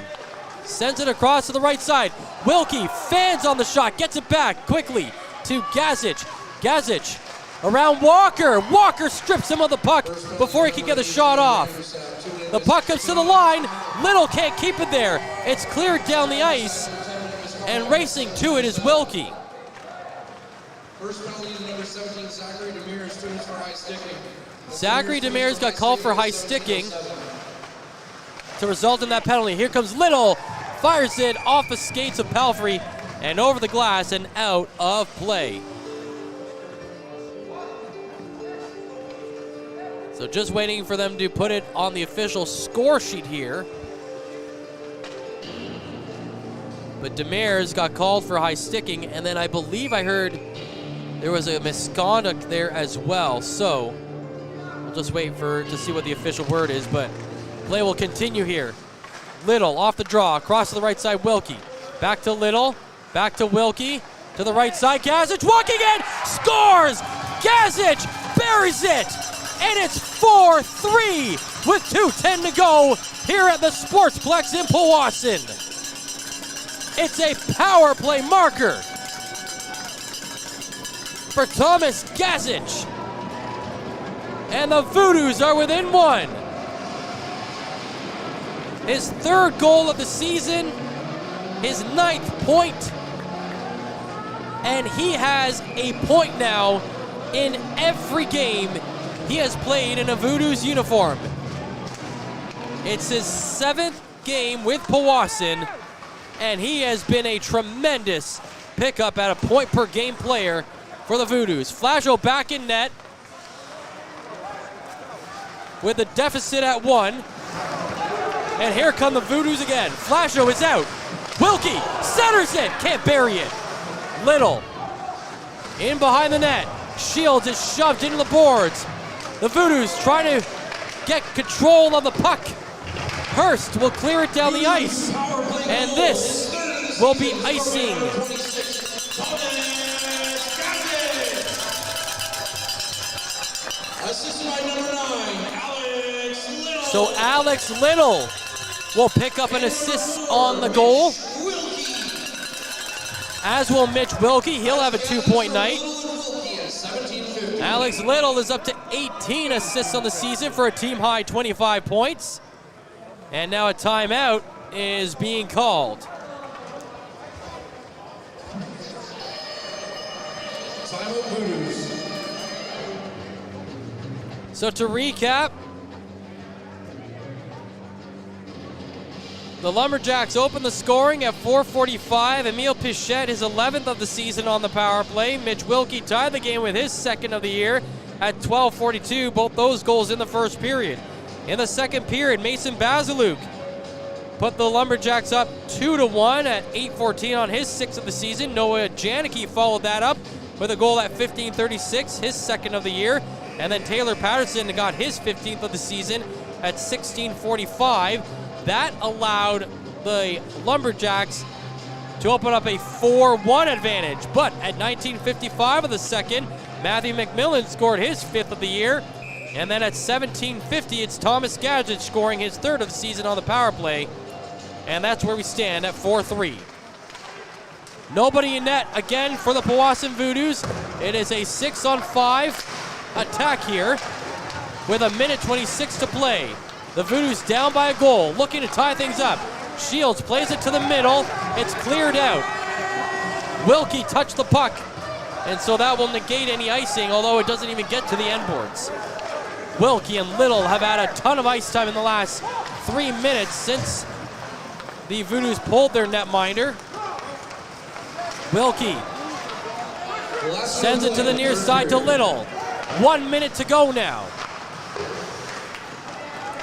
Sends it across to the right side. Wilkie fans on the shot. Gets it back quickly to Gazic. Gazic around Walker. Walker strips him of the puck before he can get the shot off. The puck comes to the line. Little can't keep it there. It's cleared down the ice. And racing to it is Wilkie. First penalty to number 17, Zachary Demers, students for high sticking. Zachary Demers got called for high sticking to result in that penalty. Here comes Little, fires it off the skates of Palfrey and over the glass and out of play. So just waiting for them to put it on the official score sheet here. But Demers got called for high sticking, and then I believe I heard there was a misconduct there as well. So we'll just wait to see what the official word is, but play will continue here. Little off the draw, across to the right side, Wilkie. Back to Little, back to Wilkie, to the right side, Gazic walking in, scores! Gazic buries it, and it's 4-3 with 2:10 to go here at the Sportsplex in Powassan. It's a power play marker for Thomas Gazic. And the Voodoos are within one. His third goal of the season, his 9th point, and he has a point now in every game he has played in a Voodoos uniform. It's his 7th game with Powassan, and he has been a tremendous pickup at a point-per-game player for the Voodoos. Flajo back in net with the deficit at 1. And here come the Voodoos again. Flajo is out. Wilkie centers it. Can't bury it. Little in behind the net. Shields is shoved into the boards. The Voodoos trying to get control of the puck. Hearst will clear it down the ice. And this will be icing. Assisted by number 9, Alex Little. So Alex Little will pick up an assist on the goal. As will Mitch Wilkie. He'll have a 2-point night. Alex Little is up to 18 assists on the season for a team-high 25 points. And now a timeout is being called. Timeout Voodoos. So to recap, the Lumberjacks opened the scoring at 4:45. Emile Pichette, his 11th of the season on the power play. Mitch Wilkie tied the game with his second of the year at 12:42. Both those goals in the first period. In the second period, Mason Bazaluk put the Lumberjacks up 2-1 at 8:14 on his 6th of the season. Noah Janicki followed that up with a goal at 15:36, his second of the year. And then Taylor Patterson got his 15th of the season at 16:45. That allowed the Lumberjacks to open up a 4-1 advantage. But at 19:55 of the second, Matthew McMillan scored his 5th of the year. And then at 17:50, it's Thomas Gadget scoring his 3rd of the season on the power play. And that's where we stand at 4-3. Nobody in net again for the Powassan Voodoos. It is a 6-on-5 attack here with 1:26 to play. The Voodoos down by a goal, looking to tie things up. Shields plays it to the middle. It's cleared out. Wilkie touched the puck, and so that will negate any icing, although it doesn't even get to the end boards. Wilkie and Little have had a ton of ice time in the last 3 minutes since the Voodoos pulled their netminder. Wilkie sends it to the near side to Little. 1 minute to go now.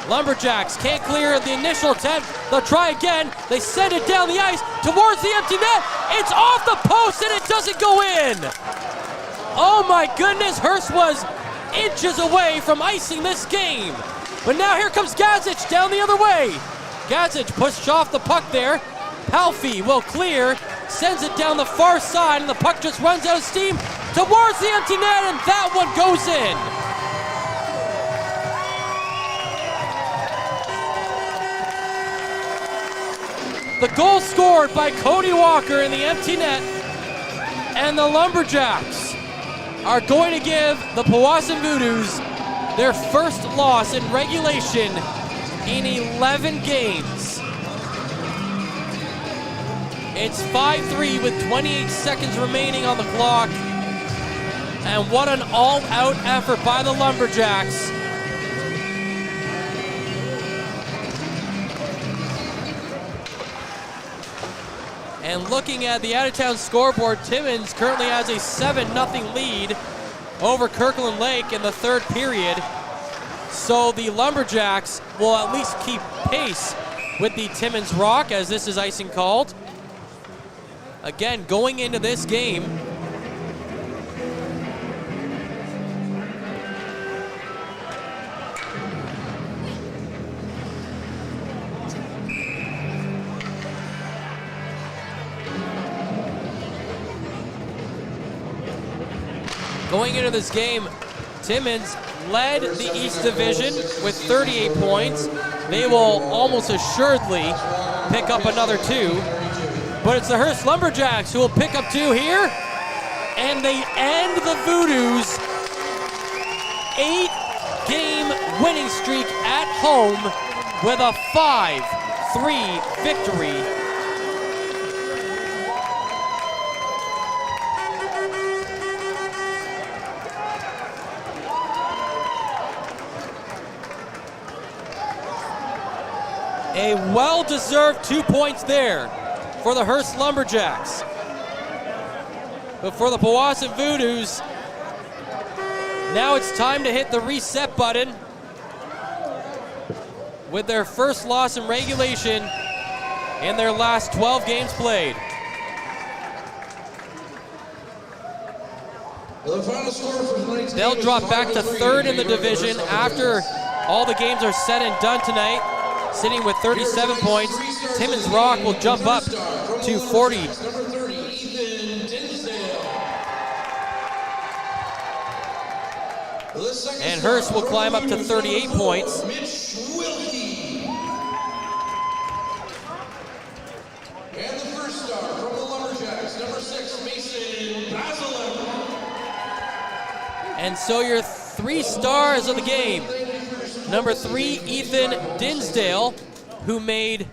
Lumberjacks can't clear the initial attempt. They'll try again. They send it down the ice towards the empty net. It's off the post and it doesn't go in. Oh my goodness, Hearst was inches away from icing this game. But now here comes Gazic down the other way. Gazic pushed off the puck there. Palfy will clear, sends it down the far side, and the puck just runs out of steam towards the empty net, and that one goes in. The goal scored by Cody Walker in the empty net, and the Lumberjacks are going to give the Powassan Voodoos their first loss in regulation in 11 games. It's 5-3 with 28 seconds remaining on the clock. And what an all-out effort by the Lumberjacks. And looking at the out-of-town scoreboard, Timmins currently has a 7-0 lead over Kirkland Lake in the third period. So the Lumberjacks will at least keep pace with the Timmins Rock, as this is icing called. Again, going into this game, Timmins led the East Division with 38 points. They will almost assuredly pick up another 2. But it's the Hearst Lumberjacks who will pick up 2 here. And they end the Voodoos' 8-game winning streak at home with a 5-3 victory. A well-deserved 2 points there for the Hearst Lumberjacks. But for the Powassan Voodoos, now it's time to hit the reset button with their first loss in regulation in their last 12 games played. They'll drop back to 3rd in the division after all the games are said and done tonight, sitting with 37 points. Timmins Rock will jump up to 40. And Hearst will climb up to 38 points. And the first star from the Lumberjacks, number 6, Mason Bazaluk. And so your 3 stars of the game. Number 3, Ethan Dinsdale, who made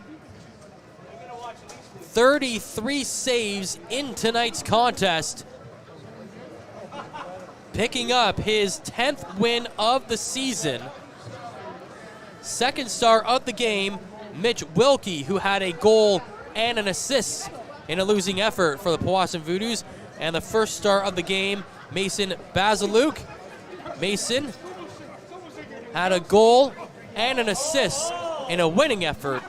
33 saves in tonight's contest. picking up his 10th win of the season. Second star of the game, Mitch Wilkie, who had a goal and an assist in a losing effort for the Powassan Voodoos. And the first star of the game, Mason Bazaluk. Mason had a goal and an assist in a winning effort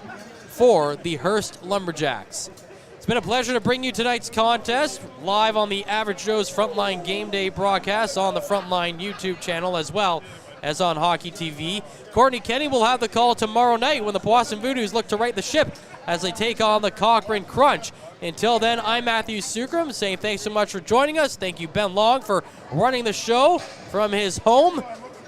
for the Hearst Lumberjacks. It's been a pleasure to bring you tonight's contest live on the Average Joe's Frontline Game Day broadcast on the Frontline YouTube channel as well as on Hockey TV. Courtney Kenny will have the call tomorrow night when the Powassan Voodoos look to right the ship as they take on the Cochrane Crunch. Until then, I'm Matthew Sucrum saying thanks so much for joining us. Thank you, Ben Long, for running the show from his home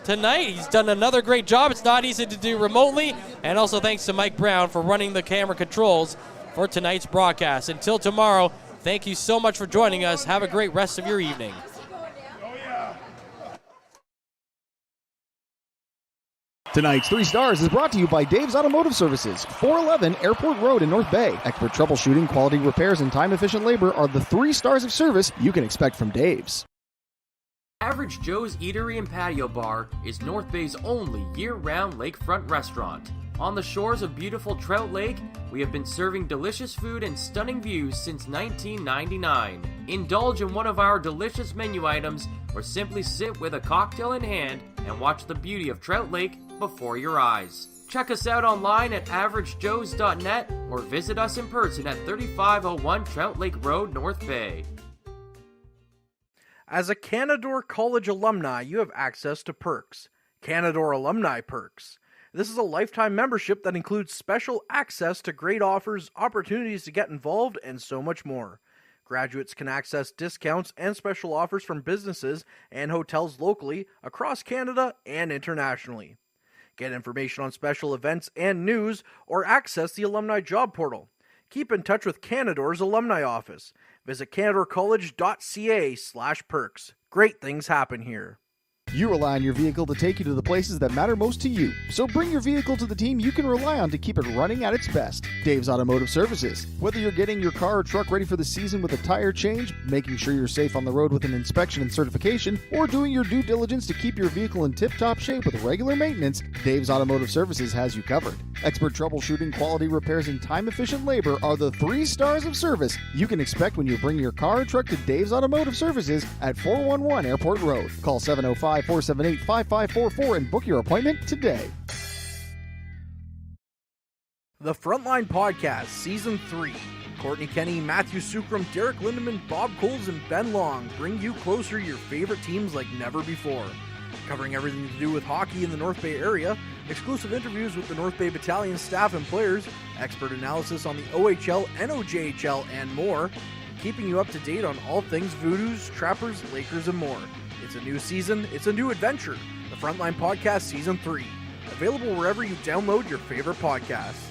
tonight. He's done another great job. It's not easy to do remotely. And also thanks to Mike Brown for running the camera controls for tonight's broadcast. Until tomorrow, thank you so much for joining us. Have a great rest of your evening. Tonight's 3 Stars is brought to you by Dave's Automotive Services, 411 Airport Road in North Bay. Expert troubleshooting, quality repairs, and time-efficient labor are the 3 stars of service you can expect from Dave's. Average Joe's Eatery and Patio Bar is North Bay's only year-round lakefront restaurant. On the shores of beautiful Trout Lake, we have been serving delicious food and stunning views since 1999. Indulge in one of our delicious menu items or simply sit with a cocktail in hand and watch the beauty of Trout Lake before your eyes. Check us out online at averagejoes.net or visit us in person at 3501 Trout Lake Road, North Bay. As a Canadore College alumni, you have access to perks. Canadore Alumni Perks. This is a lifetime membership that includes special access to great offers, opportunities to get involved, and so much more. Graduates can access discounts and special offers from businesses and hotels locally, across Canada, and internationally. Get information on special events and news, or access the alumni job portal. Keep in touch with Canadore's alumni office. Visit canadorecollege.ca/perks. Great things happen here. You rely on your vehicle to take you to the places that matter most to you. So bring your vehicle to the team you can rely on to keep it running at its best. Dave's Automotive Services. Whether you're getting your car or truck ready for the season with a tire change, making sure you're safe on the road with an inspection and certification, or doing your due diligence to keep your vehicle in tip-top shape with regular maintenance, Dave's Automotive Services has you covered. Expert troubleshooting, quality repairs, and time-efficient labor are the 3 stars of service you can expect when you bring your car or truck to Dave's Automotive Services at 411 Airport Road. Call 705-478-5544 and book your appointment today. The Frontline Podcast, Season 3. Courtney Kenny, Matthew Sucrum, Derek Lindemann, Bob Coles, and Ben Long bring you closer to your favorite teams like never before. Covering everything to do with hockey in the North Bay area, exclusive interviews with the North Bay Battalion staff and players, expert analysis on the OHL, NOJHL, and more, keeping you up to date on all things Voodoos, Trappers, Lakers, and more. It's a new season, it's a new adventure. The Frontline Podcast Season 3. Available wherever you download your favorite podcasts.